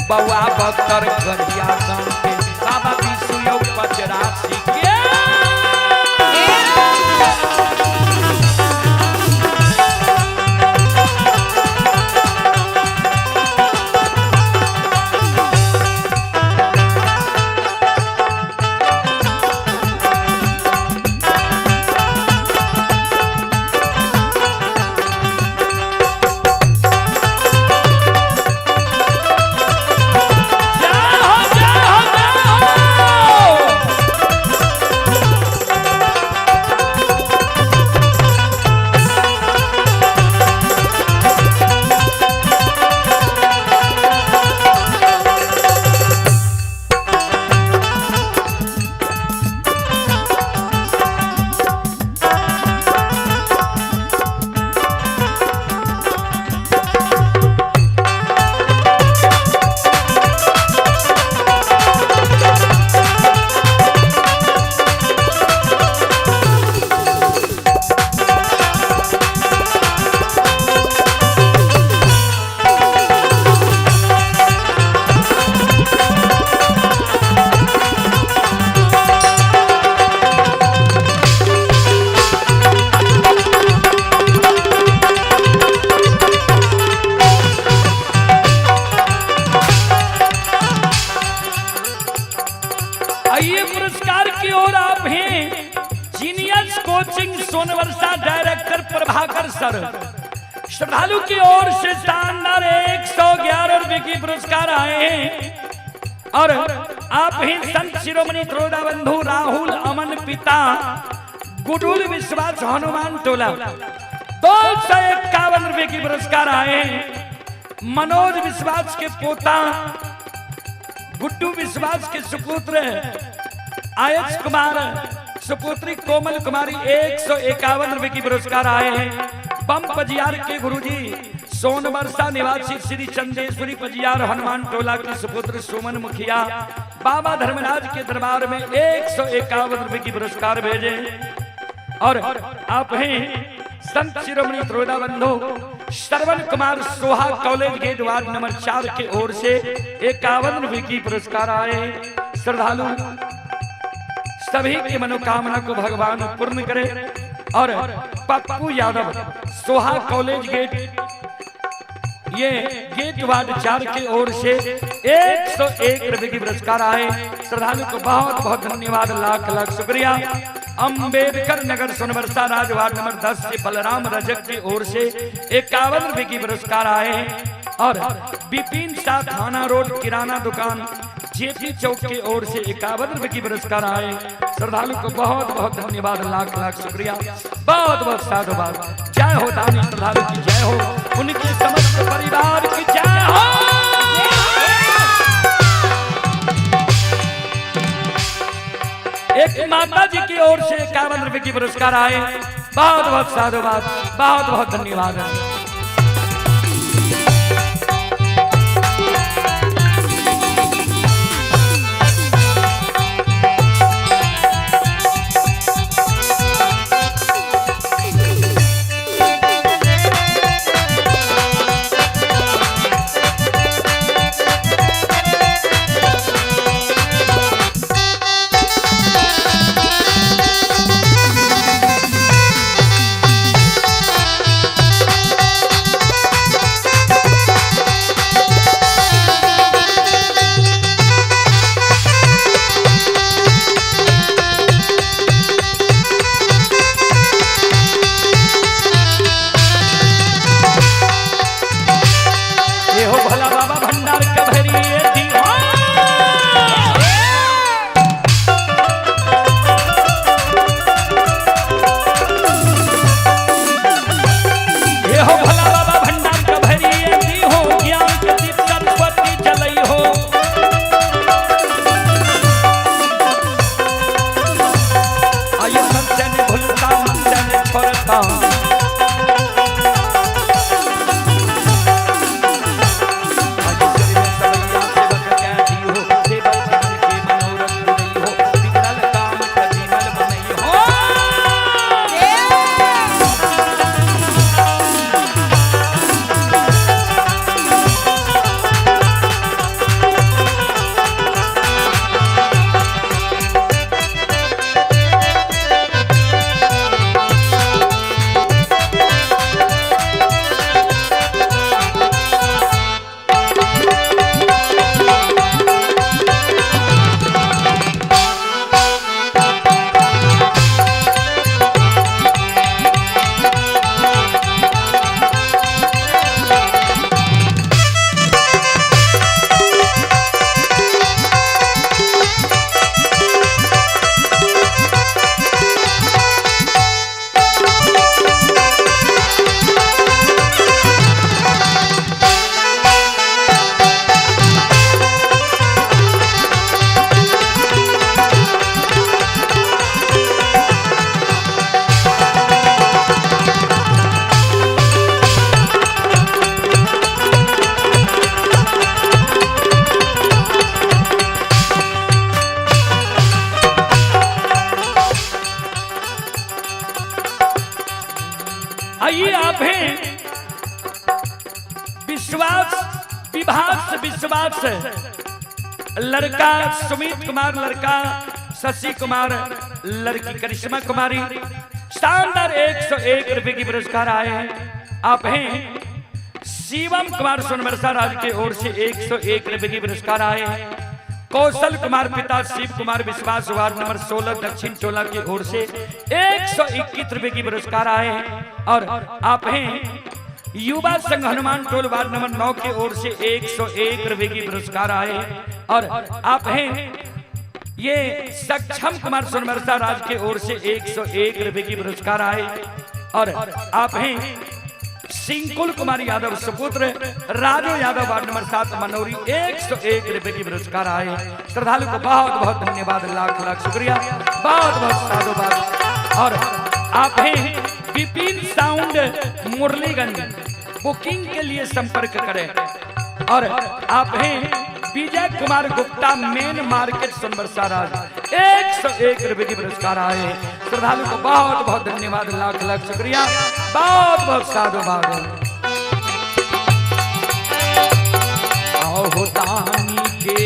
बउआ बख्तर गरिया गांव के बाबा विष्णु पचरासी के आइए पुरस्कार की ओर आप हैं genius coaching Sonvarsha director Prabhakar sir. श्रद्धालु की ओर से शानदार 111 रुपए की पुरस्कार आए हैं और आप हैं संत शिरोमणि त्रोदा बंधु राहुल अमन पिता गुडुल विश्वास हनुमान टोला 251 रुपए की पुरस्कार आए हैं। मनोज विश्वास के पोता गुड्डू विश्वास के सुपुत्र आयश कुमार सुपुत्री कोमल कुमारी 151 रुपए की पुरस्कार आए हैं। बम पजियार के गुरुजी सोनवर्षा निवासी श्री चंदेश्वरी पजियार हनुमान टोला के सुपुत्र सुमन मुखिया बाबा धर्मराज के दरबार में 151 रुपए की पुरस्कार भेजे। और आप हैं संत शिरोमणि त्रोदा बंधु श्रवण कुमार सोहा कॉलेज गेट वार्ड नंबर 4 के ओर से 51 रुपए की पुरस्कार आए। श्रद्धालु सभी की मनोकामना को भगवान पूर्ण करे। और पप्पू यादव सोहा कॉलेज गेट ये गेट वार्ड 4 की ओर से 101 रुपए की पुरस्कार आए। श्रद्धालु को बहुत बहुत धन्यवाद, लाख लाख शुक्रिया। अंबेडकर नगर सोनवर्षा राज वार्ड नंबर 10 से बलराम रजक की ओर से 51 रुपए की पुरस्कार आए हैं। और बिपिन शाह थाना रोड किराना दुकान जेपी चौक की ओर से 51 रुपए की पुरस्कार आए। श्रद्धालु को बहुत बहुत धन्यवाद, लाख लाख शुक्रिया, बहुत बहुत साधुवाद। जय हो दानी श्रद्धालु की जय हो, उनके समस्त परिवार की जय हो। एक माता जी की ओर से 51 रुपए की पुरस्कार आए। बहुत बहुत साधुवाद, बहुत बहुत धन्यवाद। विश्वास लड़का सुमित कुमार, लड़का शशि कुमार, लड़की करिश्मा कुमारी। शानदार 101 रुपए की पुरस्कार आए हैं। आप हैं शिवम कुमार सोनबरसा राज के ओर से 101 रुपए की पुरस्कार आए हैं। कौशल कुमार पिता शिव कुमार विश्वास वार्ड नंबर 16 दक्षिण टोला की ओर से 121 रुपए की पुरस्कार आए हैं। और आप हैं युवा संघ हनुमान टोल वार्ड नंबर 9 की ओर से 101 रुपए की पुरस्कार आए हैं। और आप हैं ये सक्षम कुमार सोनबरसा राज के ओर से 101 रुपए की पुरस्कार आए। और आप हैं सिंकुल कुमार यादव सुपुत्र राजू यादव वार्ड नंबर 7 मनोरी 101 रुपए की पुरस्कार आए। श्रद्धालु को बहुत बहुत धन्यवाद, लाख लाख शुक्रिया, बहुत बहुत साधुवाद। और आप हैं विपिन साउंड मुरलीगंज, बुकिंग के लिए संपर्क करें। और आप हैं विजय कुमार गुप्ता मेन मार्केट सोनबरसा राज 101 रुपए की पुरस्कार आए। श्रद्धालु को बहुत बहुत धन्यवाद, लाख लाख शुक्रिया, बहुत बहुत साधुवाद। आओ दानी के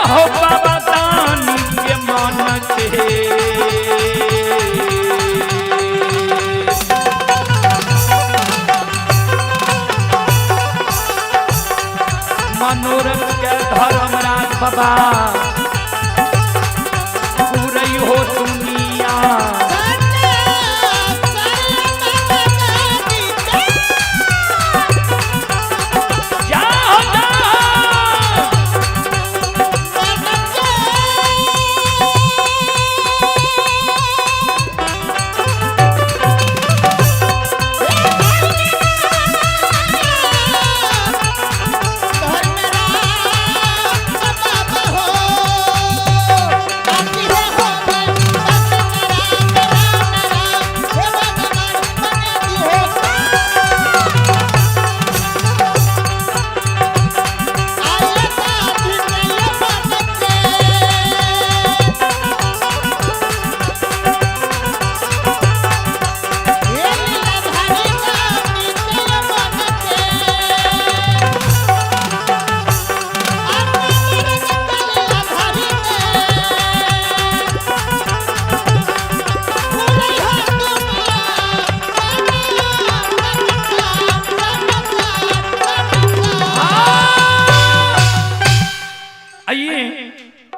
हो बाबा दानी के मान के मनोरथ के धर्मराज बाबा पूरी हो दुनिया।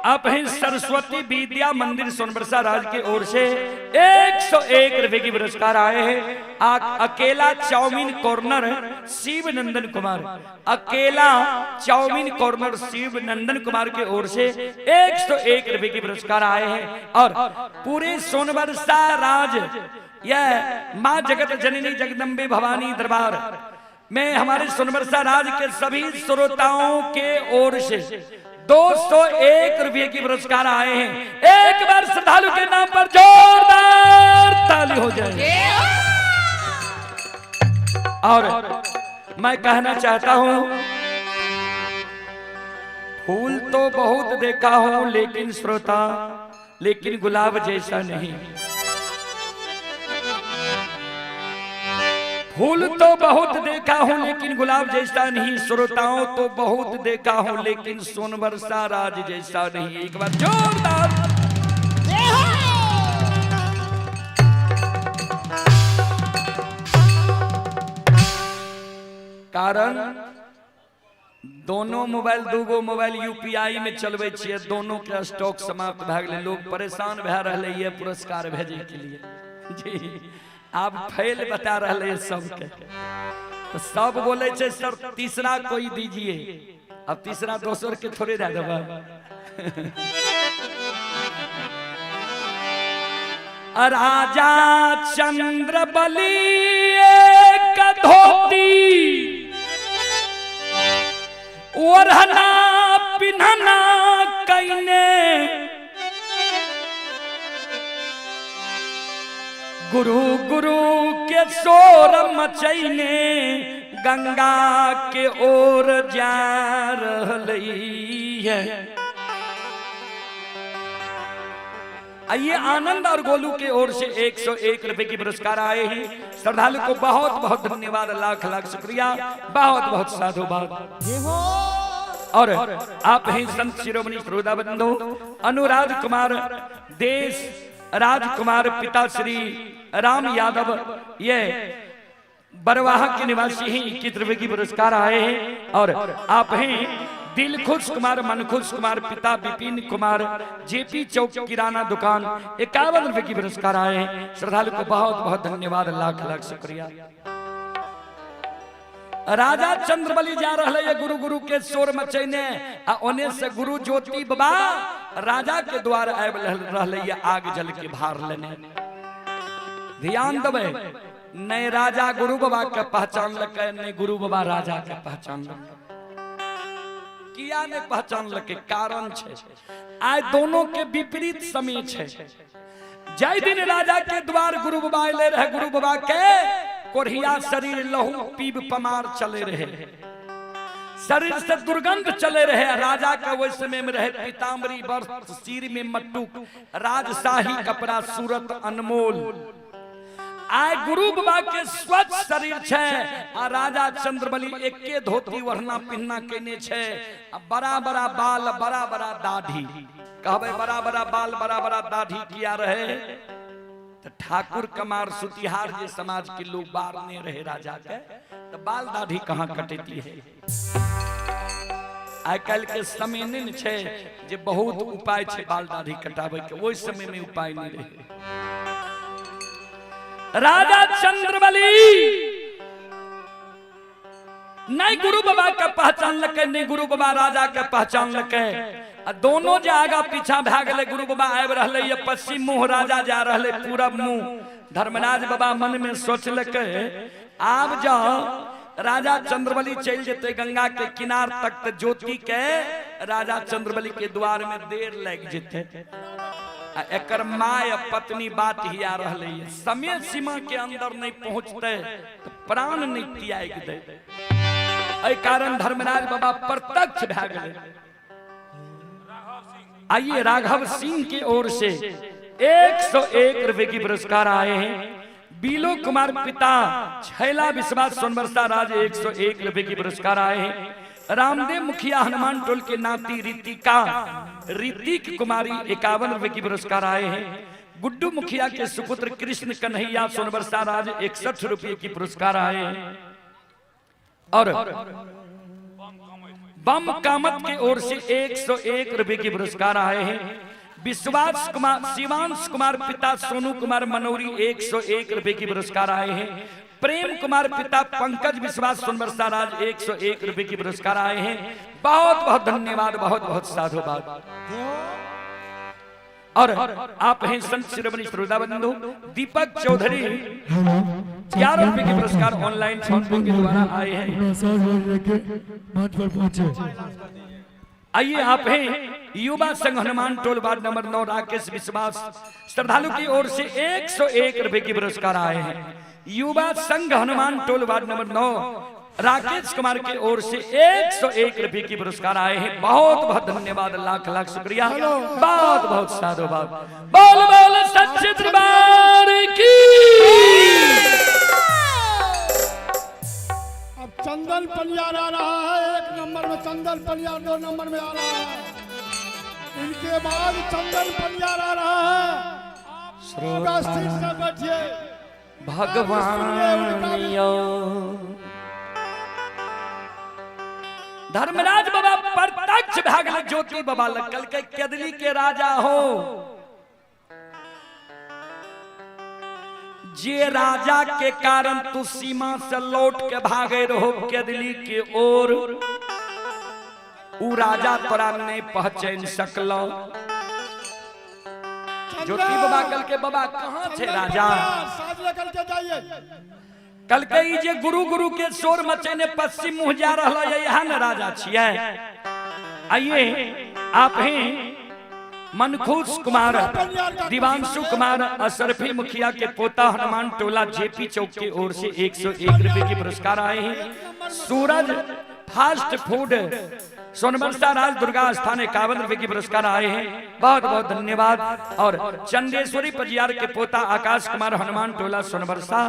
आप हैं सरस्वती विद्या मंदिर सोनबरसा राज की ओर से 101 रुपए की पुरस्कार आए हैं। अकेला चाउमीन कॉर्नर शिव नंदन कुमार, अकेला चाउमीन कॉर्नर शिव नंदन कुमार के ओर से 101 रुपए की पुरस्कार आए हैं। और पूरे सोनबरसा राज यह माँ जगत जननी जगदम्बे भवानी दरबार में हमारे सोनबरसा राज के सभी श्रोताओं के ओर से 201 रुपए की पुरस्कार आए हैं। एक बार श्रद्धालु के नाम पर जोरदार ताली हो जाए। और मैं कहना चाहता हूं, फूल तो बहुत देखा हूं लेकिन श्रोता, लेकिन गुलाब जैसा नहीं। फूल तो बहुत देखा हूं लेकिन गुलाब जैसा नहीं, श्रोताओं तो बहुत देखा हूं लेकिन सोनबरसा राज जैसा नहीं। एक बार जोरदार। कारण दोनों मोबाइल, दूगो मोबाइल यूपीआई में चलबे छिए, दोनों के स्टॉक समाप्त भ गेलै, लोग परेशान भए रहले ये पुरस्कार भेजे के लिए। जी आप फैल बता रहे हैं सबके, तो सब बोले छे सर तीसरा कोई दीजिए। अब तीसरा दोसर के थोड़े दे देबा। राजा चंद्र बली एक धोती ओढ़ना पिन्हना कईने, गुरु गुरु के शोर मचैने गंगा के ओर जा रही है। आइए आनंद और गोलू के ओर से 101 रुपए की पुरस्कार आए हैं। श्रद्धालु को बहुत बहुत धन्यवाद, लाख लाख शुक्रिया, बहुत बहुत साधुवाद। और आप हैं संत शिरोमणि श्रोता बंधु अनुराग कुमार देश राजकुमार पिता श्री राम यादव, ये बरवाहा के निवासी हैं, 21 रुपए की पुरस्कार आए हैं। और आप हैं दिलखुश कुमार मनखुश कुमार पिता विपिन कुमार जेपी चौक किराना दुकान, 51 रुपए की पुरस्कार आए हैं। श्रद्धालु को बहुत बहुत धन्यवाद, लाख लाख शुक्रिया। राजा चंद्रबली जा रहे ये गुरु गुरु के शोर मचैने, ओने से गुरु ज्योति बाबा राजा के द्वार आब रहले ये आग जल के भार लेने। ध्यान देवे, नहीं राजा गुरु बाबा के पहचान लके, नहीं गुरु बाबा राजा के पहचान लके। किया ने पहचान लके? कारण छे आय दोनों के विपरीत समय छे। जय दिन राजा के द्वार गुरु बाबा ले रहे, गुरु बाबा के कोढ़िया शरीर लहू पीब पमार चले रहे, शरीर से दुर्गंध चले रहे। राजा का वही समय में रहे पीताम्बरी वस्त्र, सिर में मट्टुक, राजशाही कपड़ा, सूरत अनमोल। आय गुरु बाबा के स्वच्छ शरीर छे आ राजा चंद्रबली एके धोती वरना पिन्ना केने छे, बड़ा बड़ा बाल, बड़ा बड़ा दाढ़ी। कहबे बड़ा बड़ा बाल, बड़ा बड़ा दाढ़ी किया रहे तो ठाकुर कमार सुतिहार जे समाज के लोग बारने रहे राजा के, तो बाल दाढ़ी कहाँ कटेती है। आइ काल के समय नहीं छे जे बहुत उपाय छे बाल दाढ़ी कटावे के, वही समय में उपाय नहीं रहे। राजा चंद्रबली नहीं गुरु बाबा का पहचान लके, नहीं गुरु बाबा राजा के पहचान लके। दोनों जे आगा पीछा भाग गए, गुरु बाबा आब रहे ये पश्चिम मुंह, राजा जा रहे पूरब मुंह। धर्मराज बाबा मन में सोचलके आब जाओ राजा चंद्रबली चल जेते गंगा के किनार तक, तो ज्योति के राजा चंद्रबली के द्वार में देर लग जेते। एकर माय पत्नी बात ही आ रही है, समय सीमा के अंदर नहीं पहुंचते तो प्राण नहीं त्याग दे। एहि कारण धर्मराज बाबा प्रत्यक्ष भाग गए। आइए राघव सिंह की ओर से 101 रुपए की पुरस्कार आए हैं। बीलो कुमार पिता छैला विश्वास सोनबरसा राज 101 रुपए की पुरस्कार आए हैं। रामदेव मुखिया हनुमान टोल के नाती रीतिका ऋतिक कुमारी 51 रुपए की पुरस्कार आए हैं। गुड्डू मुखिया के सुपुत्र कृष्ण कन्हैया सोनबरसा राज 61 रुपए की पुरस्कार आए हैं। और बम कामत की ओर से 101 रुपए की पुरस्कार आए हैं। विश्वास कुमार शिवांश कुमार पिता सोनू कुमार मनोरी 101 रुपए की पुरस्कार आए हैं। प्रेम कुमार पिता पंकज विश्वास सोनबरसा राज 101 रुपए की पुरस्कार आए हैं। बहुत बहुत धन्यवाद, बहुत बहुत साधुवाद। और आप हैं संत शिरोमणि श्रोता बंधु दीपक चौधरी 11 रुपए के पुरस्कार ऑनलाइन फोन पे के द्वारा आए हैं। आइए आप हैं युवा संघ Hanuman toll ward number 9 Rakesh विश्वास, श्रद्धालु की ओर से 101 रुपए की पुरस्कार आए हैं। युवा संघ Hanuman toll ward number 9 Rakesh Kumar की ओर से 101 रुपए की पुरस्कार आए हैं। बहुत बहुत धन्यवाद, लाख लाख शुक्रिया, बहुत बहुत साधुवाद। बोल बोल सच्चे दरबार की। अब चंदन पलियार आ रहा है, 1 नंबर में चंदन पलियार 2 नंबर में आ रहा है। इनके बाद चंदन पलियार आ रहा है। आप स्थिर से बैठिए। भगवान धर्मराज बाबा प्रत्यक्ष भाग ज्योति बाबा लगल के केदली के राजा हो। जे राजा के कारण तू सीमा से लौट के भागे रहो केदली के ओर, उ राजा तोरा नहीं पहचान सकलो। ज्योति बाबा कल के बाबा कहाँ छे राजा? कल के जे गुरु गुरु के शोर मचेने पश्चिम मुंह जा रहा है, यहाँ न राजा छिए। आइए आप हैं मनखुश कुमार दिवांशु कुमार अशरफी मुखिया के पोता हनुमान टोला जेपी चौक की ओर से 101 रुपए की पुरस्कार आए हैं। सूरज फास्ट फूड सोनबरसा राज दुर्गा स्थान 51 रुपए की पुरस्कार आए हैं, बहुत बहुत धन्यवाद। और चंदेश्वरी पजियार के पोता आकाश कुमार हनुमान टोला सोनबरसा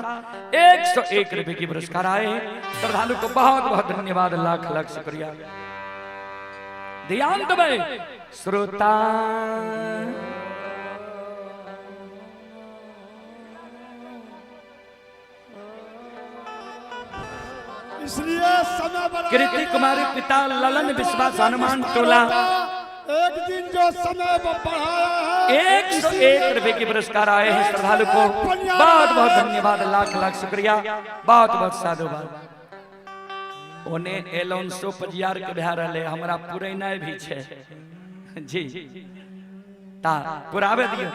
101 रुपए की पुरस्कार आए हैं। श्रद्धालु को बहुत बहुत धन्यवाद, लाख लाख शुक्रिया। ध्यान दबे श्रोता इसलिए समय पर कृति कुमारी पिता ललन विश्वास हनुमान टोला एक दिन जो समय पर बढ़ाया है 101 रुपए की पुरस्कार आए हैं। श्रद्धालु को बहुत बहुत धन्यवाद, लाख लाख शुक्रिया, बहुत बहुत साधुवाद। उन्हें एलोनसो पजियार के बिहार ले हमरा पूरे नहीं भी छे जी ता पुरावे दियो।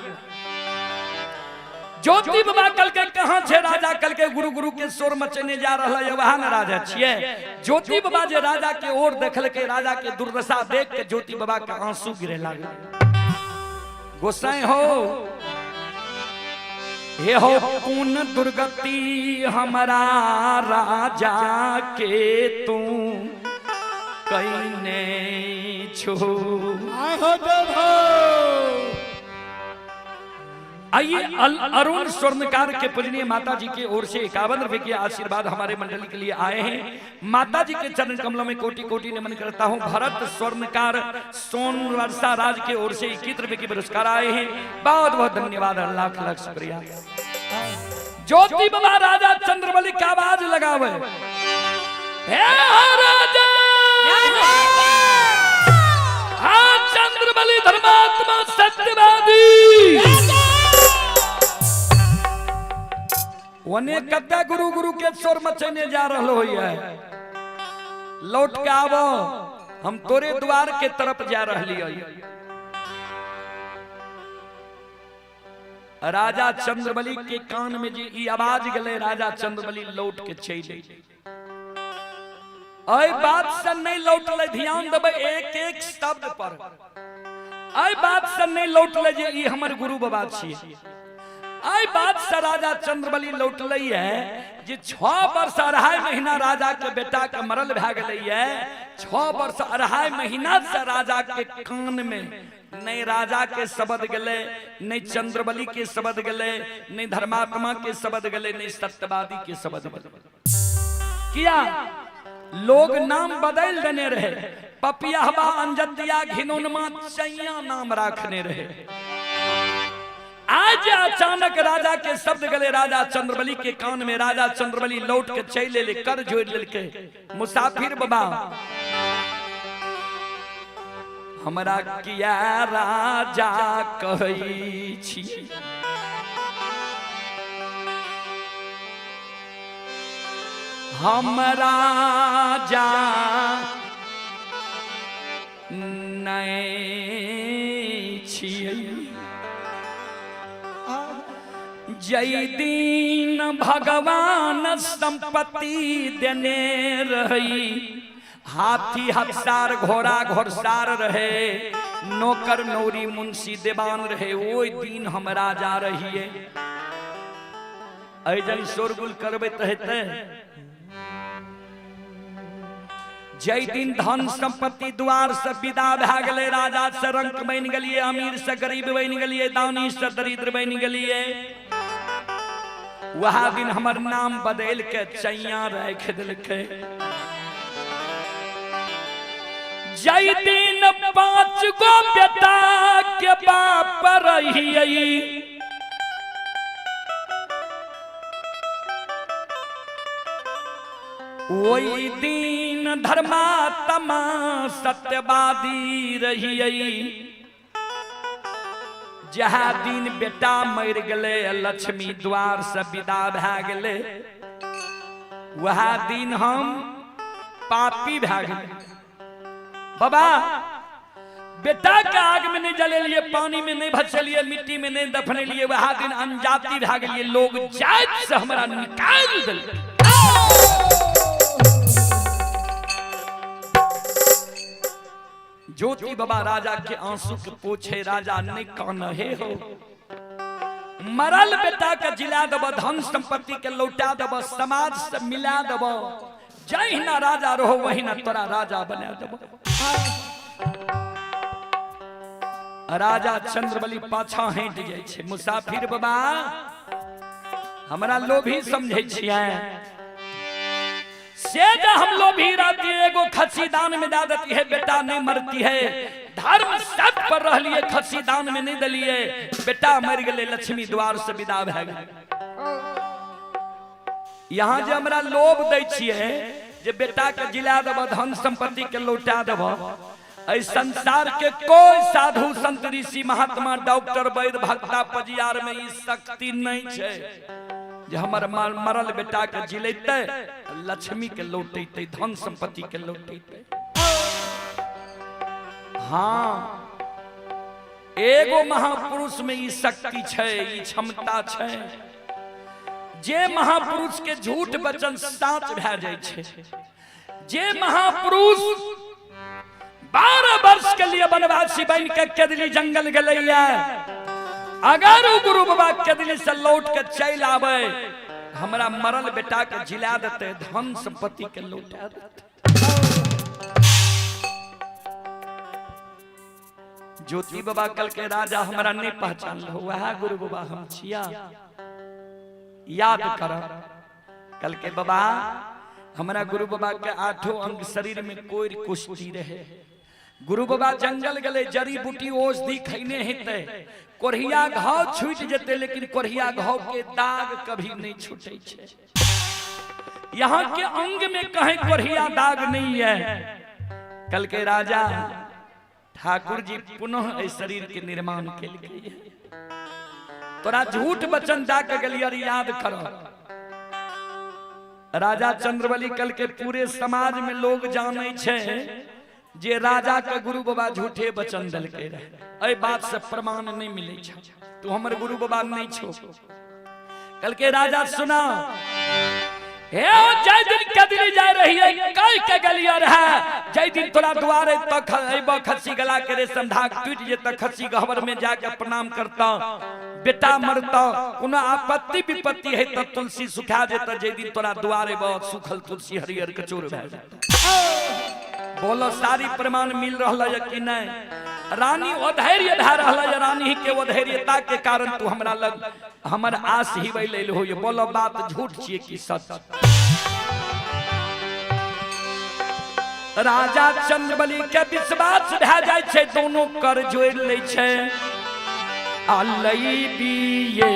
ज्योति बाबा कल के कहां छे राजा, कल के गुरु गुरु के शोर मचने जा रहा है, वहां न राजा छिए। ज्योति बाबा जे राजा के ओर देखल के, राजा के दुर्दशा देख के ज्योति बाबा के आंसू गिरे लागे। गोसाई हो हे हो कौन दुर्गति हमारा राजा के तू कईने छो। आइए अरुण स्वर्णकार के पूजनीय माता जी की ओर से 51 रुपए के आशीर्वाद हमारे मंडली के लिए आए हैं। माता जी के चरण कमलों में कोटि कोटि नमन करता हूं। भरत स्वर्णकार सोनवर्षा राज के ओर से 21 रुपए के पुरस्कार आए हैं, बहुत बहुत धन्यवाद, लाख लाख शुक्रिया। ज्योति बाबा राजा चंद्रबली का आवाज लगावे, हे राजा चंद्रबली धर्मात्मा सत्यवादी। वने कद्दा गुरु गुरु के शोर मचने जा रहा है, लौट के आवो, हम तोरे द्वार के तरफ जा रही है। राजा चंद्रबली के कान में जी ई आवाज गले, राजा चंद्रबली लौट के चले। आई बात से नहीं लौटले, ध्यान देबे एक एक शब्द पर। आई बात से नहीं लौटले जे ई हमर गुरु बाबा छिए। आई बात से राजा चंद्रबली लौटले है जे 6 वर्ष 2.5 महीना राजा के बेटा के मरल भए गेलै है। 6 वर्ष 2.5 महीना से राजा के कान में नहीं राजा के शब्द गले, नहीं चंद्रबली के शब्द गले, नहीं धर्मात्मा के शब्द गले, नहीं सत्यवादी के शब्द गले। किया लोग नाम बदल देने रहे, पपियाहबा अंजदिया घिनौनमा चैया नाम रखने रहे। आज अचानक राजा के शब्द गले राजा चंद्रबली के कान में। राजा चंद्रबली लौट के चले ले, कर जोड़ लेके, मुसाफिर बाबा हमरा किया राजा कहई छी। हमरा जा नहीं छियै, जय दीन भगवान संपत्ति देने रही। हाथी हफ्सार घोड़ा घोड़सार रहे, नौकर नौरी मुंशी देवान रहे, वो दिन हम राजा रहिए। ऐजन शोरगुल करबे तहते जय दिन धन संपत्ति द्वार से विदा भए गेलै। राजा से रंक बन गेलिए, अमीर से गरीब बन गेलिए, दानी से दरिद्र बन गेलिए। वह दिन हमर नाम बदल के चैया रख दिलकै। जय दिन 5 गो बेटा के बाप रहिए। वही दिन धर्मात्मा सत्यवादी रहिए। जहाँ दिन बेटा मर गले, लक्ष्मी द्वार से विदा भए गेले, वह दिन हम पापी भए गेले। बाबा बेटा के आग में नहीं जलेलिए, पानी में नहीं भसलिए, मिट्टी में नहीं दफनेलिए, वह दिन अनजाति भए गेलिए। लोग जात से हमरा निकाल देलकै। ज्योति बाबा राजा के आंसू के पोछे, राजा नहीं कानहे हो। मरल बेटा के जिला दब, धन संपत्ति के लौटा दब, समाज से मिला दब। जही ना राजा रहो वही ना तोरा राजा बना दब। राजा चंद्रबली पाछा हट जाय छे। मुसाफिर बाबा हमरा लोभी समझे छियै से जो हम लोभी रहती है एगो खसी दान में दे देती है बेटा नहीं मरती है। धर्म सब पर रह लिए खसी दान में नहीं दलिए बेटा मर गए लक्ष्मी द्वार से विदा भए गए। यहाँ जे हमरा लोभ दै छियै जे बेटा के जिला देब धन संपत्ति के लौटा देब ऐ संसार के कोई साधु संत ऋषि महात्मा डॉक्टर वैद्य भक्ता पजियार में ई शक्ति नहीं है जे हमर मरल बेटा के जिलेते लक्ष्मी के लौटेते धन संपत्ति के लौटेते। हाँ एगो महापुरुष में ई शक्ति छै ई क्षमता छै जे महापुरुष के झूठ वचन साच भए जाय छै। जे महापुरुष 12 वर्ष के लिए वनवासी बन के केदली जंगल गलैया अगर वो गुरु बाबा केदली से लौट के चल आवे हमरा मरल बेटा के जिला देते धन संपत्ति के लौटा देते। ज्योति बाबा कल के राजा हमरा नहीं पहचान लो वह गुरु बाबा हम छिया याद कर। कल के बाबा हमारा गुरु बाबा के 8 अंग शरीर में कोई कुष्ठी रहे। गुरु बाबा जंगल गले जड़ी बूटी औषधि खैने हेते कोढ़िया घाव छूट जेते लेकिन कोढ़िया घाव के दाग कभी नहीं छूटे छे। यहाँ के अंग में कहीं कोढ़िया दाग नहीं है। कल के राजा ठाकुर जी पुनः इस शरीर के निर्माण के लिए तोरा झूठ वचन दा के गलियर याद करो। राजा चंद्रबली कल के पूरे समाज में लोग जाने छे जे राजा के गुरु बाबा झूठे वचन दल के रहे। ऐ बात से प्रमाण नहीं मिले छे तू हमर गुरु बाबा नहीं छो। कल के राजा सुना हे जय दिन कदली जा रही है कई के गलियर है जय दिन तोरा द्वारे तक अइबो खसी गला के रेशम धाग टूट जे तक खसी गहवर में जाके प्रणाम करता बेटा मरता कोनो आपत्ति विपत्ति है तो तुलसी सुखा देता जय दिन तोरा द्वारे बहुत सुखल तुलसी हरियर कचोर भए जाता। बोलो सारी प्रमाण मिल रहा है कि नहीं। रानी अधैर्य भए रहा है रानी के अधैर्यता के कारण तू हमरा लग हमर आस ही वही ले हो। बोलो बात झूठ छिए कि सच। राजा चंद्रबली के विश्वास भए जाय छै दोनों कर जोड़ ले छै अलई बिये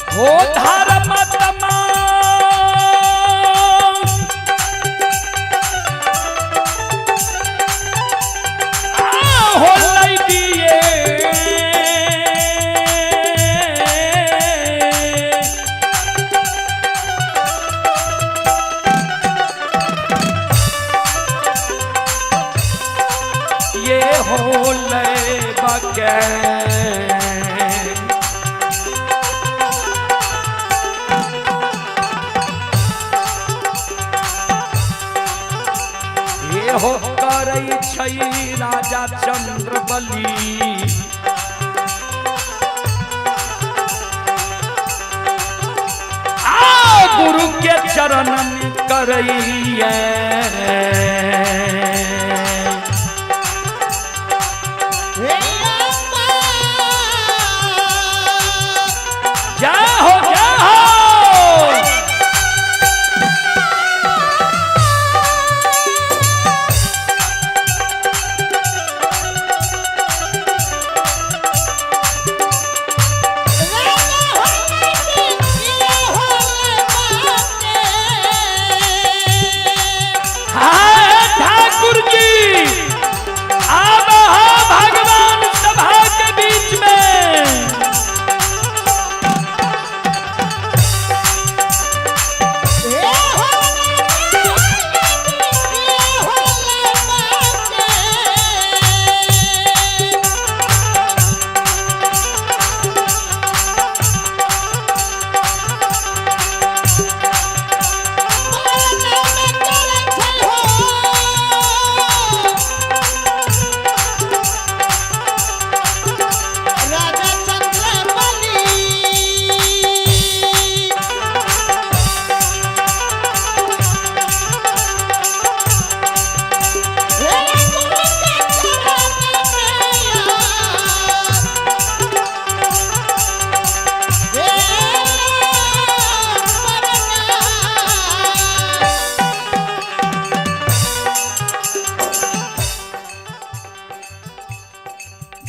हो धर्म तमा हो लई दिए ये हो लई बके हो करई छई राजा चंद्रबली आ गुरु के चरण में करई जय हो जय हो।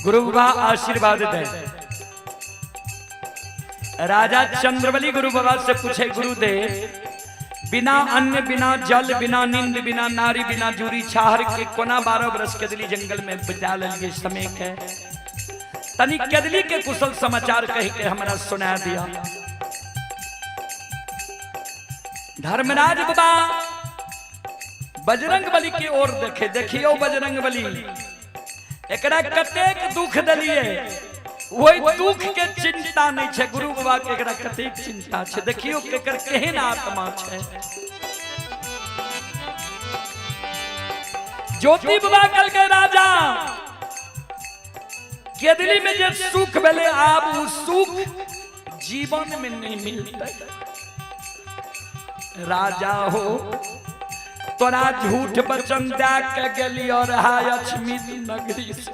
गुरु बाबा आशीर्वाद दे। राजा चंद्रबली गुरु बाबा से पूछे, गुरुदेव बिना अन्न बिना जल बिना नींद बिना नारी बिना जूरी छाहर के कोना 12 वर्ष केदली जंगल में बिता लेंगे समय के तनी केदली के कुशल समाचार कह के हमरा सुना दिया। धर्मराज बाबा बजरंग बली की ओर देखे, देखियो बजरंग बली एकरा कतेक दुख दलिए, वही दुख के चिंता नहीं छे। गुरु बाबा के एकरा कतेक चिंता छे, देखियो केकर केहन आत्मा छे। ज्योति बाबा कल के राजा केदली में जो सुख भेले आब वो सुख जीवन में नहीं मिलता। राजा हो तोरा झूठ वचन दे के गेली और अछमित नगरी से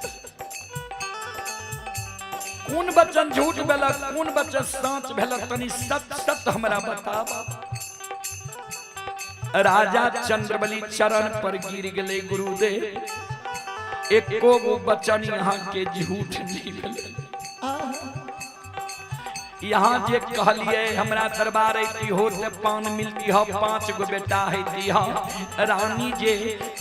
कौन वचन झूठ भेलक कौन वचन सच भेलक तनी सच सच हमरा बताब। राजा चंद्रबली चरण पर गिर गए, गुरुदेव एको गो वचन यहाँ के झूठ नहीं भेले। यहाँ जे कहलिए हमरा दरबार अती हो ते पान मिलती हो, 5 गो बेटा है दिया। रानी जे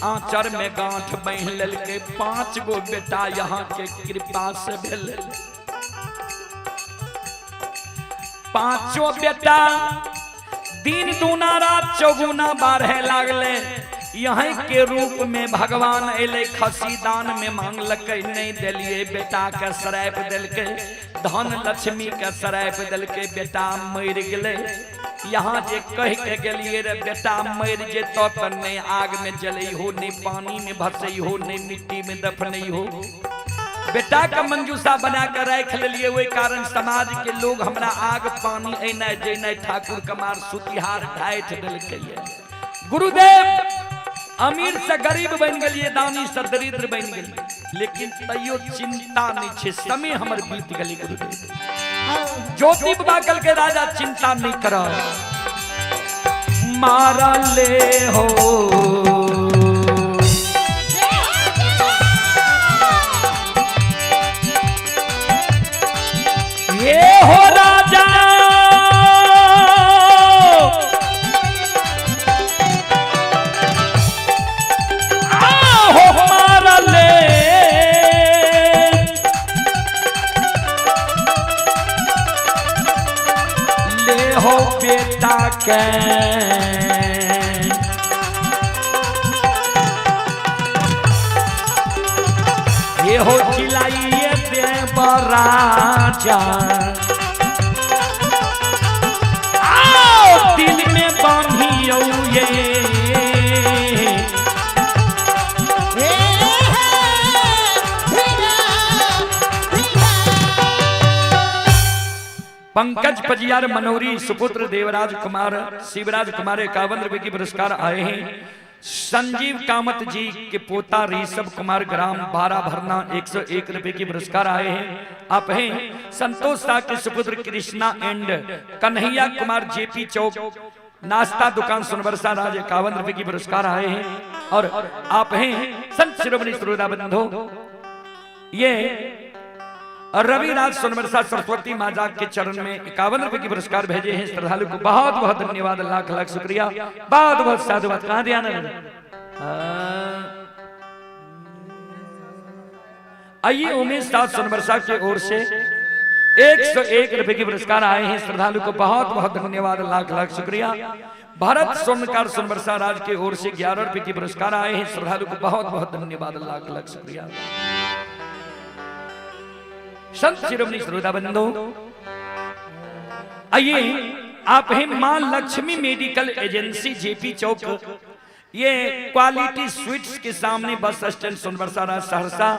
आंचर में गांठ बांध लेलके, 5 गो बेटा यहाँ के कृपा से भेल। 5 बेटा दिन दूना रात चौगुना बारहे लागले। यहीं के रूप में भगवान एले, खसी दान में मांगलक नहीं दिलिए, बेटा के शराप दिलके, धन लक्ष्मी के शराप दिलके, बेटा मर गए। यहाँ जे कह के गेलिए रे बेटा मर जेतो तो नहीं आग में जले हो, नहीं पानी में भसई हो, नहीं मिट्टी में दफनई हो। बेटा का मंजूसा बना कर रख लिए, वही कारण समाज के लोग हमरा आग पानी ऐना जैना ठाकुर कमार सुतिहार ढाइठ दिलके। गुरुदेव अमीर से गरीब बन गए, दानी से दरिद्र बन गए, लेकिन तैयो चिंता नहीं छे, समय हमर बीत गली। गुरुदेव ज्योति बाबा कल के राजा चिंता नहीं करो, मारा ले हो ये हो राजा हो बेटा के ये हो चिल्लाइए देव राजा, आओ दिल में बांधियो ये पंकज पजियार मनोरी सुपुत्र देवराज कुमार शिवराज कुमार 51 रुपए की पुरस्कार आए हैं। संजीव कामत जी के पोता ऋषभ कुमार ग्राम 12 भरना 101 रुपए की पुरस्कार आए हैं। आप हैं संतोष शाह के सुपुत्र कृष्णा एंड कन्हैया कुमार जेपी चौक नाश्ता दुकान सुनबरसा राज 51 रुपए की पुरस्कार आए हैं। और आप हैं संत शिरोमणि श्रोता बंधु ये रविराज सोनबरसा सरस्वती माजा के चरण में 51 रुपए की पुरस्कार भेजे हैं। श्रद्धालु को बहुत बहुत धन्यवाद, लाख लाख शुक्रिया, बहुत बहुत साधुवाद। कहां ध्यान है? आइए उमेश दास सोनबरसा की ओर से 101 रुपए की पुरस्कार आए हैं। श्रद्धालु को बहुत बहुत धन्यवाद, लाख लाख शुक्रिया। भारत स्वर्णकार सोनबरसा राज की ओर से 11 रुपए की पुरस्कार आए हैं। श्रद्धालु को बहुत बहुत धन्यवाद, लाख लाख शुक्रिया। संत शिरोमणि श्रोता बंधु आइए आप हैं मां लक्ष्मी मेडिकल एजेंसी जेपी चौक, ये क्वालिटी स्वीट्स के सामने बस स्टैंड सोनबरसा राज सहरसा।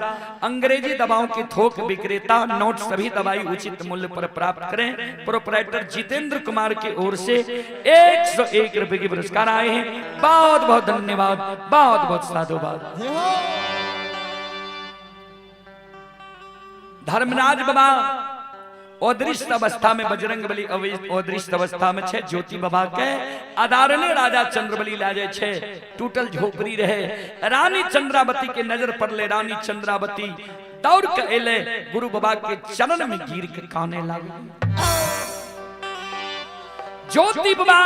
अंग्रेजी दवाओं के थोक विक्रेता, नोट सभी दवाई उचित मूल्य पर प्राप्त करें। प्रोपराइटर जितेंद्र कुमार की ओर से 101 रुपए की पुरस्कार आए हैं। बहुत बहुत धन्यवाद, बहुत बहुत साधुवाद। धर्मराज बाबा अदृश्य अवस्था में बजरंग बली अदृश्य अवस्था में छे। ज्योति बाबा के अदारने राजा चंद्रबली ला जाय छे। टूटल झोपड़ी रहे, रानी चंद्रावती के नजर पड़ले। रानी चंद्रावती दौड़ के एले, गुरु बाबा के चरण में गिर के काने लगे। ज्योति बाबा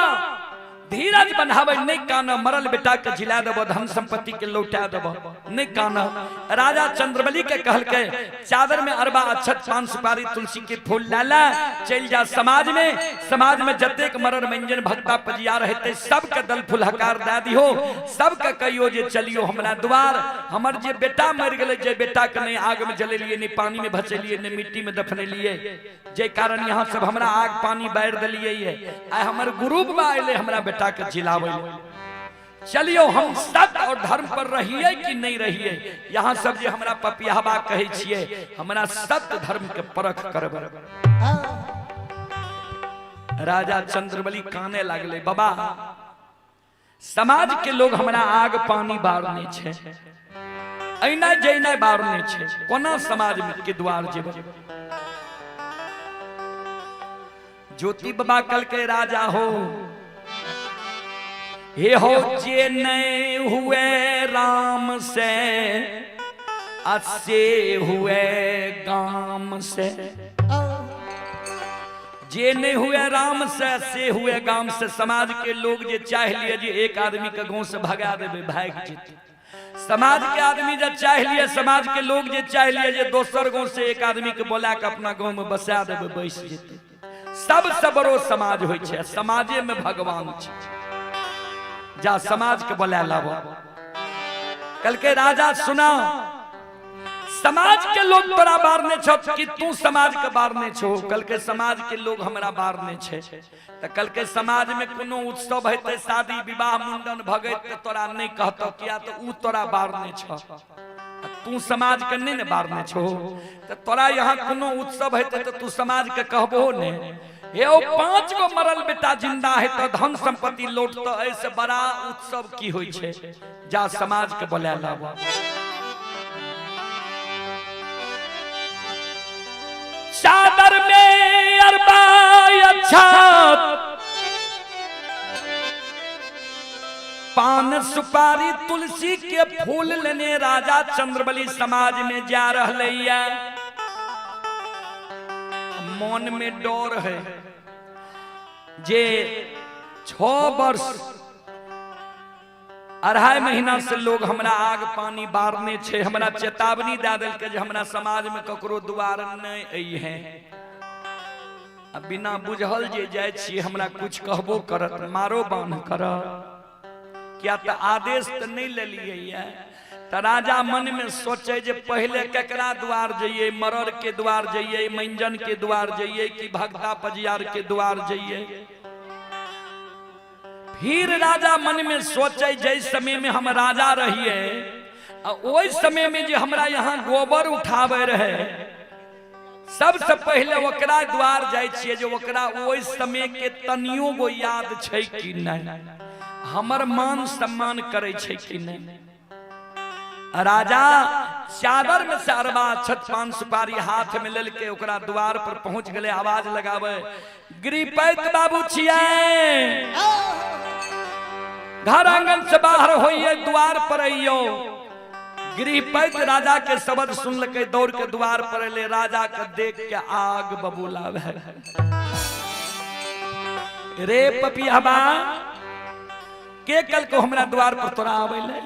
धीरज बंधावे, नहीं काना, मरल बेटा के जिला देव, धन संपत्ति के लौटा देव, नहीं काना। राजा चंद्रबली के कहल के चादर में अरबा अक्षत पान सुपारी तुलसी के फूल लाला, चल जा समाज में जतेक मरल मंजन भक्ता पजिया रहते सबके दल फूल हकार दे दियो, सबके कहियो जे चलियो हमरा द्वार। हमर जे बेटा मर गेले, जे बेटा के नहीं आग में जलेलिए, नहीं पानी में भसेलिए, नहीं मिट्टी में दफनेलिए, जे कारण यहाँ सब हमरा आग पानी बैर दलिए। आ हमर गुरु बाबा अइले हमरा बेटा के जिलावे। चलियो हम सत्य और धर्म पर रहिए कि नहीं रहिए। यहाँ सब जे हमरा पपियाबा कहे छिए, हमरा सत्य धर्म के परख करब। राजा चंद्रबली काने लागले, बाबा समाज के लोग हमरा आग पानी बारने छे, ऐना जैना बारने छे, कोना समाज में के द्वार जेब। ज्योति बाबा कल के राजा हो, हे हो जे नहीं हुए राम से, अच्छे हुए गाम से। जे नहीं हुए राम से, से हुए गाम से। समाज के लोग जे चाह लिए जे एक आदमी के गांव से भगा देवे, भाग जेते। समाज के आदमी जब चाह लिए, समाज के लोग जे चाह लिए जे दोसर गांव से एक आदमी के बोला के अपना गांव में बसा देवे, बैस जेते। सबसे बड़ो समाज होय छे, समाजे में भगवान छे। जा समाज के बोला लाबो। कल के राजा सुना, समाज के लोग तोरा बारने छो कि तू समाज के बारने छो। कल के समाज के लोग हमरा बारने छे। त कल के समाज में कोनो उत्सव हेते, शादी विवाह मुंडन भगत, त तोरा नहीं कहतो, किया तो ऊ तोरा बारने छो। तू समाज के नहीं ने बारने छो, त तोरा यहाँ कोनो उत्सव हेते त तू समाज के कहबो ने। हे ओ 5 गो मरल बेटा जिंदा है तो धन संपत्ति लौट, तो ऐसे बड़ा उत्सव की होई छे। जा समाज के बोला लाबो। चादर में अरबा अक्षत पान सुपारी तुलसी के फूल लेने राजा चंद्रबली समाज में जा रहले। मन में डर है जे 6 वर्ष 2.5 महीना से लोग हमरा आग पानी बारने छे। हमरा चेतावनी दे देल के जे हमरा समाज में ककरो द्वार नहीं आई है। अब बिना बुझल जे जाय छी हमरा कुछ कहबो करत, मारो बांध कर, क्या तो आदेश तो नहीं ले लिए। तो राजा मन में सोचे जे पहले केकरा द्वार जाइए, मरर के द्वार जाइए, मंजन के द्वार जाइए कि भक्ता पजियार के द्वार जाइए। फिर राजा मन में सोचे जिस समय में हम राजा रहिए, ओइ समय में जे हमरा यहाँ गोबर उठावे रहे, सबसे पहले ओकरा द्वार जाय छिए जे ओकरा ओइ समय के तनियो गो याद छै कि नहीं, हमर मान सम्मान करे छै कि नहीं। राजा चादर में से अरबा अक्षत पान सुपारी हाथ में लेल के ओकरा द्वार पर पहुंच गए। आवाज लगावे, गिरिपैत बाबू छिए, घर आंगन से बाहर होइए, द्वार पर आइयो। गिरिपैत राजा के शब्द सुन के दौड़ के द्वार पर ले। राजा के देख के आग बबूला रे पपियाबा के कल को हमरा द्वार पर तोरा आवे ले,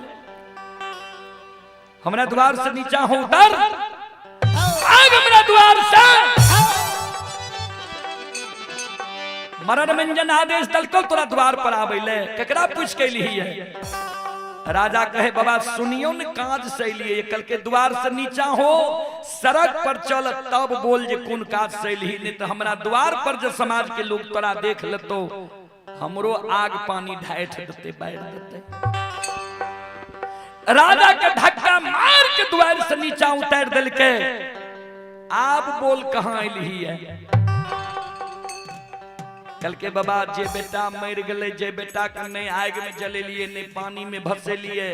हमरा द्वार से नीचा हो उतर, आग हमरा द्वार से। मरण मंजन आदेश दलको तोरा द्वार पर आवे ले, केकरा पूछ के ली है। राजा कहे, बाबा सुनियो न काज से लिए, कल के द्वार से नीचा हो, सड़क पर चल तब बोल जे कौन काज से ली, नहीं तो हमरा द्वार पर जो समाज के लोग तोरा देख ले तो हमरो आग पानी ढाइठ देते, बैठ देते। राजा के धक्का मार के द्वार से नीचा उतार दिल के। आप बोल कहां अली है। कल के बाबा जे बेटा मर गए, जे बेटा के नहीं आग में जले लिए, नहीं पानी में भसे लिए,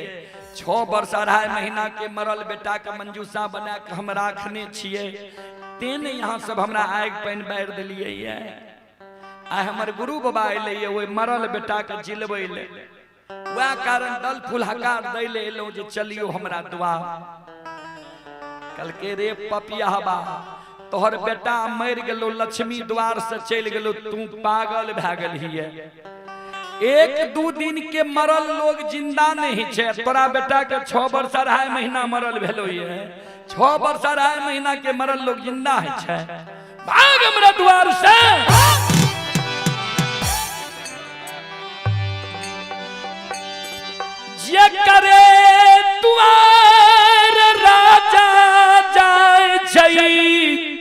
6 वर्ष 2.5 महीना के मरल बेटा के मंजूसा बना के हम राखने छिए। तेने यहाँ सब हमरा आग पानि बारि दिलियै ये आ हमर गुरु बाबा अइले ये ओइ मरल बेटा के जिलबै ले वह कारण दल फूल हकार दै ले एलौं जे चलियो हमरा द्वार कल के रे पपियाबा तोहर बेटा मर गेलो लक्ष्मी द्वार से चल गेलो तू पागल भए गेलही एक दू दिन के मरल लोग जिंदा नहीं छे तोरा बेटा के 6 वर्ष 2.5 महीना मरल भेलो ये 6 वर्ष 2.5 महीना के मरल लोग जिंदा है छे भाग हमरा द्वार से जे करे द्वार राजा जाय छै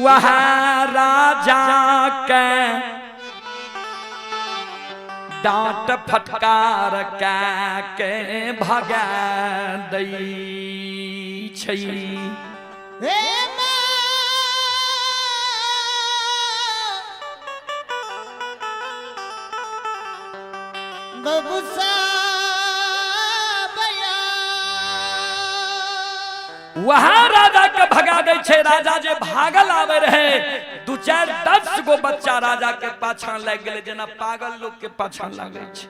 वह राजा के डांट फटकार के भगा दै छै वहाँ राजा के भगा दे छे राजा जे भागल आवे रहे 2-4-10 गो बच्चा राजा के पाछा लग गेले जना पागल लोग के पाछा लागे छे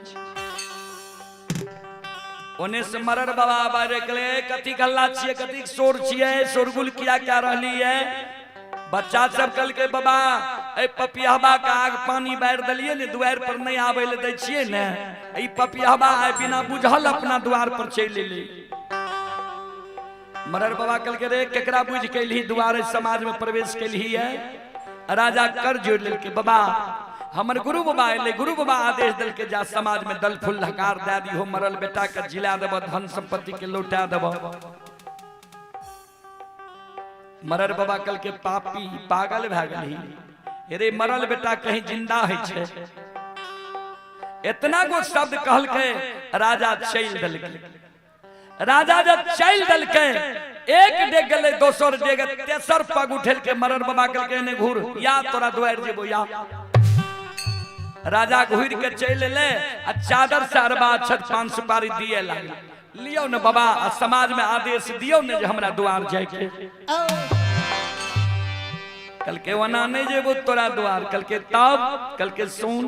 ओने से मरर बाबा बारे कले कथी गल्ला छिए कथी शोर छिए शोरगुल किया क्या रहली है बच्चा सब कल के बाबा ए पपियाबा का आग पानी बार दलिए ने द्वार पर नहीं आवे ले दै छिए ने ए पपियाबा बिना बुझल अपना द्वार पर चल ले मरर बाबा कल के रे केकरा बुझ के ली द्वार समाज में प्रवेश के ली है राजा कर जोड़ लेल के बाबा हमर गुरु बाबा अइले गुरु बाबा आदेश दल के जा समाज में दल फूल हकार दे दी हो मरल बेटा के जिला देब धन संपत्ति के लौटा देब मरर बाबा कल के पापी पागल भए गेली रे मरल बेटा कहीं जिंदा है छे इतना गो शब्द कहल के राजा चल दल के राजा जब चल दल के एक डेग गले दोसर डेग तेसर पग उठेल के मरर बाबा कल के ने घूर या तोरा द्वार जेबो या राजा घूर के चल ले आ चादर से अरबा छत 5 सुपारी दिए लागे लियो न बाबा समाज में आदेश दियो ने जे हमरा द्वार जाय के कल के वना नहीं जेबो तोरा द्वार कल के तब कल के सुन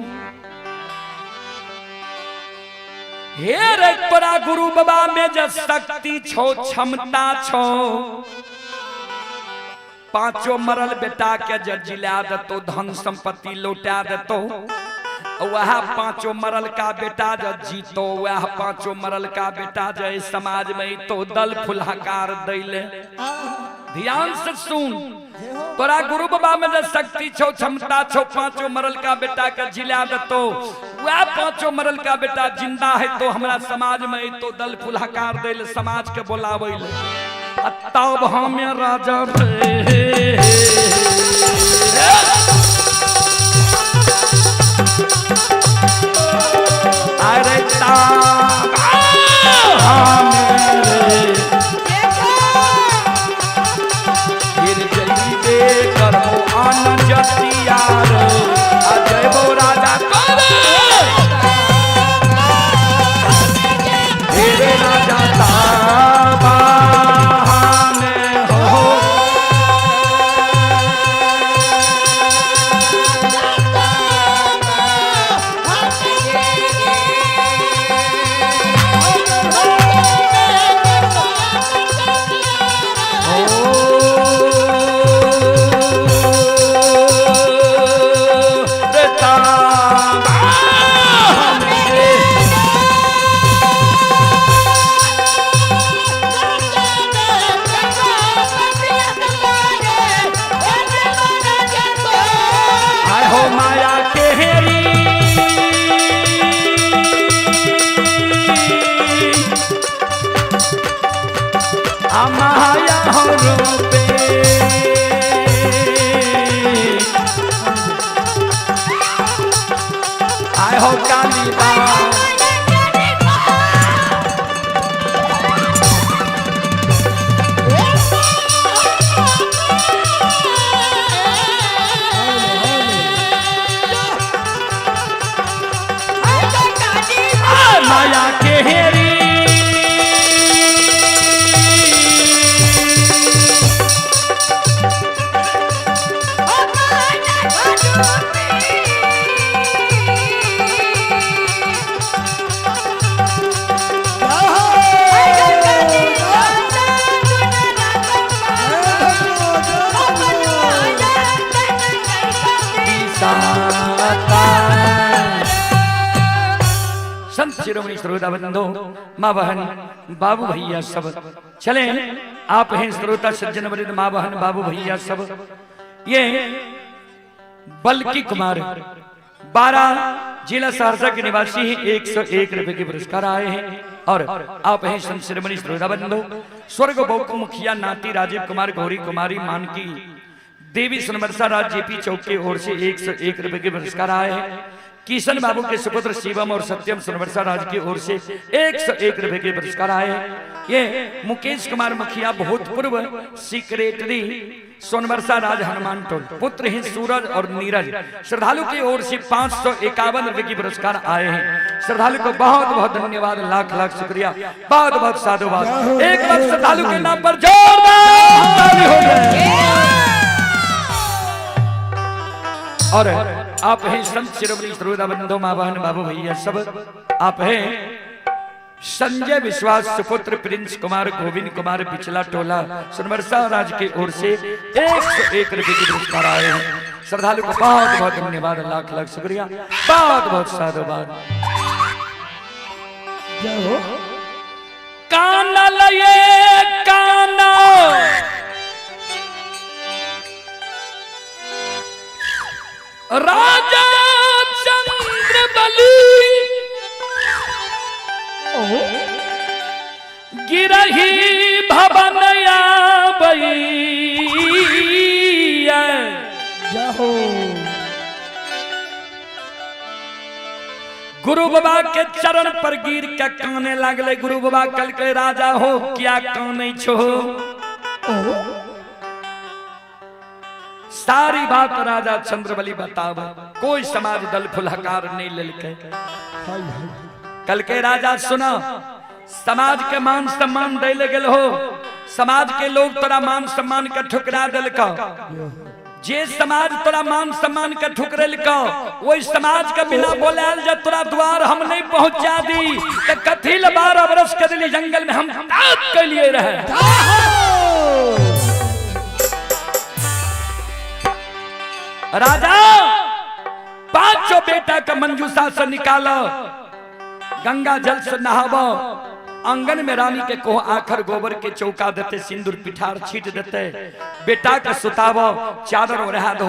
हे रे तोरा गुरु बाबा में जे शक्ति छो क्षमता छो पांचों मरल बेटा के जे जिला देतो धन संपत्ति लौटा देतो वह पांचों मरल का बेटा जो जीतो वह पांचों मरल का बेटा जो समाज में तो दल फुलहकार दैले ध्यान से सुन तोरा गुरु बाबा में जो शक्ति छो क्षमता छो पांचों मरल का बेटा के जिला देतो वह पांचों मरल का बेटा जिंदा है तो हमरा समाज में तो दल फुलहकार दैले समाज के बोलावैले तब हम राजा अरे करो आनंद जतियार अजय वो राजा तेरे राजा ताबा माया के हेरी संत शिरोमणि श्रोता बंधो, माँ बहन, बाबू भैया सब चले। आप हैं श्रोता सज्जन वृंद, माँ बहन, बाबू भैया सब। ये बल्कि कुमार 12 जिला सहरसा के निवासी हैं, 101 रुपए के पुरस्कार आए हैं। और आप हैं संत शिरोमणि श्रोता बंधो, स्वर्ग बौक मुखिया नाती राजीव कुमार, गौरी कुमारी मानकी देवी सुनबरसा राज जेपी चौक की ओर से 101 रुपए के पुरस्कार आए हैं। किशन बाबू के सुपुत्र शिवम और सत्यम सुनबरसा राज की ओर से 101 रुपए के पुरस्कार आए हैं। ये मुकेश कुमार मुखिया भूतपूर्व सेक्रेटरी सोनबरसा राज हनुमान टोल, पुत्र हैं सूरज और नीरज। श्रद्धालु की ओर से 551 रुपए की पुरस्कार आए हैं। श्रद्धालु को बहुत बहुत धन्यवाद, लाख लाख शुक्रिया, बहुत बहुत साधुवाद। एक बार श्रद्धालु के नाम पर जोरदार ताली हो जाए। और आप हैं संत शिरोमणि श्रोता बंधो, माँ बहन, बाबू भैया सब। आप हैं संजय विश्वास सुपुत्र प्रिंस कुमार गोविंद कुमार बिचला टोला सुनबरसा राज की ओर से 101 रुपए के पुरस्कार आए हैं। श्रद्धालु को बहुत बहुत धन्यवाद, लाख लाख शुक्रिया, बहुत बहुत साधुवाद। काना लये काना राजा चंद्र बली गिरही भवनया बई गुरु बाबा के चरण पर गिर के काने लगले। गुरु बाबा कल के राजा हो क्या काने छो। सारी बात राजा चंद्रबली बताव, कोई समाज दल फुलहकार नहीं ललके। कल के राजा सुना, समाज के मान सम्मान दिले गेल हो, समाज के लोग तोरा मान सम्मान के ठुकरा दिलका। जे समाज तोरा मान सम्मान के ठुकरेल का, वही समाज के बिना बोलाल जा तोरा द्वार हम नहीं पहुंचा दी तो कथी ल 12 बरस के दिल्ली जंगल में हम ताक के लिए रहे। राजा 5 बेटा का मंजूसा से निकालो, गंगा जल से नहावो, आंगन में रानी के कोह आखर गोबर के चौका देते, सिंदूर पिठार छीट देते, बेटा का सुतावो, चादर ओढ़ा दो,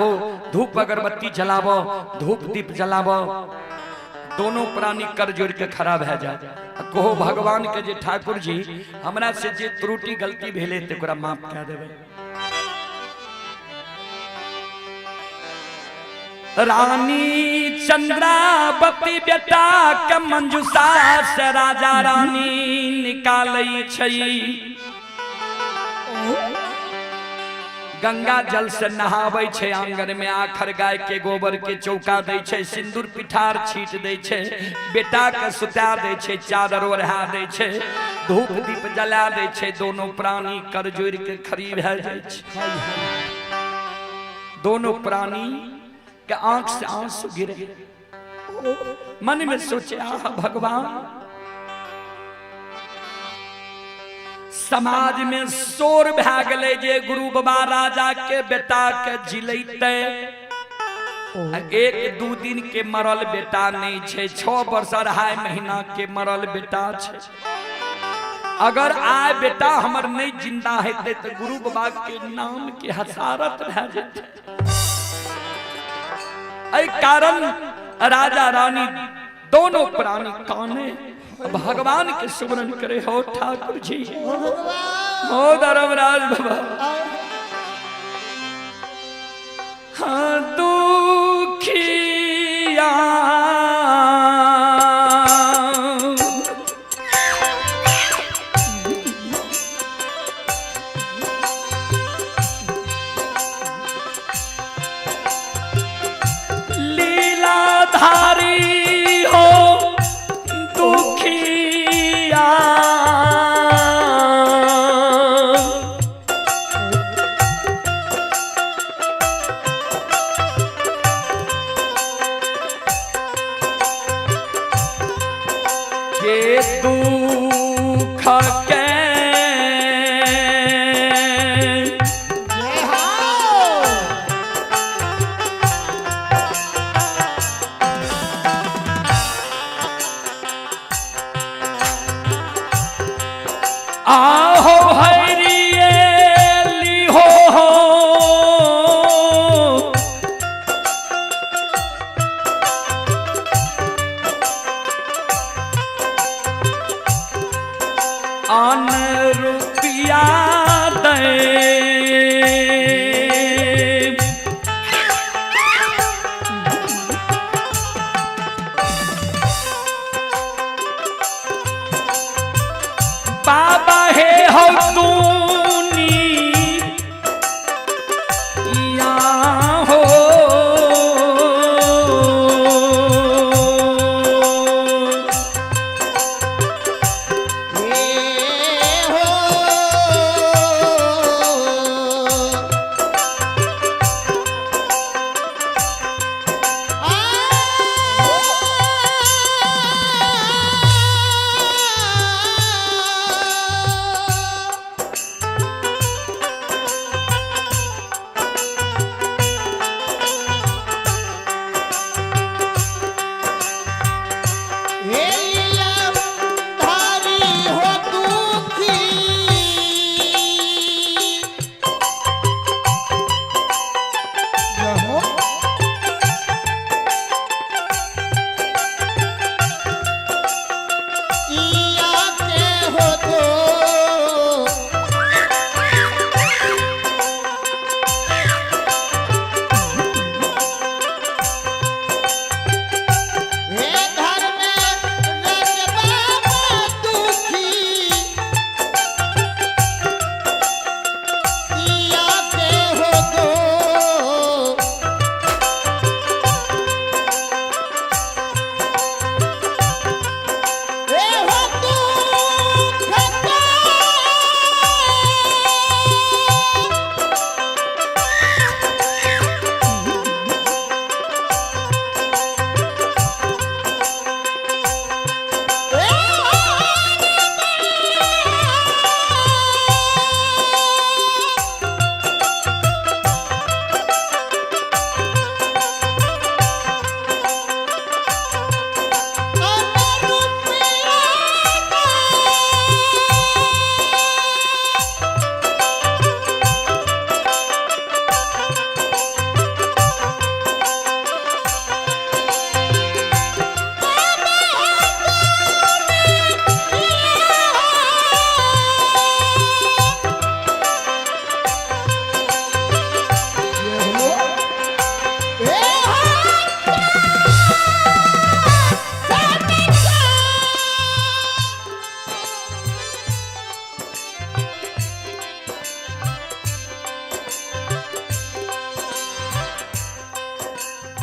धूप अगरबत्ती जलावो, धूप दीप जलावो। दोनों प्राणी कर जोड़ के खराब है जा कहो भगवान के जे ठाकुर जी हमरा से जे त्रुटि गलती भेले तेकरा माफ कह देवे। रानी चंद्रावती बेटा के मंजूसा से राजा रानी निकालै छै, गंगा जल से नहावे छै, आंगन में आखर गाय के गोबर के चौका दै छै, सिंदूर पिठार छीट दै छै, बेटा के सुता दै छै, चादर ओढ़ा दै छै, धूप दीप जला दै छै। दोनों प्राणी कर जोड़ के खड़ी भए जाइ छै। दोनों प्राणी के आंख से आंसू गिरे, मन में सोचे आह भगवान, समाज में शोर भए गेलै जे गुरु बाबा राजा के बेटा के जिलैते। 1-2 दिन के मरल बेटा नहीं छै, 6 वर्ष 2.5 महीना के मरल बेटा छै। अगर आय बेटा हमर नहीं जिंदा हेते तो गुरु बाबा के नाम के हसारत भए जेतै। एहि कारण राजा रानी दोनों प्राणी काने भगवान के सुमरन करे। हो ठाकुर जी, हो धर्मराज बाबा, हाँ दुखिया लीलाधारी हो दुखिया, के दुख के आहो हरियली हो आन रुपया दे बाबा हे हो तूनी या हो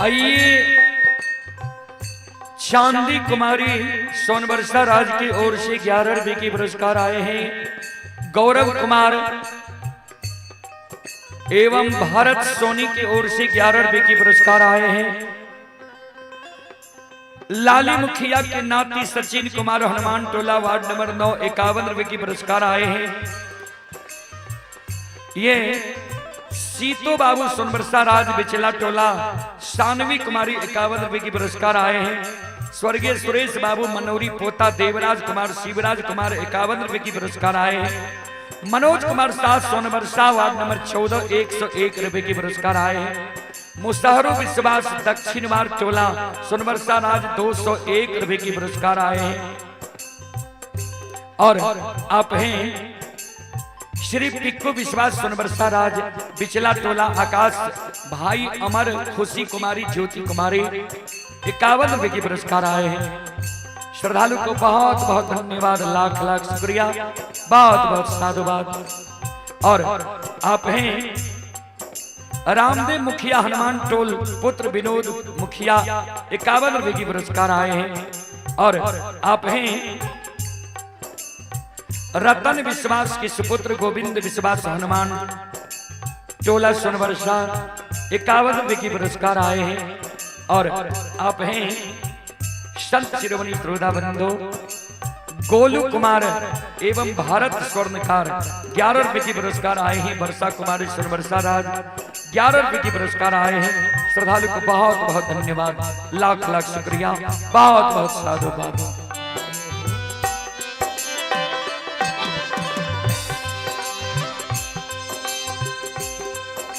आइए चांदी कुमारी सोनबरसा राज की ओर से 11 रुपए के पुरस्कार आए हैं। गौरव कुमार एवं भारत सोनी की ओर से 11 रुपए के पुरस्कार आए हैं। लाली मुखिया के नाती सचिन कुमार हनुमान टोला वार्ड नंबर 9 51 रुपए के पुरस्कार आए हैं। ये सीतो बाबू सोनबरसा राज बिचला टोला सानवी कुमारी 51 रुपए की पुरस्कार आए हैं। स्वर्गीय सुरेश बाबू मनोरी पोता देवराज कुमार शिवराज कुमार 51 रुपए की पुरस्कार आए हैं। मनोज कुमार साथ सोनबरसा वार्ड नंबर 14 101 रुपए की पुरस्कार आए हैं। मुसहरो विश्वास दक्षिण वार्ड टोला सोनबरसा राज 201 रुपए की पुरस्कार आए हैं। और आप हैं श्री पिक्कू विश्वास सोनबरसा राज बिचला टोला आकाश भाई अमर खुशी कुमारी ज्योति कुमारी 51 रुपए की पुरस्कार आए हैं। श्रद्धालु को बहुत बहुत धन्यवाद, लाख लाख शुक्रिया, बहुत बहुत साधुवाद। और आप हैं रामदेव मुखिया हनुमान टोल पुत्र विनोद मुखिया 51 रुपए की पुरस्कार आए हैं। और आप हैं रतन विश्वास के सुपुत्र गोविंद विश्वास हनुमान टोला सोनबरसा 51 रुपए की पुरस्कार आए हैं। और आप हैं संत शिरोमणि श्रोताबंधु गोलू कुमार एवं भारत स्वर्णकार 11 रुपए की पुरस्कार आए हैं। वर्षा कुमारी सोनबरसा राज 11 रुपए की पुरस्कार आए हैं। श्रद्धालु को बहुत बहुत धन्यवाद, लाख लाख शुक्रिया, बहुत बहुत साधुवाद।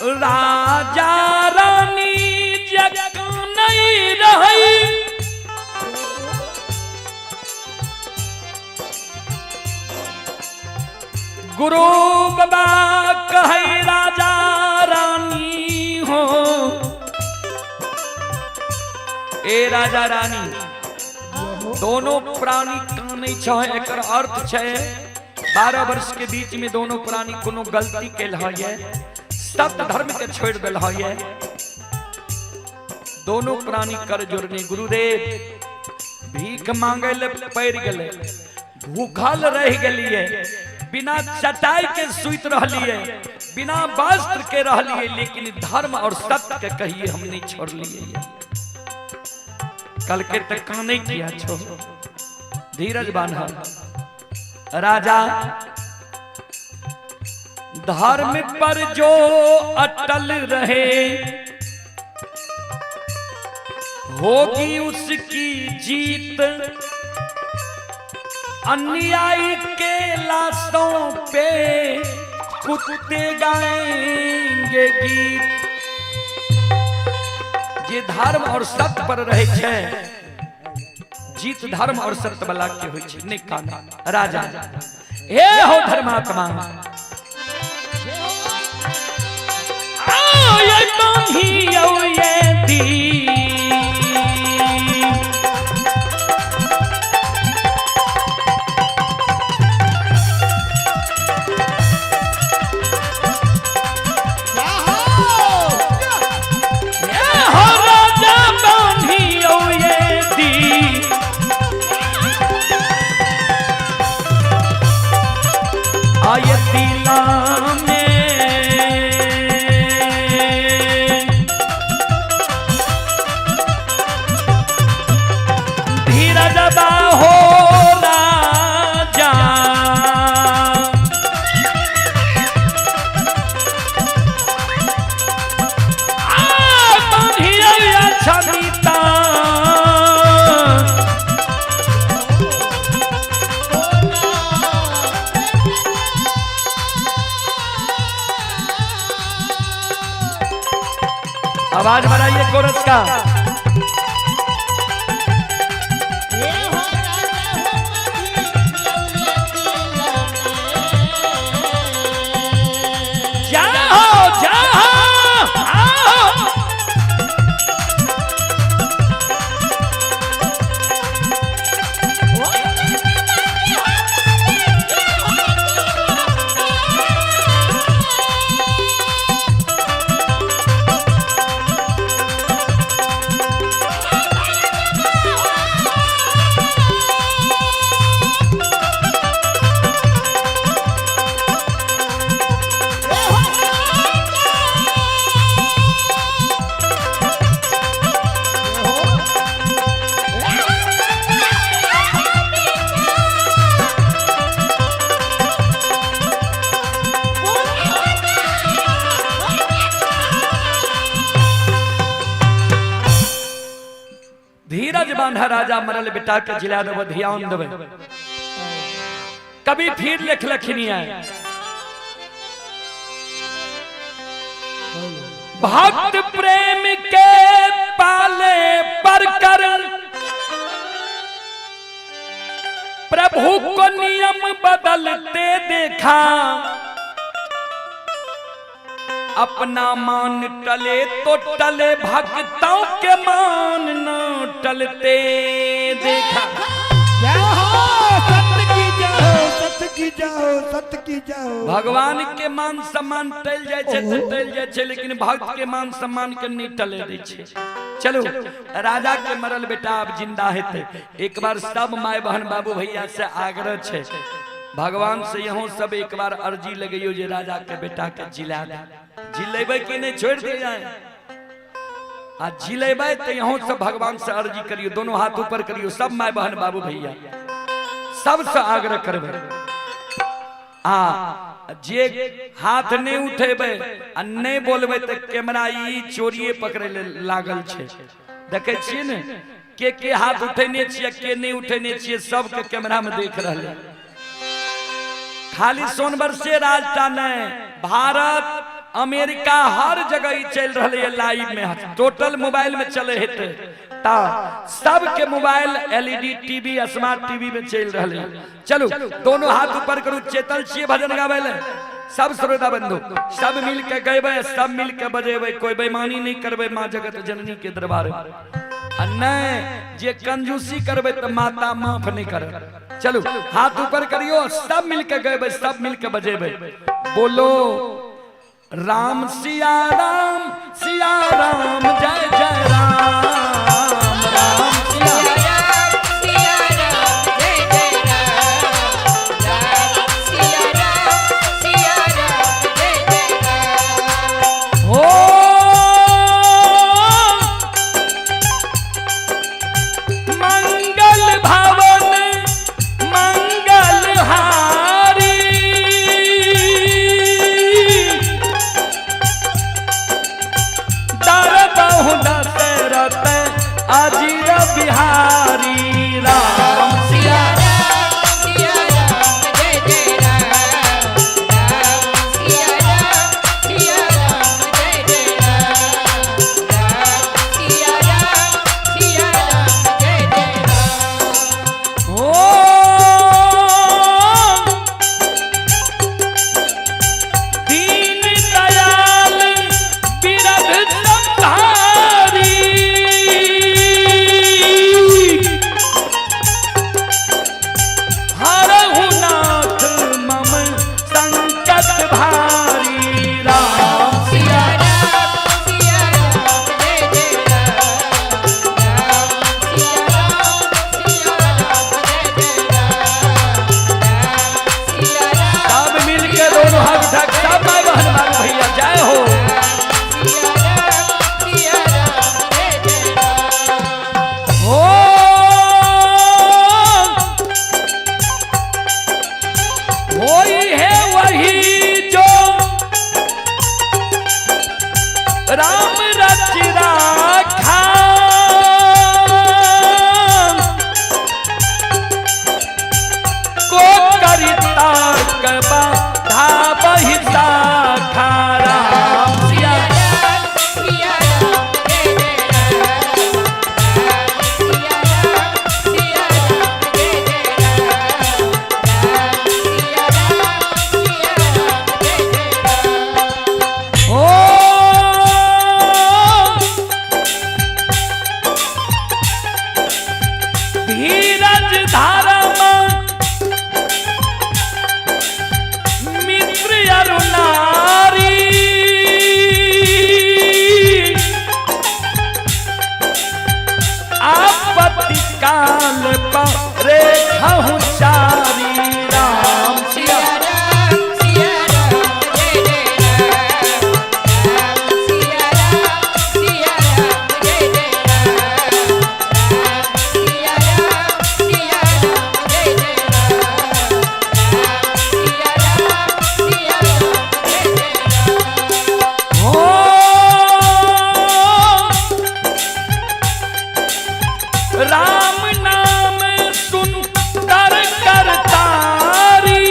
राजा रानी जग नहीं रही, गुरु बाबा कहे राजा रानी हो। ए राजा रानी दोनों प्राणी काने छे, एकर अर्थ छे 12 वर्ष के बीच में दोनों प्राणी कोनो गलती कैल है, सत्य धर्म के छोड़ दिल है, दोनों प्राणी कर जोड़ने। गुरुदेव भीख मांगे ले पैर गले, भूखल रह गलिए, बिना चटाई के सुत रहलिए, बिना वस्त्र के रहलिए, लेकिन धर्म और सत्य के कहिए हम नहीं छोड़ लिए। कल के तक काने किया छो, धीरज बांधा। राजा धर्म पर जो अटल रहे, होगी उसकी जीत, अन्यायी के लाशों पे कुत्ते गाएंगे गीत। जे धर्म और सत्य पर रहे छे, जीत धर्म और सत्य वाला के होय छे। ने काना राजा हे हो धर्मात्मा, आओ ये बांधी आओ ये दी, आवाज बढ़ाइए कोरस का। जाओ जाओ धीरज बांधा राजा मरल बेटा के जिला देव ध्यान देवे। कभी फिर लिख लखनिया भक्त प्रेम के पाले पर कर, प्रभु को नियम बदलते देखा, अपना मान टले तो टले, भक्तों के मान न टलते देखा। सत्य की जाओ, सत्य की जाओ, सत्य की जाओ। भगवान के मान सम्मान टल जाए छे तो टल जाए छे, लेकिन भक्त के मान सम्मान के नहीं टले दै छे। चलो राजा के मरल बेटा अब जिंदा हेते। एक बार सब माय बहन बाबू भैया से आग्रह छे, भगवान से यहों सब एक बार अर्जी लगइयो जे राजा के बेटा के जिला दे। जिलेबे कि नहीं छोड़ दे जाए, आ जिलेबे तो यहों सब भगवान से अर्जी करियो, दोनों हाथ ऊपर करियो, सब माय बहन बाबू भैया सबसे आग्रह करबे। जे हाथ नहीं उठेबे आ नहीं बोलबे तो कैमरा ई चोरिए पकड़े लागल छे। देखे छिए ने के हाथ उठेने छिए के नहीं उठेने छिए, सब के कैमरा में देख रहले। खाली सोनबर से राजटा नहीं, भारत अमेरिका हर जगह ही चल रही है लाइव में, टोटल मोबाइल में चले हेते ता सबके mobile LED TV smart TV में चल रही है। चलो दोनों हाथ ऊपर करू, चेतल छिए भजन गावे ले सब श्रोता बंधु, सब मिल के गएबे, सब मिल के बजेबे, कोई बेईमानी नहीं करबे मां जगत जननी के दरबार में। जे कंजूसी करबे तो माता माफ नहीं करे। चलो हाथ ऊपर करियो, सब मिल के गएबे, सब मिल के बजेबे। बोलो राम सिया राम जय जय राम, राम सिया राम सिया राम जय जय राम, राम सिया राम जय जय राम। हो मंगल भवन मंगल हारी, दशरथ अजीर बिहारी। राम सिया राम जय जय राम, राम सिया राम जय जय राम, राम सिया राम जय जय राम। ओ दीन दयाल बिरध संहारी, हरहु नाथ मम संकट भारी। राम सिया राम जय जय राम, राम सिया राम जय जय राम, राम सिया राम सब मिल के दोनों हाथ उठा के सब भाई बहन मारो भैया जय हो। सिया राम जय जय राम। हो होई है वही जो राम रच राखा, को करिता कबा धाबहि शाखा। राम सिया सिया राम जय जय राम, राम सिया राम जय जय राम, राम सिया राम जय जय राम। ओ धीरज धारम मित्र अरु नारी, आपत्ति काल पर रेखहु चारी। राम सिया सिया राम जय जय राम, राम सिया राम जय जय राम, राम सिया राम जय जय राम, राम सिया राम जय जय राम। हो राम नाम सुंदर करतारी,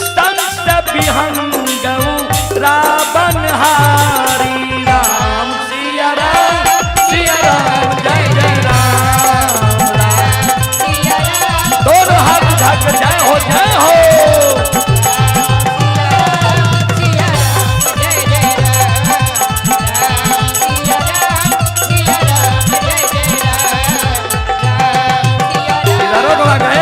संत विहंगऊ रावण हारी। राम सिया राम जय जय राम, राम सिया राम दोनों हाथ उठा कर जय हो जय हो। सिया राम जय जय राम, राम सिया राम जय जय राम, राम सिया राम इधरों को आ गए।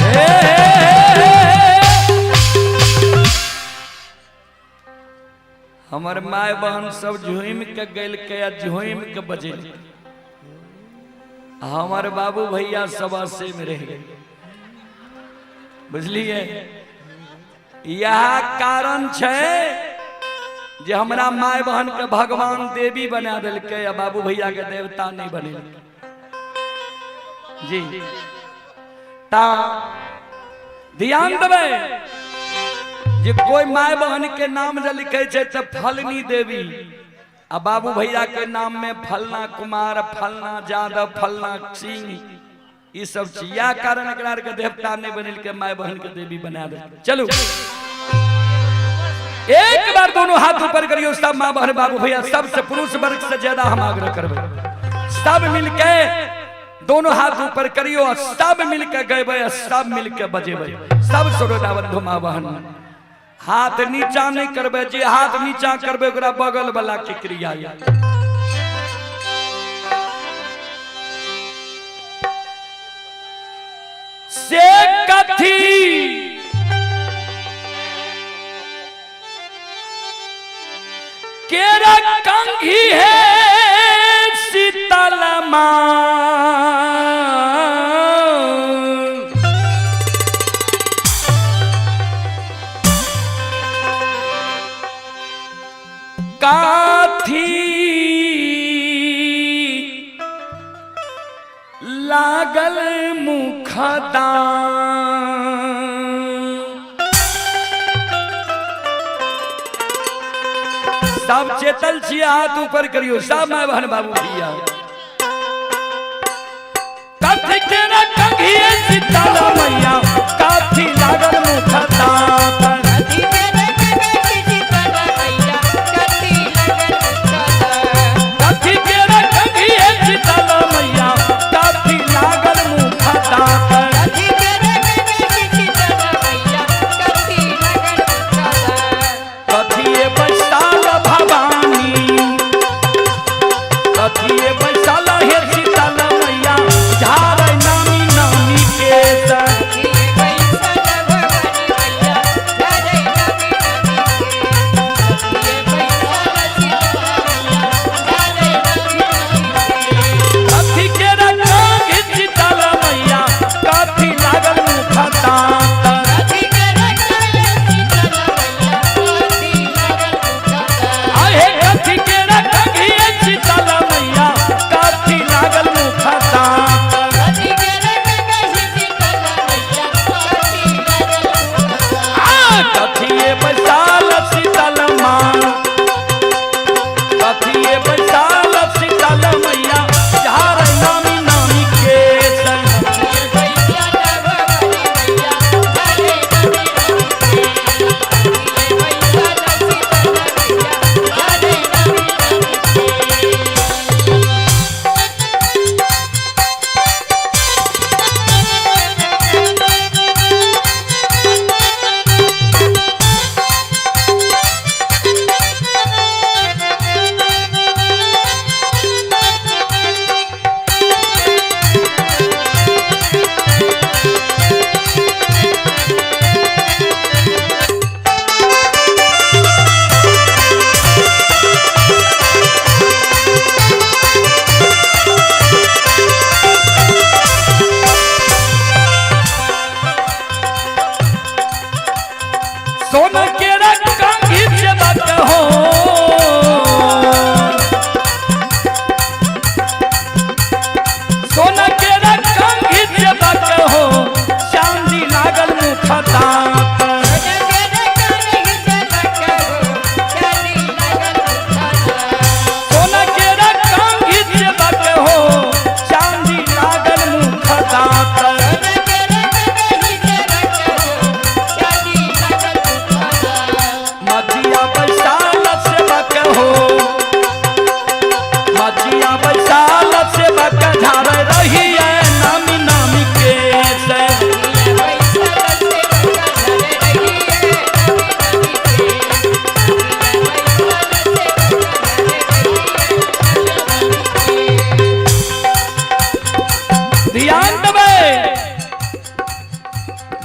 हे, हे, हमर माय बहन सब झुम के गल के झुम के बजे, हमार बाबू भैया सब से में रह गए। बुझलिए यह कारण छे जे हमरा माय बहन के भगवान देवी बना दिलके या बाबू भैया के देवता नहीं बने जी। ता ध्यान देवे जे कोई माय बहन के नाम जे लिखे छे त फलनी देवी आ बाबू भैया के नाम में फलना कुमार, फलना यादव, फलना सिंह, ये सब चीज या कारण एकरा के देवता ने बनिल के माय बहन के देवी बना दे। चलो एक बार दोनों हाथ ऊपर करियो, सब माँ बहन बाबू भैया सबसे पुरुष वर्ग से ज्यादा हम आग्रह करबे, सब मिलके दोनों हाथ ऊपर करियो, सब मिलके गएबे, सब मिलके बजेबे, सब सरोदा बंधु माँ बहन। हाथ नीचा नहीं करबे, जे हाथ नीचा करबे ओकरा बगल वाला के क्रिया या से कथी केरा कंघी है शीतल काथी लागल मुखदान। सब चेतल छिए, हाथ ऊपर करियो, सब माय बहन बाबू भैया। कथी केरा कंघी शीतल मैया, काथी लागल मुखदान।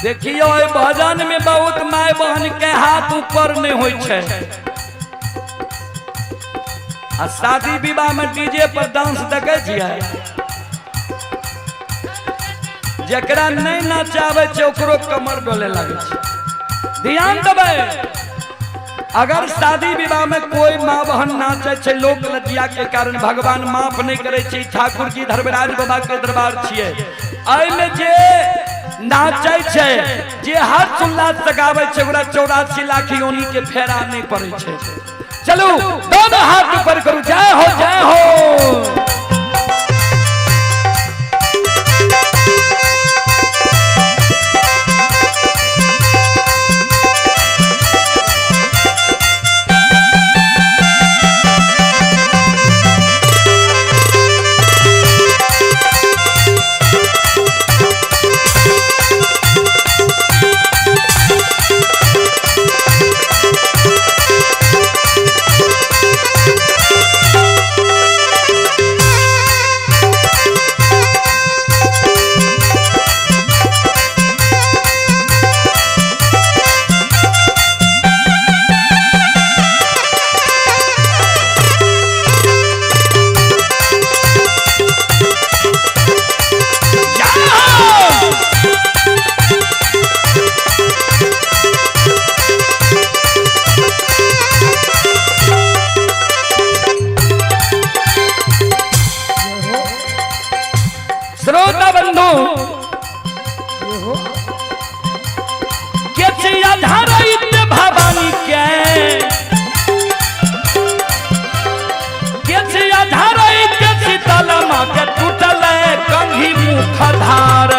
देखियो भजन में बहुत माय बहन के हाथ ऊपर नहीं होय छे। आ शादी विवाह में डीजे पर डांस देखे छियै, जकरा नहीं नचावे छे ओकरो कमर डोले लगे छे। ध्यान देबे, अगर शादी विवाह में कोई माँ बहन नाचे छे लोक लज्जा के कारण भगवान माफ नहीं करे छे। ठाकुर जी धर्मराज बाबा के दरबार छियै, एमे जे नाचे छे जे हर उल्लास से गावे छे ओकरा 84 लाख योनि के फेरा नहीं पड़े छे। चलो दोनों हाथ ऊपर करू, जय हो जय हो। श्रोता बंधु के आधारित भवानी के आधारित शीतल माँ के टूटल कंघी मुख धार